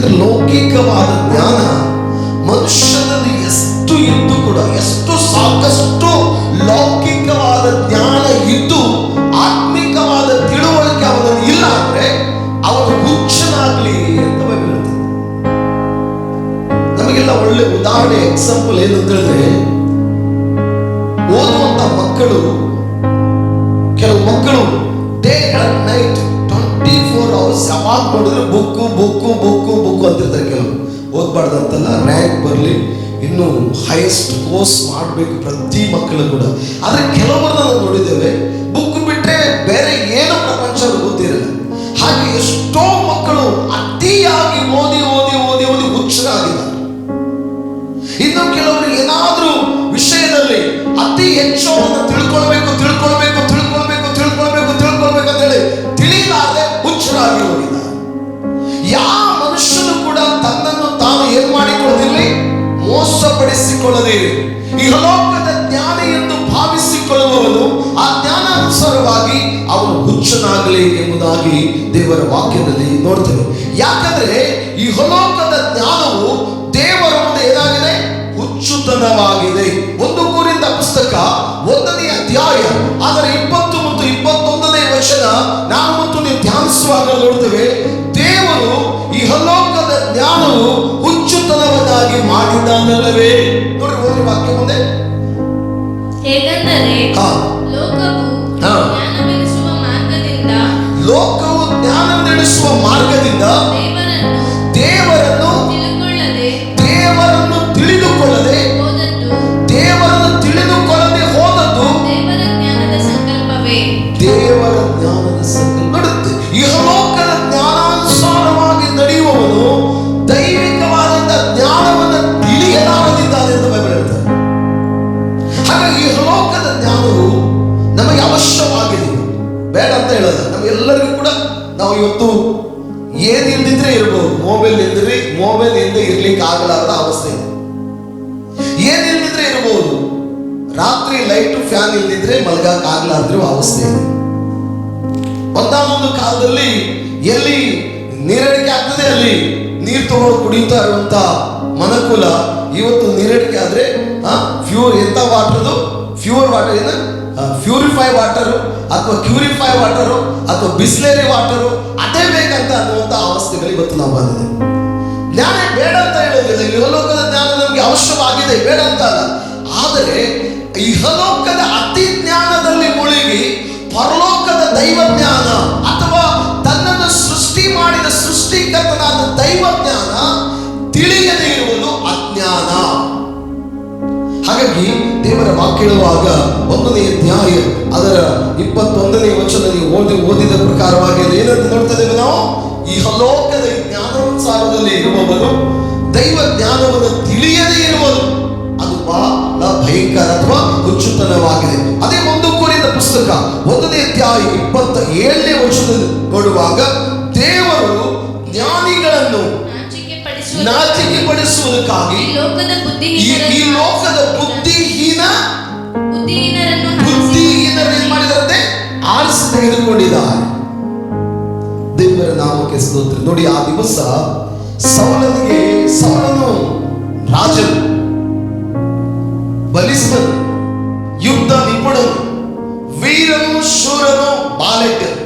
ಯಾಕಂದ್ರೆ ಲೌಕಿಕವಾದ ಜ್ಞಾನ ಮನುಷ್ಯನಲ್ಲಿ ಎಷ್ಟು ಇದ್ದು ಕೂಡ, ಎಷ್ಟು ಸಾಕಷ್ಟು ಲೌಕಿಕವಾದ ಜ್ಞಾನ ಇದ್ದು ಆತ್ಮಿಕವಾದ ತಿಳುವಳಿಕೆ ಅವನಲ್ಲಿ ಇಲ್ಲ ಅಂದ್ರೆ ಅವನು ಹುಚ್ಚನಾಗ್ಲಿ ಅಂತ ಬೈಬಲ್ ಹೇಳ್ತದೆ. ನಮಗೆಲ್ಲ ಒಳ್ಳೆ ಉದಾಹರಣೆ ಎಕ್ಸಾಂಪಲ್ ಏನು ಅಂತ ಹೇಳಿದ್ರೆ, ಓದುವಂತ ಮಕ್ಕಳು, ಕೆಲವು ಮಕ್ಕಳು ಡೇ ಅಂಡ್ ನೈಟ್ 24 hours ಯಾವಾಗ ನೋಡಿದ್ರೆ ಬುಕ್ಕು ಬುಕ್ಕು ಬುಕ್ಕು ಬುಕ್ಕು ಅಂತಿರ್ತಾರೆ. ಕೆಲವು ಓದ್ಬಾರ್ದಂತಲ್ಲ, ರ್ಯಾಂಕ್ ಬರಲಿ, ಇನ್ನು ಹೈಯೆಸ್ಟ್ ಕೋರ್ಸ್ ಮಾಡಬೇಕು ಪ್ರತಿ ಮಕ್ಕಳು ಕೂಡ. ಆದರೆ ಕೆಲವರನ್ನ ನಾವು ನೋಡಿದ್ದೇವೆ, ಬುಕ್ ಬಿಟ್ಟರೆ ಬೇರೆ ಏನು ಪ್ರಪಂಚ ಗೊತ್ತಿರಲ್ಲ. ಹಾಗೆ ಎಷ್ಟೋ ಮಕ್ಕಳು ಅತಿಯಾಗಿ ಓದಿ ಓದಿ ಓದಿ ಓದಿ ಹುಚ್ಚರಾಗಿದ್ದಾರೆ. ಇನ್ನು ಕೆಲವರು ಏನಾದ್ರೂ ವಿಷಯದಲ್ಲಿ ಅತಿ ಹೆಚ್ಚು ತಿಳ್ಕೊಳ್ಬೇಕು ತಿಳ್ಕೊಳ್ಬೇಕು ತಿಳ್ಕೊಳ್ಬೇಕು ತಿಳ್ಕೊಳ್ಬೇಕು ತಿಳ್ಕೊಳ್ಬೇಕು ಅಂತ ಹೇಳಿ ತಿಳಿಲಾರದೆ ಹುಚ್ಚರಾಗಿ ಹೋಗಿದ್ದಾರೆ. ಯಾವ ಮನುಷ್ಯನು ಕೂಡ ತನ್ನನ್ನು ತಾನು ಏನ್ ಮಾಡಿಕೊಳ್ಳದಿರಲಿ, ಮೋಸಪಡಿಸಿಕೊಳ್ಳದಿರಿ. ಇಹಲೋಕದ ಜ್ಞಾನಿ ಎಂದು ಭಾವಿಸಿಕೊಳ್ಳುವವನು ಆ ಜ್ಞಾನಾನುಸಾರವಾಗಿ ಅವನು ಹುಚ್ಚನಾಗಲಿ ಎಂಬುದಾಗಿ ದೇವರ ವಾಕ್ಯದಲ್ಲಿ ನೋಡ್ತೇವೆ. ಯಾಕಂದ್ರೆ ಇಹಲೋಕದ ಜ್ಞಾನವು ದೇವರ ಮುಂದೆ ಏನಾಗಿದೆ, ಹುಚ್ಚುತನವಾಗಿದೆ. 1 ಕೊರಿಂಥ ಪುಸ್ತಕ 1ನೇ ಅಧ್ಯಾಯ ಅದರ 20 ಮತ್ತು 21ನೇ ವಚನ ನಾವು ಮತ್ತು ನೀವು ಧ್ಯಾನಿಸುವಾಗ ನೋಡ್ತೇವೆ, ದೇವರು ಇಹಲೋಕದ ಜ್ಞಾನವು ಹುಚ್ಚುತನವನ್ನಾಗಿ ಮಾಡಿದ್ದಾನಲ್ಲವೇ. ನೋಡಿ, ಓದಿ ವಾಕ್ಯ ಮುಂದೆ. ಹೇಗೆಂದರೆ ಲೋಕವು ಜ್ಞಾನವೆನಿಸುವ ಮಾರ್ಗದಿಂದ ದೇವರನ್ನು ತಿಳಿದುಕೊಳ್ಳದೆ ಹೋದದ್ದು ದೇವರ ಜ್ಞಾನದ ಸಂಕಲ್ಪ. ನೋಡುತ್ತೆ, ಇಹಲೋಕದ ಜ್ಞಾನಾನುಸಾರವಾಗಿ ನಡೆಯುವವನು ದೈವಿಕವಾದಂತಹ ಜ್ಞಾನವನ್ನು ತಿಳಿಯಲಾರದಿದ್ದಾನೆ ಎಂದು ಬೈಬಲ್ ಹೇಳ್ತಾರೆ. ಹಾಗಾಗಿ ಇಹಲೋಕದ ಜ್ಞಾನವು ನಮಗೆ ಅವಶ್ಯವಾಗಿದೆ, ಬೇಡ ಅಂತ ಹೇಳೋದು. ನಮಗೆಲ್ಲರಿಗೂ ಕೂಡ ನಾವು ಇವತ್ತು ಏನಿಲ್ದಿದ್ರೆ ಇರ್ಬೋದು, ಮೊಬೈಲ್ ಇಲ್ದಿದ್ರೆ, ಮೊಬೈಲ್ ಇಲ್ಲದೆ ಇರ್ಲಿಕ್ಕೆ ಆಗಲಾರದ ಅವಸ್ಥೆ ಇದೆ. ಏನಿಲ್ದಿದ್ರೆ ಇರ್ಬೋದು, ರಾತ್ರಿ ಲೈಟ್ ಫ್ಯಾನ್ ಇಲ್ದಿದ್ರೆ ಮಲಗಕ್ಕೆ ಆಗ್ಲಾರ್ದಿರುವ ಅವಸ್ಥೆ ಇದೆ. ಒಂದಾನೊಂದು ಕಾಲದಲ್ಲಿ ಎಲ್ಲಿ ನೀರಡಿಕೆ ಆಗ್ತದೆ ಅಲ್ಲಿ ನೀರು ತಗೊಂಡು ಕುಡಿತಾ ಇರುವಂತ ಮನುಕುಲ ಇವತ್ತು ನೀರಡಿಕೆ ಆದ್ರೆ ಎಂತ ವಾಟರ್ದು ಪ್ಯೂರ್ ವಾಟರ್ ಏನು ಪ್ಯೂರಿಫೈ ವಾಟರು ಅಥವಾ ಕ್ಯೂರಿಫೈ ವಾಟರು ಅಥವಾ ಬಿಸ್ಲೇರಿ ವಾಟರು ಅದೇ ಬೇಕಂತ ಅನ್ನುವಂಥ ಅವಸ್ಥೆಗಳು ಇವತ್ತು ನಾವು ಬಂದಿದೆ. ಜ್ಞಾನ ಬೇಡ ಅಂತ ಹೇಳೋದಿಲ್ಲ, ಇಹಲೋಕದ ಜ್ಞಾನ ನಮಗೆ ಅವಶ್ಯವಾಗಿದೆ, ಬೇಡ ಅಂತ ಅಲ್ಲ. ಆದರೆ ಇಹಲೋಕದ ಅತಿ ಜ್ಞಾನದಲ್ಲಿ ಮುಳುಗಿ ಪರಲೋಕದ ದೈವ ಜ್ಞಾನ ಅಥವಾ ತನ್ನನ್ನು ಸೃಷ್ಟಿ ಮಾಡಿದ ಸೃಷ್ಟಿಕರ್ತನಾದ ದೈವ ಜ್ಞಾನ ತಿಳಿಯದೇ ಇರುವುದು ಅಜ್ಞಾನ. ಹಾಗಾಗಿ ದೇವರ ವಾಕ್ಯ ಹೇಳುವಾಗ 1ನೇ ಅಧ್ಯಾಯ ಅದರ 21ನೇ ವಚನ ನೀವು ಓದಿದ ಪ್ರಕಾರವಾಗಿ ಏನಂತ ನೋಡ್ತಾ ಇದ್ದೇವೆ ನಾವು, ಇಹಲೋಕದ ಜ್ಞಾನಾನುಸಾರದಲ್ಲಿ ಇರುವವನು ದೈವ ಜ್ಞಾನವನ್ನು ತಿಳಿಯದೇ ಇರುವುದು ಅದು ಬಹಳ ಭಯಂಕರ ಅಥವಾ ಹುಚ್ಚುತನವಾಗಿದೆ. ಅದೇ 1 ಕೊರಿಂಥ ಪುಸ್ತಕ 1ನೇ ಅಧ್ಯಾಯ 27ನೇ ವಚನದಲ್ಲಿ ನೋಡುವಾಗ ದೇವರು ಜ್ಞಾನಿಗಳನ್ನು ನಾಚಿಕೆ ಪಡಿಸುವುದಕ್ಕಾಗಿ ಈ ಲೋಕದ ಬುದ್ಧಿಹೀನರನ್ನು ಮಾಡಿದಂತೆ ಆರಿಸಿ ತೆಗೆದುಕೊಂಡಿದ್ದಾರೆ. ದೇವರ ನಾಮಕ್ಕೆ ಸ್ತೋತ್ರ. ನೋಡಿ, ಆ ದಿವಸ ಸೌಲನು ರಾಜನು, ಬಲಿಷ್ಠನು, ಯುದ್ಧ ನಿಪುಣನು, ವೀರನು, ಶೂರನು, ಬಾಲಕನು.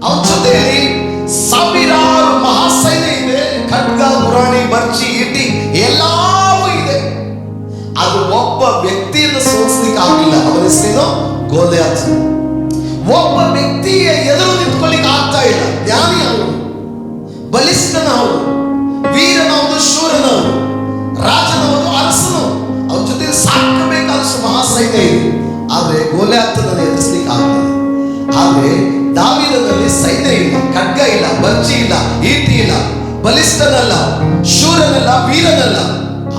ಅವನ ಜೊತೆಯಲ್ಲಿ ಸಾವಿರಾರು ಮಹಾಸೈನ್ಯ ಇದೆ, ಖಡ್ಗ, ಗುರಾಣಿ, ಬರ್ಚಿ, ಇಟಿ ಎಲ್ಲವೂ ಇದೆ. ಅದು ಒಬ್ಬ ವ್ಯಕ್ತಿಯನ್ನು ಸೋಲಿಸಲಿಕ್ಕೆ ಆಗಿಲ್ಲ. ಅವನ ಹೆಸರೇನು? ಗೋಲಿಯಾತ್. ಒಬ್ಬ ವ್ಯಕ್ತಿಯ ಎದುರು ನಿಂತ್ಕೊಳ್ಳಿಕ್ಕೆ ಆಗ್ತಾ ಇಲ್ಲ. ಜ್ಞಾನಿ ಅವನು, ಬಲಿಷ್ಠನವನು, ವೀರನವನು, ಶೂರನವನು, ರಾಜನವನು, ಅರಸನು. ಅವನ ಜೊತೆ ಸಾಕಬೇಕಾದಷ್ಟು ಮಹಾಸೈನ್ಯ ಇದೆ. ಆದ್ರೆ ಗೋಲಿಯಾತನನ್ನು ಎದುರಿಸಲಿಕ್ಕೆ ಆಗಲಿಲ್ಲ. ಆದ್ರೆ ದಾವೀದನಲ್ಲಿ ಸೈನ್ಯ ಇಲ್ಲ, ಖಡ್ಗ ಇಲ್ಲ, ಬರ್ಚಿ ಇಲ್ಲ, ಈಟಿ ಇಲ್ಲ, ಬಲಿಷ್ಠನಲ್ಲ, ಶೂರನಲ್ಲ, ವೀರನಲ್ಲ.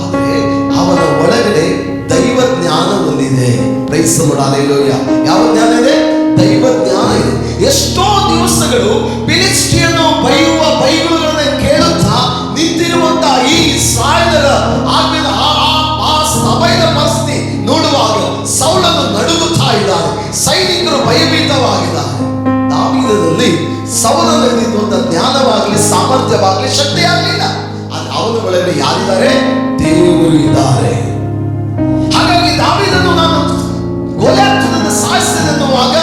ಆದ್ರೆ ಅವನ ಒಳಗಡೆ ದೈವ ಜ್ಞಾನ ಹೊಂದಿದೆ. Praise the Lord, hallelujah. ಯಾವ ಜ್ಞಾನ ಇದೆ? ದೈವ ಜ್ಞಾನ ಇದೆ. ಎಷ್ಟೋ ದಿವಸಗಳು ಫಿಲಿಷ್ಟಿಯನ್ನರು ಬೈಯುವ ಬೈಗುಳಗಳನ್ನು ಕೇಳುತ್ತಾ ನಿಂತಿರುವಂತಹ ಈ ಇಸ್ರಾಯೇಲರ ಆಜ್ಞೆಯ ಸಭೆಯ ಪರಿಸ್ಥಿತಿ ನೋಡುವಾಗ ಸೌಲನು ನಡುಗುತ್ತಾ ಇದ್ದಾನೆ, ಸೈನಿಕರು ಭಯಭೀತವಾಗಿದ್ದಾರೆ. ದಾವೀದನಲ್ಲಿ ಸೌಲನಲ್ಲಿ ಜ್ಞಾನವಾಗಲಿ, ಸಾಮರ್ಥ್ಯವಾಗಲಿ, ಶಕ್ತಿ ಆಗಲಿಲ್ಲ. ಯಾರಿದ್ದಾರೆ? ದೇವರು ಇದ್ದಾರೆ. ಹಾಗಾಗಿ ದಾವೀದನು ನಾನು ಗೋಲಿಯಾತನನ್ನು ಸಾಯಿಸಿದೆನ್ನುವಾಗ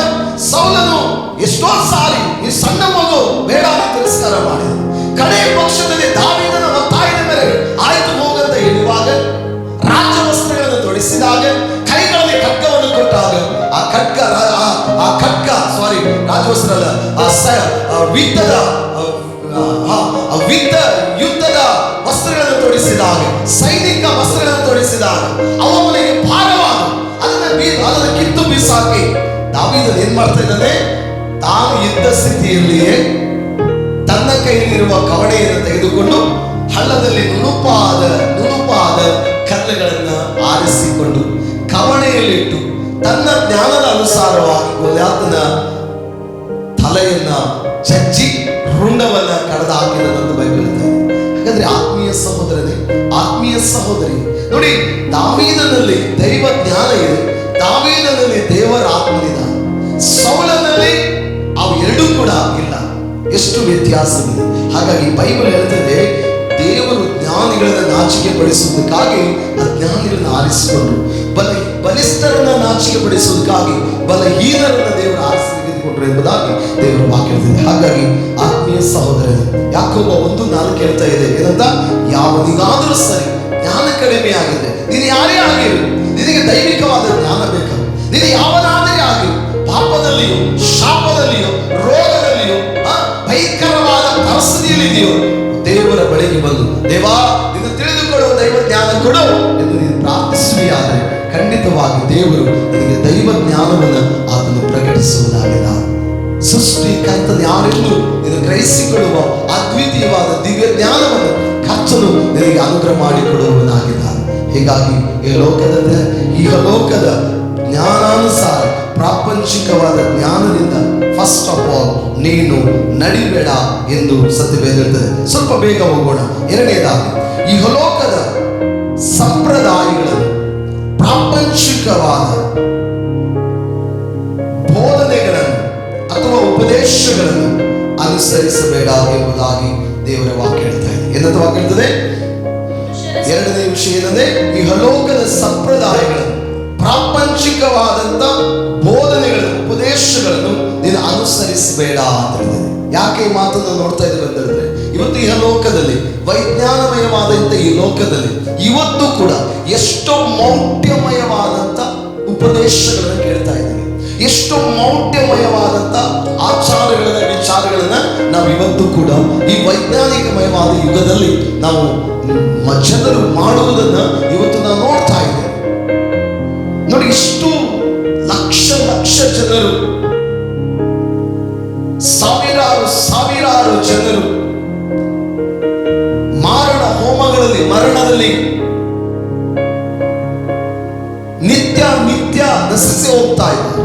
ಸೌಲನು ಎಷ್ಟೋ ಸಾರಿ ಈ ಸಣ್ಣ ಮಗು ಬೇಡ ಅಂತ ತಿರಸ್ಕಾರ ಮಾಡಿದ. ಕಡೆ ಪಕ್ಷದಲ್ಲಿ ದಾವೀದನ ಒತ್ತಾಯದ ಮೇರೆಗೆ ಆಯ್ತು ಹೋಗಂತ ಹೇಳುವಾಗ ರಾಜವಸ್ತ್ರಗಳನ್ನು ತೊಡಿಸಿದಾಗ ಕೈಗಳಲ್ಲಿ ಖಡ್ಗವನ್ನು ಕೊಟ್ಟಾಗ ಆ ಖಡ್ಗ ರಾಜವಸ್ತ್ರ ಅಲ್ಲ, ಯುದ್ಧದ ವಸ್ತ್ರಗಳನ್ನು ತೊಡಿಸಿದಾಗ, ಸೈನಿಕ ವಸ್ತ್ರಗಳನ್ನು ತೊಡಿಸಿದಾಗ ಅವನಿಗೆ ಭಾರವಾದ ಅದನ್ನು ಕಿತ್ತು ಬೀಸಾಕಿ ದಾವೀದನು ಏನ್ ಮಾಡ್ತಾ ಇದ್ದಾನೆ? ತಾನು ಯುದ್ಧ ಸ್ಥಿತಿಯಲ್ಲಿಯೇ ತನ್ನ ಕೈಯಲ್ಲಿರುವ ಕವಣೆಯನ್ನು ತೆಗೆದುಕೊಂಡು ಹಳ್ಳದಲ್ಲಿ ನುಣುಪಾದ ಕಲ್ಲುಗಳನ್ನ ಆರಿಸಿಕೊಂಡು ಕವಣೆಯಲ್ಲಿಟ್ಟು ತನ್ನ ಜ್ಞಾನದ ಅನುಸಾರವಾಗಿ ಗೋಲಿಯಾತನ ತಲೆಯನ್ನ ಚಚ್ಚಿ ರುಂಡವನ್ನ ಕಡ್ದು ಹಾಕಿದಂತ ಬೈಬಲ್ ಹೇಳ್ತಾರೆ. ಹಾಗಾದ್ರೆ ಆತ್ಮೀಯ ಸಹೋದರಿ ನೋಡಿ, ದಾವೀದನಲ್ಲಿ ದೈವ ಜ್ಞಾನ ಇದೆ, ದಾವೀದನಲ್ಲಿ ದೇವರ ಆತ್ಮನಿದ್ದಾನೆ. ಸೌಲನಲ್ಲಿ ಅವು ಎರಡೂ ಕೂಡ ಇಲ್ಲ. ಎಷ್ಟು ವ್ಯತ್ಯಾಸವಿದೆ. ಹಾಗಾಗಿ ಬೈಬಲ್ ಹೇಳ್ತದೆ, ದೇವರು ಜ್ಞಾನಿಗಳನ್ನ ನಾಚಿಕೆ ಪಡಿಸುವುದಕ್ಕಾಗಿ ಅಜ್ಞಾನಿಗಳನ್ನ ಆರಿಸಿಕೊಂಡು ಬಲಿಷ್ಠರನ್ನ ನಾಚಿಕೆ ಪಡಿಸುವುದಕ್ಕಾಗಿ ಬಲಹೀನರನ್ನ ದೇವರು ಆರಿಸಿ ತೆಗೆದುಕೊಂಡ್ರು ಎಂಬುದಾಗಿ ದೇವರು ವಾಕ್ಯ ಹೇಳ್ತಿದೆ. ಹಾಗಾಗಿ ಆತ್ಮೀಯ ಸಹೋದರ, ಯಾಕೋಬ 1:4 ಹೇಳ್ತಾ ಇದೆ ಏನಂತ? ಯಾವನಿಗಾದರೂ ಸರಿ ಜ್ಞಾನ ಕಡಿಮೆ ಆಗಿದೆ, ನೀನು ಯಾರೇ ಆಗಿರು, ನಿನಗೆ ದೈವಿಕವಾದ ಜ್ಞಾನ ಬೇಕು. ನೀನು ಯಾವನಾದರೆ ಆಗಿರು, ಪಾಪದಲ್ಲಿಯೋ ಶಾಪದಲ್ಲಿಯೋ ರೋಗದಲ್ಲಿಯೋ ಭಯಂಕರವಾದ ಪರಿಸ್ಥಿತಿಯಲ್ಲಿದೆಯೋ, ದೇವರ ಬಳಿಗೆ ಬಂದು ದೇವಾ ನಿನ್ನ ತಿಳಿದುಕೊಳ್ಳುವ ದೈವ ಜ್ಞಾನ ಕೊಡು ಎಂದು ನೀನು ಪ್ರಾರ್ಥಿಸುವಿಯಾದರೆ ಖಂಡಿತವಾಗಿ ದೇವರು ನಿನಗೆ ದೈವ ಜ್ಞಾನವನ್ನು ಆತನು ಪ್ರಕಟಿಸುವುದಾಗಿಲ್ಲ. ಸೃಷ್ಟಿಕರ್ತನ ಯಾರೆಂದು ನೀನು ಗ್ರಹಿಸಿಕೊಳ್ಳುವ ಅದ್ವಿತೀಯವಾದ ದಿವ್ಯ ಜ್ಞಾನವನ್ನು ಕರ್ತನು ನಿನಗೆ ಅನುಗ್ರಹ ಮಾಡಿಕೊಡುವವನಾಗಿದ್ದಾನೆ. ಹೀಗಾಗಿ ಈ ಲೋಕದ ಜ್ಞಾನಾನುಸಾರ ಪ್ರಾಪಂಚಿಕವಾದ ಜ್ಞಾನದಿಂದ ಫಸ್ಟ್ ಆಫ್ ಆಲ್ ನೀನು ನಡಿಬೇಡ ಎಂದು ಸತ್ಯವೇದ ಹೇಳ್ತದೆ. ಸ್ವಲ್ಪ ಬೇಗ ಹೋಗೋಣ. ಎರಡನೇದಾಗಿ, ಈ ಲೋಕದ ಸಂಪ್ರದಾಯಗಳನ್ನು, ಪ್ರಾಪಂಚಿಕವಾದ ಬೋಧನೆಗಳನ್ನು ಅಥವಾ ಉಪದೇಶಗಳನ್ನು ಅನುಸರಿಸಬೇಡ ಎಂಬುದಾಗಿ ದೇವರ ವಾಕ್ಯ ಹೇಳ್ತಾ ಇದೆ. ಏನಂತ ವಾಕ್ಯ ಹೇಳ್ತದೆ? ಎರಡನೇ ವಿಷಯ ಏನಂದ್ರೆ, ಈ ಲೋಕದ ಸಂಪ್ರದಾಯಗಳನ್ನು, ಪ್ರಾಪಂಚಿಕವಾದಂತ ಬೋಧನೆಗಳನ್ನು, ಉಪದೇಶಗಳನ್ನು ನೀನು ಅನುಸರಿಸಬೇಡ ಅಂತ ಹೇಳಿದೆ. ಯಾಕೆ ಈ ಮಾತನ್ನು ನೋಡ್ತಾ ಇದ್ದೇವೆ ಅಂತ ಹೇಳಿದ್ರೆ, ಇವತ್ತು ಈ ಲೋಕದಲ್ಲಿ, ವೈಜ್ಞಾನಮಯವಾದಂತ ಈ ಲೋಕದಲ್ಲಿ ಇವತ್ತು ಕೂಡ ಎಷ್ಟೋ ಮೌಢ್ಯಮಯವಾದಂತ ಉಪದೇಶಗಳನ್ನು ಕೇಳ್ತಾ ಇದ್ದೀವಿ. ಎಷ್ಟೋ ಮೌಢ್ಯಮಯವಾದಂತ ಆಚಾರಗಳನ್ನ, ವಿಚಾರಗಳನ್ನ ನಾವು ಇವತ್ತು ಕೂಡ ಈ ವೈಜ್ಞಾನಿಕಮಯವಾದ ಯುಗದಲ್ಲಿ ನಾವು ಜನರು ಮಾಡುವುದನ್ನ ಇವತ್ತು ನಾವು ನೋಡ್ತಾ ಇದ್ದೇವೆ. ನೋಡಿ, ಇಷ್ಟು ಲಕ್ಷ ಜನರು, ಸಾವಿರಾರು ಜನರು ಮಾರಣ ಹೋಮಗಳಲ್ಲಿ, ಮರಣದಲ್ಲಿ ನಿತ್ಯ ನಶಿಸಿ ಹೋಗ್ತಾ ಇದ್ದಾರೆ.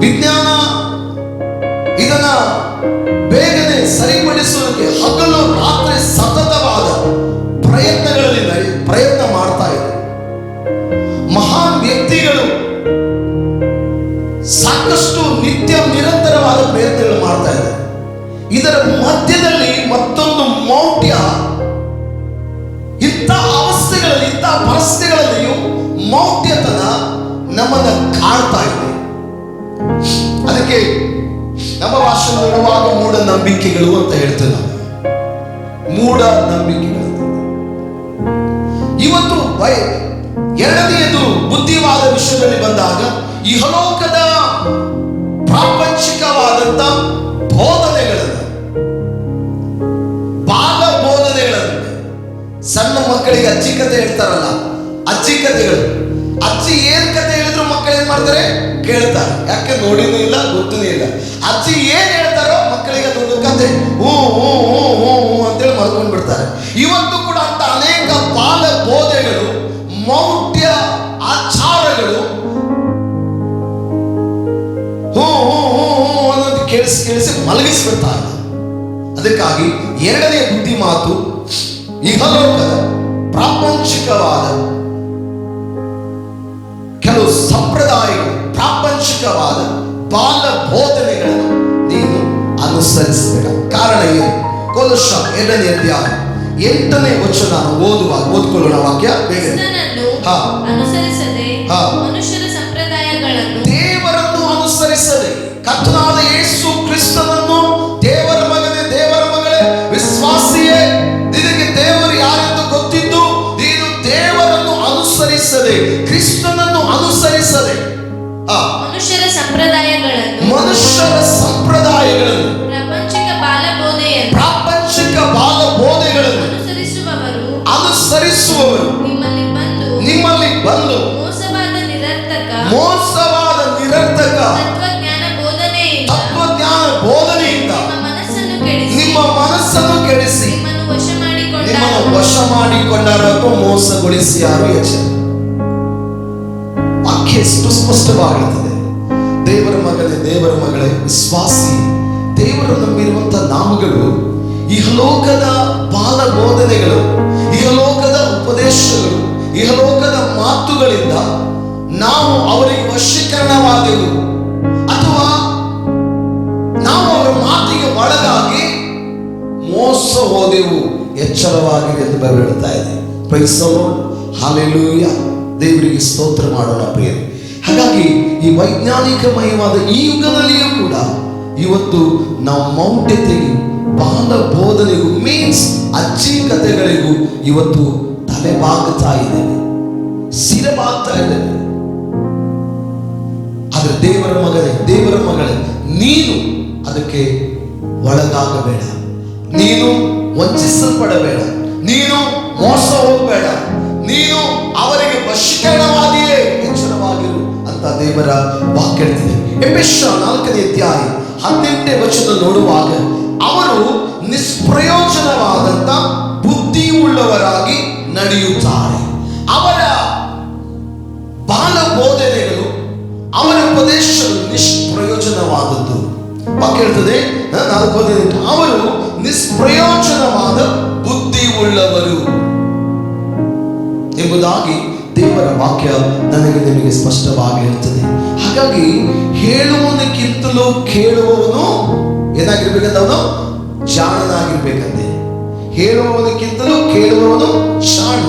ವಿಜ್ಞಾನ ಇದನ್ನ ಬೇಗನೆ ಸರಿಪಡಿಸುವುದಕ್ಕೆ ಹಗಲು ರಾತ್ರಿ ಸತತವಾದ ಪ್ರಯತ್ನ ಮಾಡ್ತಾ ಇದೆ. ಮಹಾನ್ ವ್ಯಕ್ತಿಗಳು ಸಾಕಷ್ಟು ನಿರಂತರವಾದ ಪ್ರಯತ್ನಗಳು ಮಾಡ್ತಾ ಇದ್ದಾರೆ. ಇದರ ಮಧ್ಯದಲ್ಲಿ ಮತ್ತೊಂದು ಮೌಢ್ಯ, ಇಂಥ ಅವಸ್ಥೆಗಳಲ್ಲಿ, ಇಂಥ ಪರಿಸ್ಥಿತಿಗಳಲ್ಲಿಯೂ ಮೌಢ್ಯತನ ನಮ್ಮನ್ನ ಕಾಡ್ತಾ ಇದೆ. ಅದಕ್ಕೆ ನಮ್ಮ ಭಾಷೆ ನೋಡುವಾಗ ಮೂಢನಂಬಿಕೆಗಳು ಅಂತ ಹೇಳ್ತೇವೆ ನಾವು. ಮೂಢನಂಬಿಕೆಗಳು ಇವತ್ತು ಎರಡನೆಯದು ಬುದ್ಧಿವಾದ ವಿಷಯದಲ್ಲಿ ಬಂದಾಗ, ಇಹಲೋಕದ ಪ್ರಾಪಂಚಿಕವಾದಂತ ಬೋಧನೆಗಳನ್ನು, ಬಾಲ ಬೋಧನೆಗಳನ್ನು, ಸಣ್ಣ ಮಕ್ಕಳಿಗೆ ಅಜ್ಜಿ ಕತೆ ಹೇಳ್ತಾರಲ್ಲ, ಅಜ್ಜಿ ಕತೆಗಳು. ಅಜ್ಜಿ ಏನ್ ಕತೆ ಹೇಳಿದ್ರು ಮಕ್ಕಳು ಏನ್ ಮಾಡ್ತಾರೆ? ಕೇಳ್ತಾರೆ. ಯಾಕೆ? ನೋಡಿನೂ ಇಲ್ಲ, ಗೊತ್ತೂ ಇಲ್ಲ. ಅಜ್ಜಿ ಏನ್ ಹೇಳ್ತಾರೋ ಮಕ್ಕಳಿಗೆ ಅದೊಂದು ಕತೆ ಹೂ ಅಂತೇಳಿ ಮಾಡ್ಕೊಂಡು ಬಿಡ್ತಾರೆ. ಇವತ್ತು ಕೂಡ ಅಂತ ಅನೇಕ ಬಾಲ ಬೋಧೆಗಳು, ಮೌಢ್ಯ ಆಚಾರಗಳು ಅನ್ನೋದು ಕೇಳಿಸಿ ಮಲಗಿಸ್ಬಿಡ್ತಾರೆ. ಅದಕ್ಕಾಗಿ ಎರಡನೇ ಬುದ್ಧಿ ಮಾತು, ಇಹಲೋಕದ ಪ್ರಾಪಂಚಿಕವಾದ ಕೆಲವು ಸಂಪ್ರದಾಯಗಳು, ಬಾಲ ಬೋಧನೆಗಳನ್ನು ನೀನು ಅನುಸರಿಸಬೇಡ. ಕಾರಣ ಏನು? ಕೊಲೊಸ್ಸ 2ನೇ ಅಧ್ಯಾಯ 8ನೇ ವಚನ ಓದ್ಕೊಳ್ಳೋಣ ವಾಕ್ಯ ಬೇಗ. ಕ್ರಿಸ್ತನನ್ನು ಹಾ. ಅನುಸರಿಸದೆ ಹಾ. ಮನುಷ್ಯರ ಸಂಪ್ರದಾಯಗಳನ್ನು ದೇವರನ್ನು ಅನುಸರಿಸದೆ, ಕರ್ತನಾದ ಯೇಸು ಕ್ರಿಸ್ತನನ್ನು ದೇವರ ಮಗನೇ, ದೇವರ ಮಗಳೇ, ವಿಶ್ವಾಸಿಯೇ, ನಿನಗೆ ದೇವರು ಯಾರೆಂದು ಗೊತ್ತಿದ್ದು ನೀನು ದೇವರನ್ನು ಅನುಸರಿಸದೆ, ಕ್ರಿಸ್ತನನ್ನು ಅನುಸರಿಸದೆ ಮನುಷ್ಯರ ಸಂಪ್ರದಾಯಗಳನ್ನು ಪ್ರಾಪಂಚಿಕ ಬಾಲಬೋಧೆಗಳನ್ನು ಅನುಸರಿಸುವವರು ನಿಮ್ಮಲ್ಲಿ ಬಂದು ಮೋಸವಾದ ನಿರರ್ಥಕ ತತ್ವಜ್ಞಾನ ಬೋಧನೆಯಿಂದ ನಿಮ್ಮ ಮನಸ್ಸನ್ನು ಕೆಡಿಸಿ ನಿಮ್ಮನ್ನು ವಶ ಮಾಡಿಕೊಂಡಾರಕ್ಕೂ ಮೋಸಗೊಳಿಸಿ ಯಾರು ಎಚ್ಚರ. ವಾಕ್ಯ ಎಷ್ಟು ಸ್ಪಷ್ಟವಾಗಿರುತ್ತದೆ. ದೇವರ ಮಗನೇ, ದೇವರ ಮಗಳೇ, ವಿಶ್ವಾಸಿ, ದೇವರು ನಂಬಿರುವಂತಹ ನಾಮಗಳು ಇಹಲೋಕದ ಬಾಲ ಬೋಧನೆಗಳು, ಇಹಲೋಕದ ಉಪದೇಶಗಳು, ಇಹಲೋಕದ ಮಾತುಗಳಿಂದ ನಾವು ಅವರಿಗೆ ವಶೀಕರಣವಾದೆವು ಅಥವಾ ನಾವು ಅವರ ಮಾತಿಗೆ ಒಳಗಾಗಿ ಮೋಸ ಹೋದೆವು. ಎಚ್ಚರವಾಗಿದೆ ಎಂದು ಬರೆದು ಹೇಳ್ತಾ ಇದೆ. Praise the Lord, hallelujah. ದೇವರಿಗೆ ಸ್ತೋತ್ರ ಮಾಡೋಣ ಪ್ರಿಯರೇ. ಹಾಗಾಗಿ ಈ ವೈಜ್ಞಾನಿಕಮಯವಾದ ಈ ಯುಗದಲ್ಲಿಯೂ ಕೂಡ ಇವತ್ತು ನಾವು ಮೌಢ್ಯತೆಗೂ ಬಾಲ ಬೋಧನೆಗೂ ಮೀನ್ಸ್ ಅಜ್ಜಿ ಕಥೆಗಳಿಗೂ ಇವತ್ತು ತಲೆ ಬಾಗುತ್ತಾ ಇದ್ದೇವೆ, ಸಿರಬಾಗ್ತಾ ಇದ್ದೇವೆ. ಆದರೆ ದೇವರ ಮಗನೇ, ದೇವರ ಮಗಳೇ, ನೀನು ಅದಕ್ಕೆ ಒಳಗಾಗಬೇಡ, ನೀನು ವಂಚಿಸಲ್ಪಡಬೇಡ, ನೀನು ಮೋಸ ಹೋಗಬೇಡ, ನೀನು ಅವರಿಗೆ ವಶೀಕರಣವಾಗಿಯೇ ಎಚ್ಚರವಾಗಿರು ಅಂತ ದೇವರ ವಾಕ್ಯ ಹೇಳ್ತಿದೆ. ಎಫೆಸ 4ನೇ ಅಧ್ಯಾಯ 18ನೇ ವಚನ ನೋಡುವಾಗ ಅವರು ನಿಷ್ಪ್ರಯೋಜನವಾದಂತ ಬುದ್ಧಿ ಉಳ್ಳವರಾಗಿ ನಡೆಯುತ್ತಾರೆ. ಅವರ ಬಾಲ ಬೋಧನೆಗಳು, ಅವರ ಉಪದೇಶಗಳು ನಿಷ್ಪ್ರಯೋಜನವಾದದ್ದು. ವಾಕ್ಯ ಹೇಳ್ತದೆ 4ನೇ, ಅವರು ನಿಷ್ಪ್ರಯೋಜನವಾದ ಬುದ್ಧಿ ಉಳ್ಳವರು ಎಂಬುದಾಗಿ ದೇವರ ವಾಕ್ಯ ನನಗೆ ನಿಮಗೆ ಸ್ಪಷ್ಟವಾಗಿ ಹೇಳ್ತದೆ. ಹಾಗಾಗಿ ಹೇಳುವುದಕ್ಕಿಂತಲೂ ಕೇಳುವವನು ಏನಾಗಿರ್ಬೇಕಂತ, ಅವನು ಜಾಣನಾಗಿರ್ಬೇಕಂತೆ. ಹೇಳುವುದಕ್ಕಿಂತಲೂ ಕೇಳುವವನು ಶಾಣ.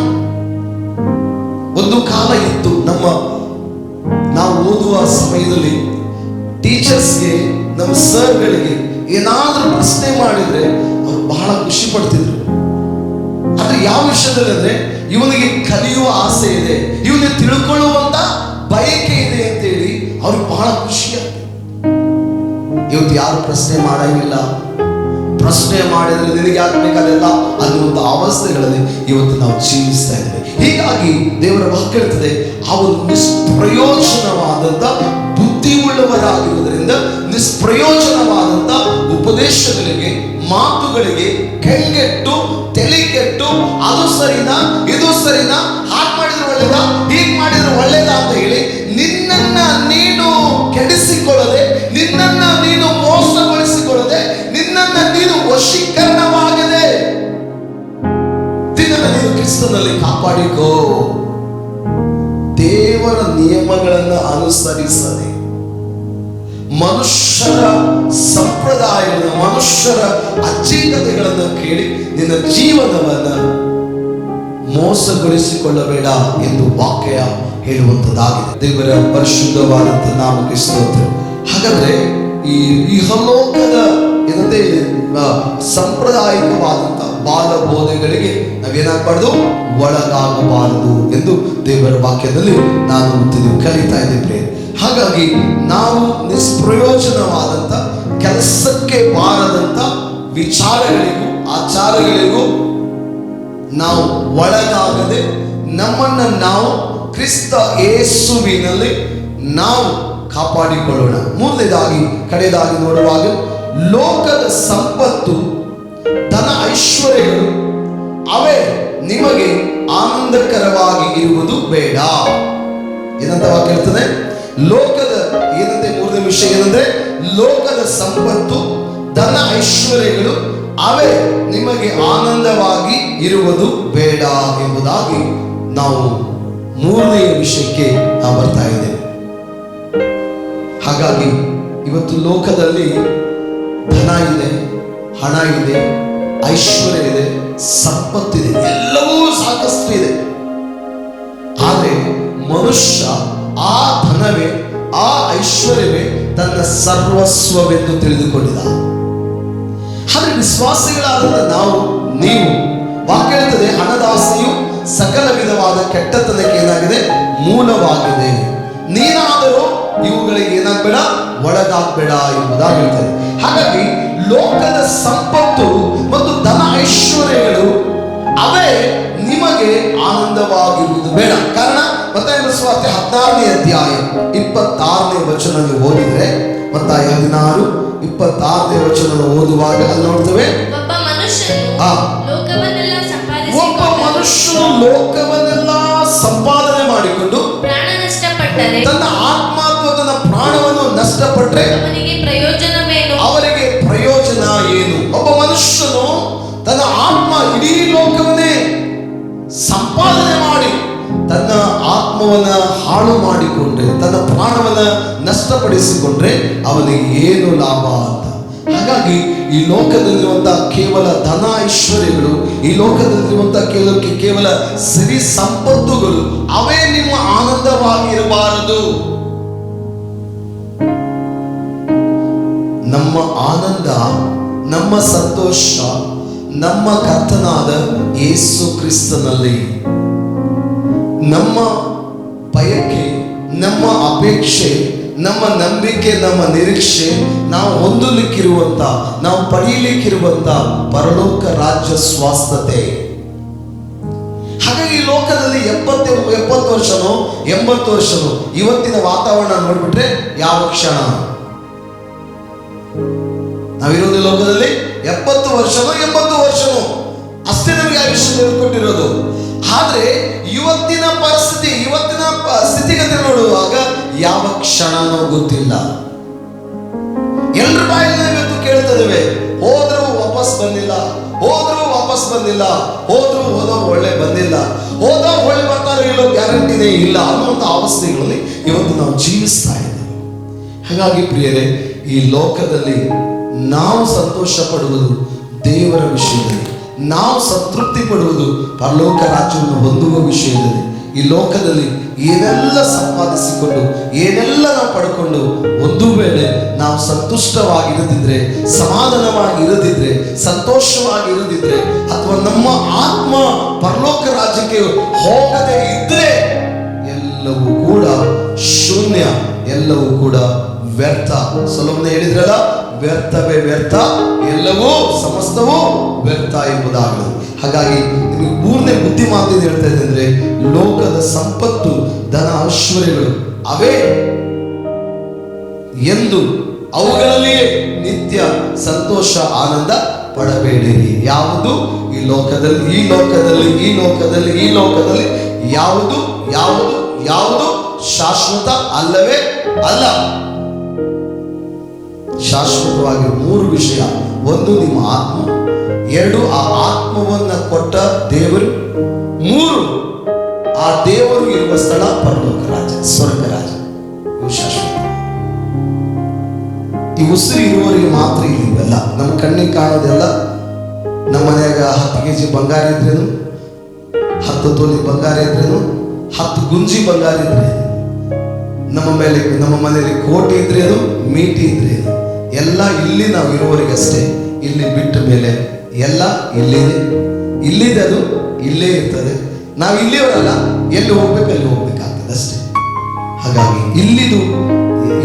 ಒಂದು ಕಾಲ ಇತ್ತು, ನಾವು ಓದುವ ಸಮಯದಲ್ಲಿ ಟೀಚರ್ಸ್ಗೆ, ನಮ್ಮ ಸರ್ಗಳಿಗೆ ಏನಾದ್ರೂ ಪ್ರಶ್ನೆ ಮಾಡಿದ್ರೆ ಅವರು ಬಹಳ ಖುಷಿ ಪಡ್ತಿದ್ರು. ಆದ್ರೆ ಯಾವ ವಿಷಯದಲ್ಲಿ ಅಂದ್ರೆ, ಇವನಿಗೆ ಕಲಿಯುವ ಆಸೆ ಇದೆ, ಇವನಿಗೆ ತಿಳ್ಕೊಳ್ಳುವಂತ ಬಯಕೆ ಇದೆ ಅಂತೇಳಿ ಅವ್ರಿಗೆ ಬಹಳ ಖುಷಿ ಆಗ್ತದೆ. ಇವತ್ತು ಯಾರು ಪ್ರಶ್ನೆ ಮಾಡಂಗಿಲ್ಲ. ಪ್ರಶ್ನೆ ಮಾಡಿದ್ರೆ ನಿನಗೆ ಆಗ್ಬೇಕಾದೆಲ್ಲ ಅನ್ನುವಂಥ ಅವಸ್ಥೆಗಳಲ್ಲಿ ಇವತ್ತು ನಾವು ಜೀವಿಸ್ತಾ ಇದ್ದೇವೆ. ಹೀಗಾಗಿ ದೇವರ ವಾಕ್ಯ ಹೇಳ್ತದೆ, ಅವರು ನಿಷ್ಪ್ರಯೋಜನವಾದಂತ ಬುದ್ಧಿ ಉಳ್ಳವರಾಗಿರುವುದರಿಂದ ನಿಷ್ಪ್ರಯೋಜನವಾದಂತ ಉಪದೇಶಗಳಿಗೆ, ಮಾತುಗಳಿಗೆ ಕೆಂಗೆಟ್ಟು, ತೆಲಿಗೆಟ್ಟು, ಅದು ಸರಿನಾ, ಇದು ಸರಿನಾ, ಹಾಗೆ ಮಾಡಿದ್ರೆ ಒಳ್ಳೇದ, ಹೀಗೆ ಮಾಡಿದ್ರೆ ಒಳ್ಳೇದ ಅಂತ ಹೇಳಿ ನಿನ್ನನ್ನ ನೀನು ಕೆಡಿಸಿಕೊಳ್ಳದೆ, ನಿನ್ನನ್ನ ನೀನು ಮೋಸಗೊಳಿಸಿಕೊಳ್ಳದೆ, ನಿನ್ನನ್ನ ನೀನು ವಶೀಕರಣವಾಗದೆ ನಿನ್ನನ್ನ ನೀನು ಕ್ರಿಸ್ತನಲ್ಲಿ ಕಾಪಾಡಿಕೋ. ದೇವರ ನಿಯಮಗಳನ್ನು ಅನುಸರಿಸದೆ, ಮನುಷ್ಯರ ಸಂಪ್ರದಾಯಗಳನ್ನು, ಮನುಷ್ಯರ ಅಜ್ಜಿಕತೆಗಳನ್ನು ಕೇಳಿ ನಿನ್ನ ಜೀವನವನ್ನು ಮೋಸಗೊಳಿಸಿಕೊಳ್ಳಬೇಡ ಎಂದು ವಾಕ್ಯ ಹೇಳುವಂಥದ್ದಾಗಿದೆ. ದೇವರ ಪರಿಶುದ್ಧವಾದಂಥ ನಾಮಕ್ಕೆ ಸ್ತೋತ್ರ. ಹಾಗಾದ್ರೆ ಈ ಇಹಲೋಕದ ಏನಂತೆ ಸಾಂಪ್ರದಾಯಿಕವಾದಂಥ ಬಾಲ ಬೋಧೆಗಳಿಗೆ ನಾವೇನಾಗಬಾರ್ದು, ಒಳಗಾಗಬಾರದು ಎಂದು ದೇವರ ವಾಕ್ಯದಲ್ಲಿ ನಾನು ನೀವು ಕಲಿತಾ ಇದ್ದೇವೆ. ಹಾಗಾಗಿ ನಾವು ನಿಷ್ಪ್ರಯೋಜನವಾದಂಥ ಕೆಲಸಕ್ಕೆ ಬಾರದಂಥ ವಿಚಾರಗಳಿಗೂ ಆಚಾರಗಳಿಗೂ ನಾವು ಒಳಗಾಗದೆ ನಮ್ಮನ್ನು ನಾವು ಕ್ರಿಸ್ತ ಯೇಸುವಿನಲ್ಲಿ ನಾವು ಕಾಪಾಡಿಕೊಳ್ಳೋಣ. ಮೂರನೇದಾಗಿ, ಕಡೆಯದಾಗಿ ನೋಡುವಾಗ, ಲೋಕದ ಸಂಪತ್ತು, ಧನ, ಐಶ್ವರ್ಯಗಳು ಅವೇ ನಿಮಗೆ ಆನಂದಕರವಾಗಿ ಇರುವುದು ಬೇಡ. ಏನಂತ ವಾಕ್ಯ ಹೇಳ್ತದೆ? ಲೋಕದ ಏನಂತೆ, ಮೂರನೇ ವಿಷಯ ಏನಂದ್ರೆ, ಲೋಕದ ಸಂಪತ್ತು, ಧನ, ಐಶ್ವರ್ಯಗಳು ಅವೇ ನಿಮಗೆ ಆನಂದವಾಗಿ ಇರುವುದು ಬೇಡ ಎಂಬುದಾಗಿ ನಾವು ಮೂರನೆಯ ವಿಷಯಕ್ಕೆ ನಾವು ಬರ್ತಾ ಇದ್ದೇವೆ. ಹಾಗಾಗಿ ಇವತ್ತು ಲೋಕದಲ್ಲಿ ಧನ ಇದೆ, ಹಣ ಇದೆ, ಐಶ್ವರ್ಯ ಇದೆ, ಸಂಪತ್ತಿದೆ, ಎಲ್ಲವೂ ಸಾಕಷ್ಟು ಇದೆ. ಆದರೆ ಮನುಷ್ಯ ಆ ಧನವೇ ಆ ಐಶ್ವರ್ಯವೇ ತನ್ನ ಸರ್ವಸ್ವವೆಂದು ತಿಳಿದುಕೊಂಡಿದ್ದ. ಆದರೆ ವಿಶ್ವಾಸಿಗಳಾದಂಥ ನೀವು ವಾಕ್ಯ ಹೇಳ್ತದೆ, ಹಣದಾಸೆಯು ಸಕಲ ವಿಧವಾದ ಕೆಟ್ಟತನಕ್ಕೆ ಏನಾಗಿದೆ, ಮೂಲವಾಗಿದೆ. ನೀನಾದರೂ ಇವುಗಳಿಗೆ ಏನಾಗಬೇಡ, ಒಳಗಾಗಬೇಡ ಎಂಬುದಾಗಿ ಹೇಳ್ತದೆ. ಹಾಗಾಗಿ ಲೋಕದ ಸಂಪತ್ತು ಮತ್ತು ಧನ ಐಶ್ವರ್ಯಗಳು ಅವೇ ನಿಮಗೆ ಆನಂದವಾಗಿರುವುದು ಬೇಡ. ಕಾರಣ ಮತ್ತಾಯ ಸುವಾರ್ತೆ 16ನೇ ಅಧ್ಯಾಯ 26ನೇ ವಚನ ನೀವು ಓದಿದ್ರೆ, ಮತ್ತಾಯ 16:26ನೇ ವಚನ ಓದುವಾಗ ಅಲ್ಲಿ ನೋಡ್ತೇವೆ, ಒಬ್ಬ ಮನುಷ್ಯನು ಲೋಕವನ್ನೆಲ್ಲ ಸಂಪಾದನೆ ಮಾಡಿಕೊಂಡು ಪ್ರಾಣ ನಷ್ಟಪಟ್ಟರೆ, ತನ್ನ ಆತ್ಮ ಅಥವಾ ತನ್ನ ಪ್ರಾಣವನ್ನು ನಷ್ಟಪಟ್ಟರೆ ಅವನಿಗೆ ಪ್ರಯೋಜನವೇನು? ಅವರಿಗೆ ಪ್ರಯೋಜನ ಏನು? ಒಬ್ಬ ಮನುಷ್ಯನು ತನ್ನ ಆತ್ಮ, ಇಡೀ ಲೋಕವನ್ನೇ ಸಂಪಾದನೆ ಮಾಡಿ ತನ್ನ ಆತ್ಮವನ್ನ ಹಾಳು ಮಾಡಿಕೊಂಡ್ರೆ, ತನ್ನ ಪ್ರಾಣವನ್ನ ನಷ್ಟಪಡಿಸಿಕೊಂಡ್ರೆ ಅವನಿಗೆ ಏನು ಲಾಭ ಅಂತ. ಹಾಗಾಗಿ ಈ ಲೋಕದಲ್ಲಿರುವಂತಹ ಕೇವಲ ಧನ ಐಶ್ವರ್ಯಗಳು, ಈ ಲೋಕದಲ್ಲಿರುವಂತಹ ಕೇವಲ ಸಿರಿ ಸಂಪತ್ತುಗಳು ಅವೇ ನಿಮ್ಮ ಆನಂದವಾಗಿರಬಾರದು. ನಮ್ಮ ಆನಂದ, ನಮ್ಮ ಸಂತೋಷ ನಮ್ಮ ಕರ್ತನಾದ ಯೇಸು ಕ್ರಿಸ್ತನಲ್ಲಿ. ನಮ್ಮ ಬಯಕೆ, ನಮ್ಮ ಅಪೇಕ್ಷೆ, ನಮ್ಮ ನಂಬಿಕೆ, ನಮ್ಮ ನಿರೀಕ್ಷೆ ನಾವು ಹೊಂದಲಿಕ್ಕಿರುವಂತ, ನಾವು ಪಡೆಯಲಿಕ್ಕಿರುವಂತ ಪರಲೋಕ ರಾಜ್ಯ ಸ್ವಾಸ್ಥತೆ. ಹಾಗಾಗಿ ಈ ಲೋಕದಲ್ಲಿ 70 ವರ್ಷನೋ 80 ವರ್ಷನೋ ಇವತ್ತಿನ ವಾತಾವರಣ ನೋಡ್ಬಿಟ್ರೆ ಯಾವ ಕ್ಷಣ ನಾವಿರೋದು ಲೋಕದಲ್ಲಿ 70 ವರ್ಷನೋ 80 ವರ್ಷನೋ ಅಷ್ಟೇ ನಮಗೆ ಆಯುಷ್ಯ ಕೊಟ್ಟಿರೋದು. ಆದ್ರೆ ಇವತ್ತಿನ ಪರಿಸ್ಥಿತಿ, ಇವತ್ತಿನ ಸ್ಥಿತಿಗತಿ ನೋಡುವಾಗ ಯಾವ ಕ್ಷಣನೋ ಗೊತ್ತಿಲ್ಲ. ಎಲ್ಲರ ಬಾಯಲ್ಲಿ ಇವತ್ತು ಕೇಳ್ತಿದ್ದೇವೆ, ಹೋದ್ರು ವಾಪಸ್ ಬಂದಿಲ್ಲ, ಹೋದ್ರು ವಾಪಸ್ ಬಂದಿಲ್ಲ, ಹೋದವ್ರು ಒಳ್ಳೆ ಬಂದಿಲ್ಲ, ಹೋದವ್ರು ಒಳ್ಳೆ ಬರ್ತಾರೋ ಇಲ್ಲೋ ಗ್ಯಾರಂಟಿನೇ ಇಲ್ಲ ಅನ್ನುವಂಥ ಅವಸ್ಥೆಗಳಲ್ಲಿ ಇವತ್ತು ನಾವು ಜೀವಿಸ್ತಾ ಇದ್ದೇವೆ. ಹಾಗಾಗಿ ಪ್ರಿಯರೇ, ಈ ಲೋಕದಲ್ಲಿ ನಾವು ಸಂತೋಷ ಪಡುವುದು ದೇವರ ವಿಷಯದಲ್ಲಿ, ನಾವು ಸಂತೃಪ್ತಿ ಪಡುವುದು ಪರಲೋಕ ರಾಜ್ಯವನ್ನು ಹೊಂದುವ ವಿಷಯದಲ್ಲಿ. ಈ ಲೋಕದಲ್ಲಿ ಏನೆಲ್ಲ ಸಂಪಾದಿಸಿಕೊಂಡು, ಏನೆಲ್ಲ ನಾವು ಪಡ್ಕೊಂಡು ಒಂದು ವೇಳೆ ನಾವು ಸಂತುಷ್ಟವಾಗಿರದಿದ್ರೆ, ಸಮಾಧಾನವಾಗಿರದಿದ್ರೆ, ಸಂತೋಷವಾಗಿರದಿದ್ರೆ, ಅಥವಾ ನಮ್ಮ ಆತ್ಮ ಪರಲೋಕ ರಾಜ್ಯಕ್ಕೆ ಹೋಗದೆ ಇದ್ರೆ ಎಲ್ಲವೂ ಕೂಡ ಶೂನ್ಯ, ಎಲ್ಲವೂ ಕೂಡ ವ್ಯರ್ಥ. ಸೊಲೊಮೋನ ಹೇಳಿದ್ರಲ್ಲ, ವ್ಯರ್ಥವೇ ವ್ಯರ್ಥ, ಎಲ್ಲವೂ ಸಮಸ್ತವೂ ವ್ಯರ್ಥ ಎಂಬುದಾಗಿದೆ. ಹಾಗಾಗಿ ನಿಮಗೆ 3ನೇ ಬುದ್ಧಿ ಮಾತು ಹೇಳ್ತಾ ಇದೆ ಅಂದ್ರೆ, ಲೋಕದ ಸಂಪತ್ತು, ಧನ ಐಶ್ವರ್ಯಗಳು ಅವೇ ಎಂದು ಅವುಗಳಲ್ಲಿಯೇ ನಿತ್ಯ ಸಂತೋಷ ಆನಂದ ಪಡಬೇಡಿರಿ. ಯಾವುದು ಈ ಲೋಕದಲ್ಲಿ, ಈ ಲೋಕದಲ್ಲಿ, ಈ ಲೋಕದಲ್ಲಿ, ಈ ಲೋಕದಲ್ಲಿ ಯಾವುದು ಯಾವುದು ಯಾವುದು ಶಾಶ್ವತ ಅಲ್ಲವೇ ಅಲ್ಲ. ಶಾಶ್ವತವಾಗಿ 3 ವಿಷಯ. 1 ನಿಮ್ಮ ಆತ್ಮ, 2 ಆ ಆತ್ಮವನ್ನ ಕೊಟ್ಟ ದೇವರು, 3 ಆ ದೇವರು ಇರುವ ಸ್ಥಳ ಪರಲೋಕ ರಾಜ್ಯ, ಸ್ವರ್ಗ ರಾಜ್ಯ. ಇವು ಶಾಶ್ವತ. ಈ ಉಸಿರು ಇರುವವರಿಗೆ ಮಾತ್ರ ಇವೆಲ್ಲ. ನಮ್ಮ ಕಣ್ಣಿಗೆ ಕಾಣೋದೆಲ್ಲ, ನಮ್ಮ ಮನೆಯಾಗ 10 kg ಬಂಗಾರ ಇದ್ರೇನು, 10 ತೊಲಿ ಬಂಗಾರ ಇದ್ರೇನು, 10 ಗುಂಜಿ ಬಂಗಾರ ಇದ್ರೇನು, ನಮ್ಮ ಮನೆಯಲ್ಲಿ ಕೋಟಿ ಇದ್ರೇನು, ಮೀಟಿ ಇದ್ರೇನು, ಎಲ್ಲ ಇಲ್ಲಿ ನಾವು ಇರುವವರಿಗೆ ಅಷ್ಟೇ. ಇಲ್ಲಿ ಬಿಟ್ಟ ಮೇಲೆ ಎಲ್ಲ ಇಲ್ಲಿದೆ, ಅದು ಇಲ್ಲೇ ಇರ್ತದೆ. ನಾವು ಇಲ್ಲಿಯವರಲ್ಲ, ಎಲ್ಲಿ ಹೋಗ್ಬೇಕು ಅಲ್ಲಿ ಹೋಗ್ಬೇಕಾಗ್ತದೆ ಅಷ್ಟೇ. ಹಾಗಾಗಿ ಇಲ್ಲಿದು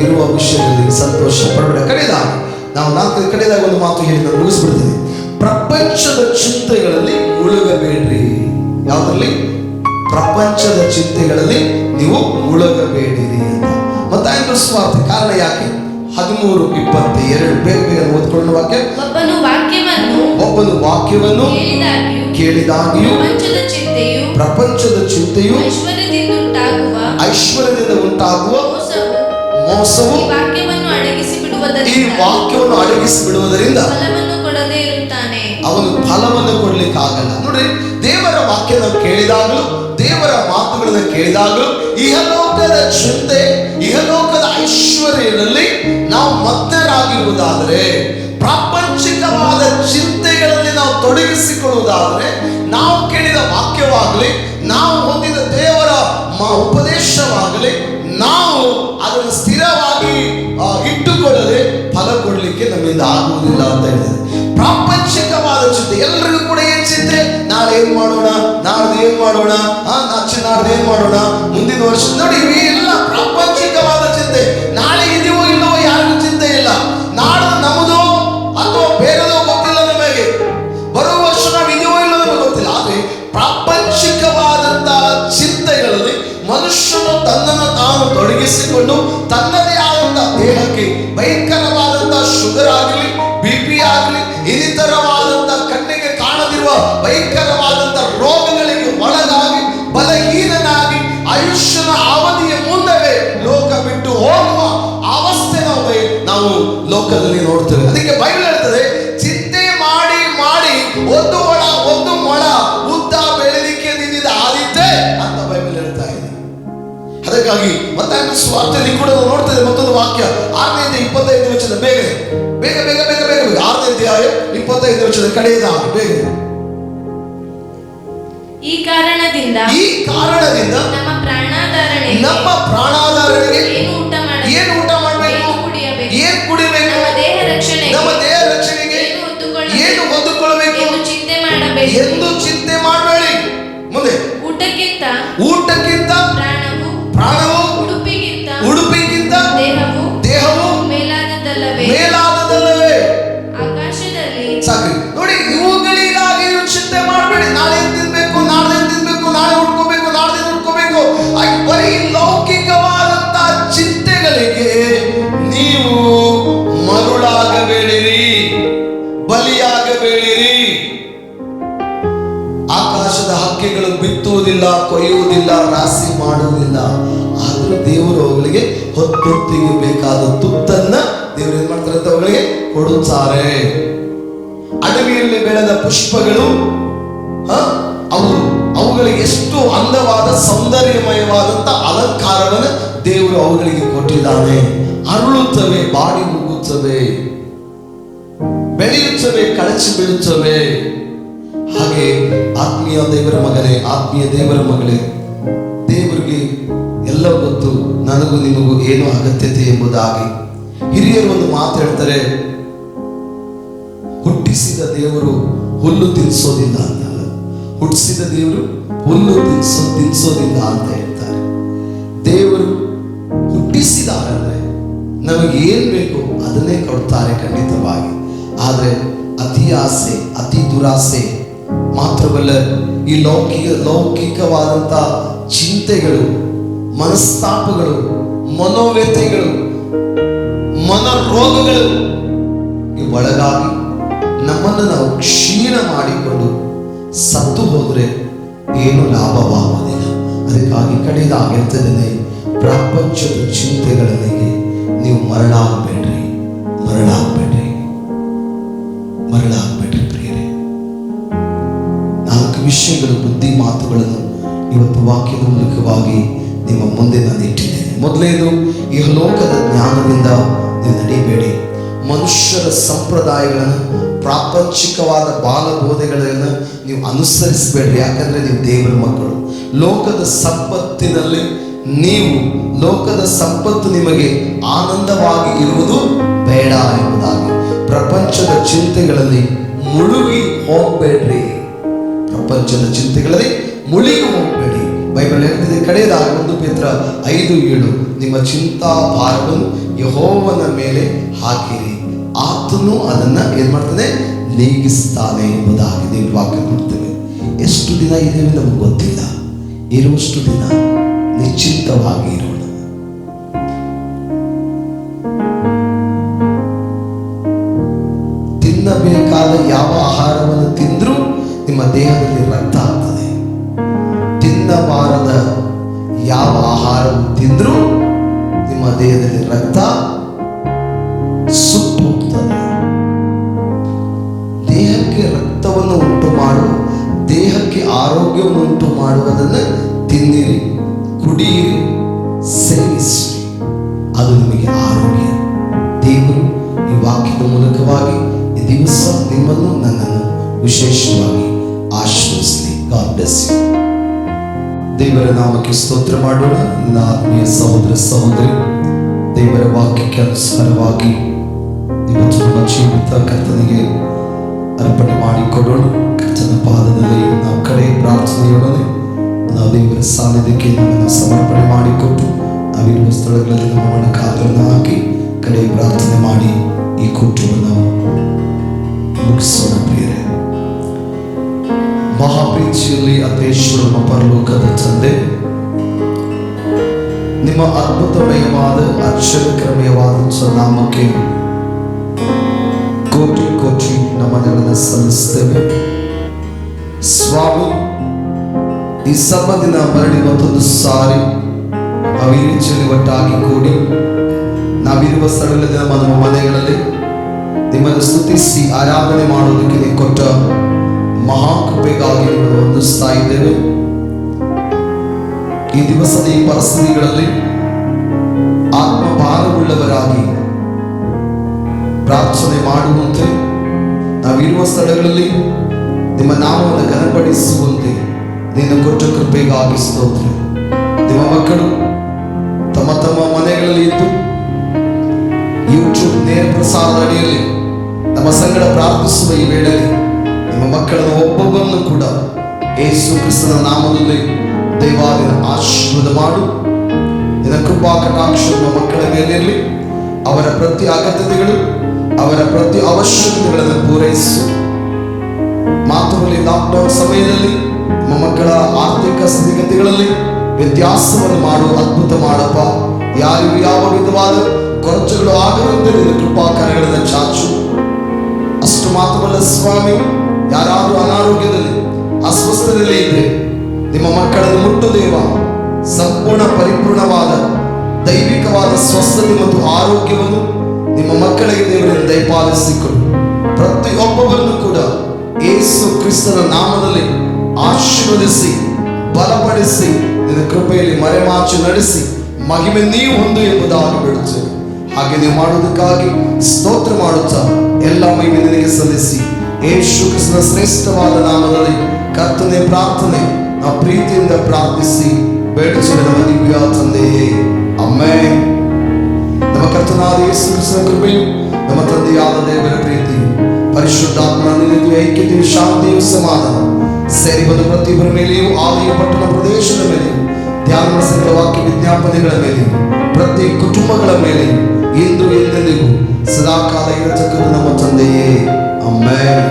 ಇರುವ ವಿಷಯದಲ್ಲಿ ಸಂತೋಷ ಪಡಬೇಡ. ಕಡೆಯದಾಗ ನಾವು 4 ಕಡೆಯದಾಗ ಒಂದು ಮಾತು ಹೇಳಿ ನಾನು ಮುಗಿಸ್ಬಿಡ್ತೀನಿ. ಪ್ರಪಂಚದ ಚಿಂತೆಗಳಲ್ಲಿ ಮುಳುಗಬೇಡ್ರಿ. ಯಾವುದರಲ್ಲಿ? ಪ್ರಪಂಚದ ಚಿಂತೆಗಳಲ್ಲಿ ನೀವು ಮುಳುಗಬೇಡಿರಿ ಅಂತ. ಮತ್ತಾಯ ಸ್ವಾರ್ಥ ಕಾರಣ ಯಾಕೆ? 13:22 ಬೇಗ ಓದ್ಕೊಳ್ಳೋ ವಾಕ್ಯ. ಒಬ್ಬನು ವಾಕ್ಯವನ್ನು ಕೇಳಿದಾಗಿಯೂ ಪ್ರಪಂಚದ ಚಿಂತೆಯು ಐಶ್ವರ್ಯದಿಂದ ಉಂಟಾಗುವ ಮೋಸವು ಈ ವಾಕ್ಯವನ್ನು ಅಡಗಿಸಿ ಬಿಡುವುದರಿಂದ ಅವನು ಫಲವನ್ನು ಕೊಡ್ಲಿಕ್ಕೆ ಆಗಲ್ಲ. ನೋಡ್ರಿ, ದೇವರ ವಾಕ್ಯ ನಾವು ಕೇಳಿದಾಗಲೂ, ದೇವರ ಮಾತುಗಳನ್ನು ಕೇಳಿದಾಗಲೂ ಇಹಲೋಕದ ಚಿಂತೆ, ಇಹಲೋಕದ ಐಶ್ವರ್ಯದಲ್ಲಿ ನಾವು ಮಗ್ನರಾಗಿರುವುದಾದರೆ, ಪ್ರಾಪಂಚಿಕವಾದ ಚಿಂತೆಗಳಲ್ಲಿ ನಾವು ತೊಡಗಿಸಿಕೊಳ್ಳುವುದಾದರೆ, ನಾವು ಕೇಳಿದ ವಾಕ್ಯವಾಗಲಿ, ನಾವು ಹೊಂದಿದ ದೇವರ ಉಪದೇಶವಾಗಲಿ, ನಾವು ಅದನ್ನು ಸ್ಥಿರವಾಗಿ ಇಟ್ಟುಕೊಳ್ಳದೆ ಫಲ ಕೊಡಲಿಕ್ಕೆ ನಮ್ಮಿಂದ ಆಗುವುದಿಲ್ಲ ಅಂತ ಹೇಳಿದೆ. ಪ್ರಾಪಂಚಿಕವಾದ ಚಿಂತೆ, ಎಲ್ಲರಿಗೂ ಕೂಡ ಏನ್ ಚಿಂತೆ? ನಾಳೆ ಏನ್ ಮಾಡೋಣ, ನಾಡ್ದು ಏನ್ ಮಾಡೋಣ, ನಾಡ್ದು ಏನ್ ಮಾಡೋಣ, ಮುಂದಿನ ವರ್ಷ ನೋಡಿ, ಇವೆಲ್ಲ ಪ್ರಾಪಂಚಿಕವಾದ ಚಿಂತೆ. ನಾಳೆ ಇದೆಯೋ ಇಲ್ಲವೋ ಯಾರಿಗೂ ಚಿಂತೆ ಇಲ್ಲ. ನಾಳೆ ನಮ್ಮದು ಅಥವಾ ಬೇರೆದೋ ಗೊತ್ತಿಲ್ಲ ನಮಗೆ, ಬರುವ ವರ್ಷ ನಾವು ಇದೆಯೋ ಇಲ್ಲೋ ನಮಗೆ ಗೊತ್ತಿಲ್ಲ. ಆದ್ರೆ ಪ್ರಾಪಂಚಿಕವಾದಂತಹ ಚಿಂತೆಗಳಲ್ಲಿ ಮನುಷ್ಯನು ತನ್ನನ್ನು ತಾನು ತೊಡಗಿಸಿಕೊಂಡು ತನ್ನದೇ ಆದಂತಹ ದೇಹಕ್ಕೆ ಭಯಂಕರವಾದಂತಹ ಶುಗರ್ ಆಗಲಿ, BP ಆಗಲಿ, ಇನ್ನಿತರವಾದಂತಹ ಕಣ್ಣಿಗೆ ಕಾಣದಿರುವ ಭಯಂಕರವಾದಂತಹ ರೋಗಗಳಿಗೆ ಒಳಗಾಗಿ ಬಲಹೀನನಾಗಿ ಆಯುಷ್ಯನ ಅವಧಿಯ ಮುಂದವೇ ಲೋಕ ಬಿಟ್ಟು ಹೋಗುವ ಅವಸ್ಥೆ ನಾವು ಲೋಕದಲ್ಲಿ ನೋಡ್ತೇವೆ. ಅದಕ್ಕೆ ಬೈಬಲ್ ಹೇಳ್ತದೆ, ಚಿಂತೆ ಮಾಡಿ ಮಾಡಿ ಒಂದು ಮೊಳ ಉದ್ದ ಬೆಳೆಲಿಕ್ಕೆ ನಿನ್ನಿಂದ ಆದಿತ್ತೆ ಅಂತ ಬೈಬಲ್ ಹೇಳ್ತಾ ಇದೆ. ಅದಕ್ಕಾಗಿ ಮತ್ತೆ ಸ್ವಾರ್ಥದಲ್ಲಿ ಕೂಡ ನಾವು ನೋಡ್ತೇವೆ ಮತ್ತೊಂದು ವಾಕ್ಯ, 6ನೇ 25 ವಚನ, ಬೇಗ 6ನೇ ಅಧ್ಯಾಯ 25 ವಚನ ಕಡೆಯದ ಬೇಗ. ಈ ಕಾರಣದಿಂದ ನಮ್ಮ ಪ್ರಾಣಾಧಾರಣೆಗೆ ಏನು ಊಟ ಮಾಡಬೇಕು, ಏನು ಕುಡಿಬೇಕು, ನಮ್ಮ ದೇಹ ರಕ್ಷಣೆಗೆ ಏನು ಹೊಂದಿಕೊಳ್ಳಬೇಕು ಎಂದು ಚಿಂತೆ ಮಾಡಬೇಕು. ಎಂದು ಚಿಂತೆ ಮಾಡಬೇಡಿ. ಮುಂದೆ, ಊಟಕ್ಕಿಂತ ಪ್ರಾಣವು, ಉಡುಪಿಗಿಂತ ದೇಹವು ಮೇಲಾದದಲ್ಲವೇ. ಆಕಾಶದಲ್ಲಿ ಸಾಕು ನೋಡಿ, ಇವುಗಳಿಗಾಗಿ ನೀವು ಚಿಂತೆ ಮಾಡಬೇಡಿ. ನಾಳೆ ತಿನ್ಬೇಕು, ನಾಳೆ ಉಟ್ಕೋಬೇಕು, ನಾಳೆ ಉಟ್ಕೋಬೇಕು, ಬರೀ ಲೌಕಿಕವಾದಂತಹ ಚಿಂತೆಗಳಿಗೆ ನೀವು ಮರುಳಾಗಬೇಡಿರಿ, ಬಲಿಯಾಗಬೇಡಿರಿ. ಆಕಾಶದ ಹಕ್ಕಿಗಳು ಬಿತ್ತುವುದಿಲ್ಲ, ಕೊಯ್ಯುವುದಿಲ್ಲ, ರಾಶಿ ಮಾಡುವುದಿಲ್ಲ, ಆದರೂ ದೇವರು ಅವುಗಳಿಗೆ ಹೊತ್ತಿಗೆ ಬೇಕಾದ ತುತ್ತನ್ನ ದೇವರು ಏನ್ ಮಾಡ್ತಾರೆ ಅಂತ ಅವುಗಳಿಗೆ ಕೊಡುತ್ತಾರೆ. ಅಡವಿಯಲ್ಲಿ ಬೆಳೆದ ಪುಷ್ಪಗಳು ಅವುಗಳಿಗೆ ಎಷ್ಟು ಅಂದವಾದ ಸೌಂದರ್ಯಮಯವಾದಂತ ಅಲಂಕಾರವನ್ನು ದೇವರು ಅವುಗಳಿಗೆ ಕೊಟ್ಟಿದ್ದಾನೆ. ಅರಳುತ್ತವೆ, ಬಾಡಿ ಹೋಗುತ್ತವೆ, ಬೆಳೆಯುತ್ತವೆ, ಕಳಚಿ ಬೀಳುತ್ತವೆ. ಹಾಗೆ ಆತ್ಮೀಯ ದೇವರ ಮಗನೇ, ಆತ್ಮೀಯ ದೇವರ ಮಗಳೇ, ದೇವರಿಗೆ ಎಲ್ಲ ಗೊತ್ತು ನನಗೂ ನಿಮಗೂ ಏನು ಅಗತ್ಯತೆ ಎಂಬುದಾಗಿ. ಹಿರಿಯರು ಒಂದು ಮಾತು ಹೇಳ್ತಾರೆ, ಹುಟ್ಟಿಸಿದ ದೇವರು ಹುಲ್ಲು ತಿನ್ಸೋದಿಲ್ಲ ಅಂತಲ್ಲ, ಹುಟ್ಟಿಸಿದ ದೇವರು ಹುಲ್ಲು ತಿನ್ಸೋದಿಲ್ಲ ಅಂತ ಹೇಳ್ತಾರೆ. ದೇವರು ಹುಟ್ಟಿಸಿದಾರೆ, ನಮಗೆ ಏನ್ ಬೇಕು ಅದನ್ನೇ ಕೊಡ್ತಾರೆ ಖಂಡಿತವಾಗಿ. ಆದರೆ ಅತಿ ಆಸೆ, ಅತಿ ದುರಾಸೆ ಮಾತ್ರವಲ್ಲ, ಈ ಲೌಕಿಕವಾದಂತ ಚಿಂತೆಗಳು, ಮನಸ್ತಾಪಗಳು, ಮನೋವ್ಯಥೆಗಳು, ಮನೋರೋಗಗಳು ಈ ಒಳಗಾಗಿ ನಮ್ಮನ್ನು ನಾವು ಕ್ಷೀಣ ಮಾಡಿಕೊಂಡು ಸತ್ತು ಹೋದರೆ ಏನು ಲಾಭವಾಗುವುದಿಲ್ಲ. ಅದಕ್ಕಾಗಿ ಕಡೆಯದಾಗಿರ್ತದೆ, ಪ್ರಪಂಚದ ಚಿಂತೆಗಳಿಗೆ ನೀವು ಮರಳಾಗಬೇಡ್ರಿ ಪ್ರಿಯರೇ. 4 ವಿಷಯಗಳು, ಬುದ್ಧಿ ಮಾತುಗಳನ್ನು ಇವತ್ತು ವಾಕ್ಯದ ಮೂಲಕವಾಗಿ ನಿಮ್ಮ ಮುಂದೆ ನಾನು ಇಟ್ಟಿದ್ದೇನೆ. ಮೊದಲನೇದು, ಇಹಲೋಕದ ಜ್ಞಾನದಿಂದ ನೀವು ನಡೀಬೇಡಿ. ಮನುಷ್ಯರ ಸಂಪ್ರದಾಯಗಳನ್ನು, ಪ್ರಾಪಂಚಿಕವಾದ ಬಾಲಬೋಧೆಗಳನ್ನು ನೀವು ಅನುಸರಿಸಬೇಡ್ರಿ. ಯಾಕಂದ್ರೆ ನೀವು ದೇವರ ಮಕ್ಕಳು. ಲೋಕದ ಸಂಪತ್ತಿನಲ್ಲಿ ಲೋಕದ ಸಂಪತ್ತು ನಿಮಗೆ ಆನಂದವಾಗಿ ಇರುವುದು ಬೇಡ ಎಂಬುದಾಗಿ. ಪ್ರಪಂಚದ ಚಿಂತೆಗಳಲ್ಲಿ ಮುಳುಗಿ ಹೋಗಬೇಡ್ರಿ. ಬೈಬಲ್ ಹೇಳ್ತಿದೆ, ಕಡೆಯದಾಗಿ 1 ಪೇತ್ರ 5:7, ನಿಮ್ಮ ಚಿಂತಾಭಾರವನ್ನು ಯೆಹೋವನ ಮೇಲೆ ಹಾಕಿರಿ, ಆತನು ಅದನ್ನ ಏನ್ ಮಾಡ್ತಾನೆ, ನೀಗಿಸ್ತಾನೆ ಎಂಬುದಾಗಿ ದೇವರ ವಾಕ್ಯ ಕೊಡ್ತೇವೆ. ಎಷ್ಟು ದಿನ ಇದ್ದೇವೆ ನಮ್ಗೆ ಗೊತ್ತಿಲ್ಲ. ಇರುವಷ್ಟು ದಿನ ನಿಶ್ಚಿಂತವಾಗಿ ಇರೋಣ. ತಿನ್ನಬೇಕಾದ ಯಾವ ಆಹಾರವನ್ನು ತಿಂದ್ರೂ ನಿಮ್ಮ ದೇಹದಲ್ಲಿ ರಕ್ತ ಆಗ್ತದೆ. ತಿನ್ನಬಾರದ ಯಾವ ಆಹಾರವನ್ನು ತಿಂದ್ರೂ ನಿಮ್ಮ ದೇಹದಲ್ಲಿ ರಕ್ತ ಸುಟ್ಟು ಹೋಗ್ತದೆ. ದೇಹಕ್ಕೆ ರಕ್ತವನ್ನು ಉಂಟು ಮಾಡುವ, ದೇಹಕ್ಕೆ ಆರೋಗ್ಯವನ್ನು ಉಂಟು ಮಾಡುವುದನ್ನು ತಿನ್ನಿರಿ, ಕುಡಿಯಿರಿ, ಸೇವಿಸಿರಿ, ಅದು ನಿಮಗೆ ಆರೋಗ್ಯ. ದೇವರು ಈ ವಾಕ್ಯದ ಮೂಲಕವಾಗಿ ಈ ದಿವಸ ನಿಮ್ಮನ್ನು ನನ್ನನ್ನು ವಿಶೇಷವಾಗಿ ಆಶೀರ್ವದಿಸಲಿ. God bless you. ದೇವರ ನಾಮಕ್ಕೆ ಸ್ತೋತ್ರ ಮಾಡೋಣ. ನನ್ನ ಆತ್ಮೀಯ ಸಹೋದರ ಸಹೋದರಿ, ದೇವರ ವಾಕ್ಯಕ್ಕೆ ಅನುಸಾರವಾಗಿ ಇವತ್ತು ನಮ್ಮ ಜೀವಿತ ಕರ್ತನಿಗೆ ಅರ್ಪಣೆ ಮಾಡಿಕೊಡೋಣ. ಕರ್ತನ ಪಾದದಲ್ಲಿ ನಾವು ಕಡೆ ಪ್ರಾರ್ಥನೆಯೊಡನೆ ನಾವು ದೇವರ ಸಾನ್ನಿಧ್ಯಕ್ಕೆ ನಮ್ಮನ್ನು ಸಮರ್ಪಣೆ ಮಾಡಿಕೊಟ್ಟು ನಾವಿರುವ ಸ್ಥಳಗಳಲ್ಲಿ ನಮ್ಮ ಮೊಣಕಾಲನ್ನು ಹಾಕಿ ಕಡೆ ಪ್ರಾರ್ಥನೆ ಮಾಡಿ ಈ ಕೂಟವನ್ನು ಮುಗಿಸೋಣ. ಪ್ರಿಯರೇ, ಮಹಾಪ್ರೀತಿಯಲ್ಲಿ ಅತೇಶ್ವರ ನಮ್ಮ ಪರಲೋಕದ ತಂದೆ, ನಿಮ್ಮ ಅದ್ಭುತಮಯವಾದ ಆಶ್ಚರ್ಯಕರಮಯವಾದ ನಾಮಕ್ಕೆ ಕೋಟಿ ಕೋಟಿ ನಮನಗಳನ್ನು ಸಲ್ಲಿಸ್ತೇವೆ ಸ್ವಾಮಿ. ಈ ದಿನ ಮರಳಿ ಮತ್ತೊಂದು ಸಾರಿ ನಾವು ಈ ರೀತಿಯಲ್ಲಿ ಒಟ್ಟಾಗಿ ಕೂಡಿ ನಾವಿರುವ ಸ್ಥಳದಲ್ಲಿ ನಮ್ಮ ಮನೆಗಳಲ್ಲಿ ನಿಮ್ಮನ್ನು ಸ್ತುತಿಸಿ ಆರಾಧನೆ ಮಾಡುವುದಕ್ಕೆ ನೀವು ಕೊಟ್ಟ ಮಹಾಕೃಪೆಗಾಗಿ ನಿಮ್ಮನ್ನು ವಂದಿಸ್ತಾ ಇದ್ದೇವೆ. ಈ ದಿವಸದ ಈ ಪರಿಸ್ಥಿತಿಗಳಲ್ಲಿ ಆತ್ಮಭಾರವುಳ್ಳವರಾಗಿ ಪ್ರಾರ್ಥನೆ ಮಾಡುವಂತೆ ನಾವಿರುವ ಸ್ಥಳಗಳಲ್ಲಿ ನಿಮ್ಮ ನಾಮವನ್ನು ಘನಪಡಿಸುವಂತೆ ನೀನು ಕೊಟ್ಟ ಕೃಪೆಗಾಗಿ ಸ್ತೋತ್ರ. ನಿಮ್ಮ ಮಕ್ಕಳು ತಮ್ಮ ತಮ್ಮ ಮನೆಗಳಲ್ಲಿ ಇದ್ದು ಯೂಟ್ಯೂಬ್ ನೇರ ಪ್ರಸಾರದ ಅಡಿಯಲ್ಲಿ ನಮ್ಮ ಸಂಗಡ ಪ್ರಾರ್ಥಿಸುವ ಈ ವೇಳೆಯಲ್ಲಿ ನಿಮ್ಮ ಮಕ್ಕಳನ್ನು ಒಬ್ಬೊಬ್ಬರನ್ನು ಕೂಡ ಯೇಸು ಕ್ರಿಸ್ತನ ನಾಮದಲ್ಲಿ ದೇವಾಲಯ ಆಶೀರ್ವಾದ ಮಾಡು. ನಿನ್ನ ಕೃಪಾ ಕಟಾಕ್ಷ ನಮ್ಮ ಮಕ್ಕಳ ಮೇಲೆ ಇರಲಿ. ಅವರ ಪ್ರತಿ ಅಗತ್ಯತೆಗಳು, ಅವರ ಪ್ರತಿ ಅವಶ್ಯಕತೆಗಳನ್ನು ಪೂರೈಸು. ಮಾತುಗಳಲ್ಲಿ ಲಾಕ್ಡೌನ್ ಸಮಯದಲ್ಲಿ ನಮ್ಮ ಮಕ್ಕಳ ಆರ್ಥಿಕ ಸ್ಥಿತಿಗತಿಗಳಲ್ಲಿ ವ್ಯತ್ಯಾಸವನ್ನು ಮಾಡು, ಅದ್ಭುತ ಮಾಡಪ್ಪ. ಯಾರಿಗೂ ಯಾವ ವಿಧವಾದ ಕೊರತೆಗಳು ಆಗದಂತೆ ನಿನ್ನ ಕೃಪಾ ಕರಗಳನ್ನು ಚಾಚು. ಅಷ್ಟು ಮಾತ್ರವಲ್ಲ ಸ್ವಾಮಿ, ಯಾರಾದರೂ ಅನಾರೋಗ್ಯದಲ್ಲಿ ಅಸ್ವಸ್ಥದಲ್ಲಿ ಇದ್ರೆ ನಿಮ್ಮ ಮಕ್ಕಳನ್ನು ಮುಟ್ಟು ದೇವ, ಸಂಪೂರ್ಣ ಪರಿಪೂರ್ಣವಾದ ದೈವಿಕವಾದ ಸ್ವಸ್ಥತೆ ಮತ್ತು ಆರೋಗ್ಯವನ್ನು ನಿಮ್ಮ ಮಕ್ಕಳಿಗೆ ದೇವರಿಂದ ದಯಪಾಲಿಸಿಕೊಡು. ಪ್ರತಿಯೊಬ್ಬರನ್ನು ಕೂಡ ಯೇಸು ಕ್ರಿಸ್ತನ ನಾಮದಲ್ಲಿ ಆಶೀರ್ವದಿಸಿ ಬಲಪಡಿಸಿ ನಿನ್ನ ಕೃಪೆಯಲ್ಲಿ ಮರೆಮಾಚಿ ನಡೆಸಿ ಮಹಿಮೆ ನೀವು ಹೊಂದು ಎಂಬುದಾಗಿ ಬಿಡುತ್ತೇವೆ. ಹಾಗೆ ನೀವು ಮಾಡುವುದಕ್ಕಾಗಿ ಸ್ತೋತ್ರ ಮಾಡುತ್ತಾ ಎಲ್ಲ ಮಹಿಮೆ ನಿನಗೆ ಸಲ್ಲಿಸಿ ಯೇಸು ಕ್ರಿಸ್ತನ ಶ್ರೇಷ್ಠವಾದ ನಾಮದಲ್ಲಿ ಕರ್ತನೆ ಪ್ರಾರ್ಥನೆ ನಾವು ಪ್ರೀತಿಯಿಂದ ಪ್ರಾರ್ಥಿಸಿ ಬೇಡಿಸುವ ನಮ್ಮ ದಿವ್ಯ ತಂದೆಯೇ, ಆಮೆನ್. ನಮ್ಮ ಕರ್ತನಾದ ಯೇಸು ಕ್ರಿಸ್ತನ ಕೃಪೆಯು, ನಮ್ಮ ತಂದೆಯಾದ ದೇವರ ಪ್ರೀತಿಯು, ಪರಿಶುದ್ಧಾತ್ಮನ ನಿನಗೆ ಐಕ್ಯತೆಯು, ಶಾಂತಿಯು, ಸಮಾಧಾನ ಸೇರಿ ಬಂದ ಪ್ರತಿಯೊಬ್ಬರ ಮೇಲೆಯೂ, ಆಲಯ ಪಟ್ಟಣ ಪ್ರದೇಶದ ಮೇಲೆಯೂ, ಧ್ಯಾನ ಸಂಘ ವಾಕ್ಯ ವಿಜ್ಞಾಪನೆಗಳ ಮೇಲೆಯೂ, ಪ್ರತಿ ಕುಟುಂಬಗಳ ಮೇಲೆಯೂ ಇಂದು ಎಂದೆಂದಿಗೂ ಸದಾಕಾಲ ಇರತಕ್ಕದ್ದು ನಮ್ಮ ತಂದೆಯೇ, ಆಮೆನ್.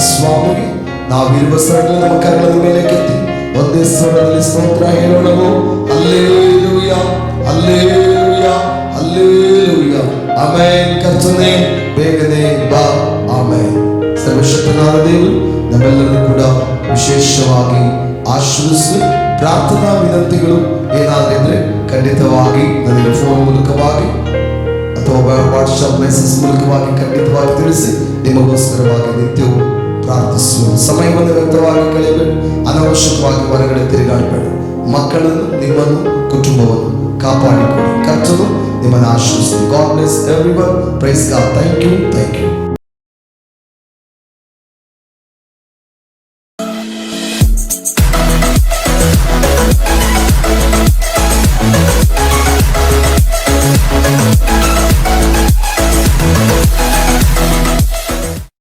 ಸ್ವಾಮಿಗೆ ನಾವಿರುವ ಸ್ಥಳದಲ್ಲಿ ನಮ್ಮ ಕರಗಳ ಮೇಲೆ ಕೆತ್ತಿ ಒಂದೇ ಸ್ವರದಲ್ಲಿ ಸ್ತೋತ್ರ ಹೇಳೋಣವು. Hallelujah, hallelujah, hallelujah, amen. ಕರ್ತನೇ ಬೇಗನೆ ಬಾ, ಆಮೆನ್. ಸರ್ವಶಕ್ತನಾದ ದೇವರು ನಮ್ಮೆಲ್ಲರೂ ಕೂಡ ವಿಶೇಷವಾಗಿ ಆಶೀರ್ವದಿಸಿ. ಪ್ರಾರ್ಥನಾ ವಿನಂತಿಗಳು ಏನಾದ್ರೆ ಇದ್ರೆ ಖಂಡಿತವಾಗಿ ನನಗೆ ಫೋನ್ ಮೂಲಕವಾಗಿ ಅಥವಾ ವಾಟ್ಸ್ಆಪ್ ಮೆಸೇಜ್ ಮೂಲಕವಾಗಿ ಖಂಡಿತವಾಗಿ ತಿಳಿಸಿ. ನಿಮಗೋಸ್ಕರವಾಗಿ ನಿತ್ಯವೂ ಪ್ರಾರ್ಥಿಸುವ ಸಮಯವನ್ನು ವ್ಯರ್ಥವಾಗಿ ಕಳೆಯಬೇಡ. ಅನವಶ್ಯಕವಾಗಿ ಹೊರಗಡೆ ತಿರುಗಾಡಬೇಡ. ಮಕ್ಕಳನ್ನು, ನಿಮ್ಮನ್ನು, ಕುಟುಂಬವನ್ನು ಕಾಪಾಡಿಕೊಳ್ಳಿ. ಕರ್ತನು ನಿಮ್ಮನ್ನು ಆಶೀರ್ವದಿಸಲಿ. God bless everyone. Praise God. Thank you.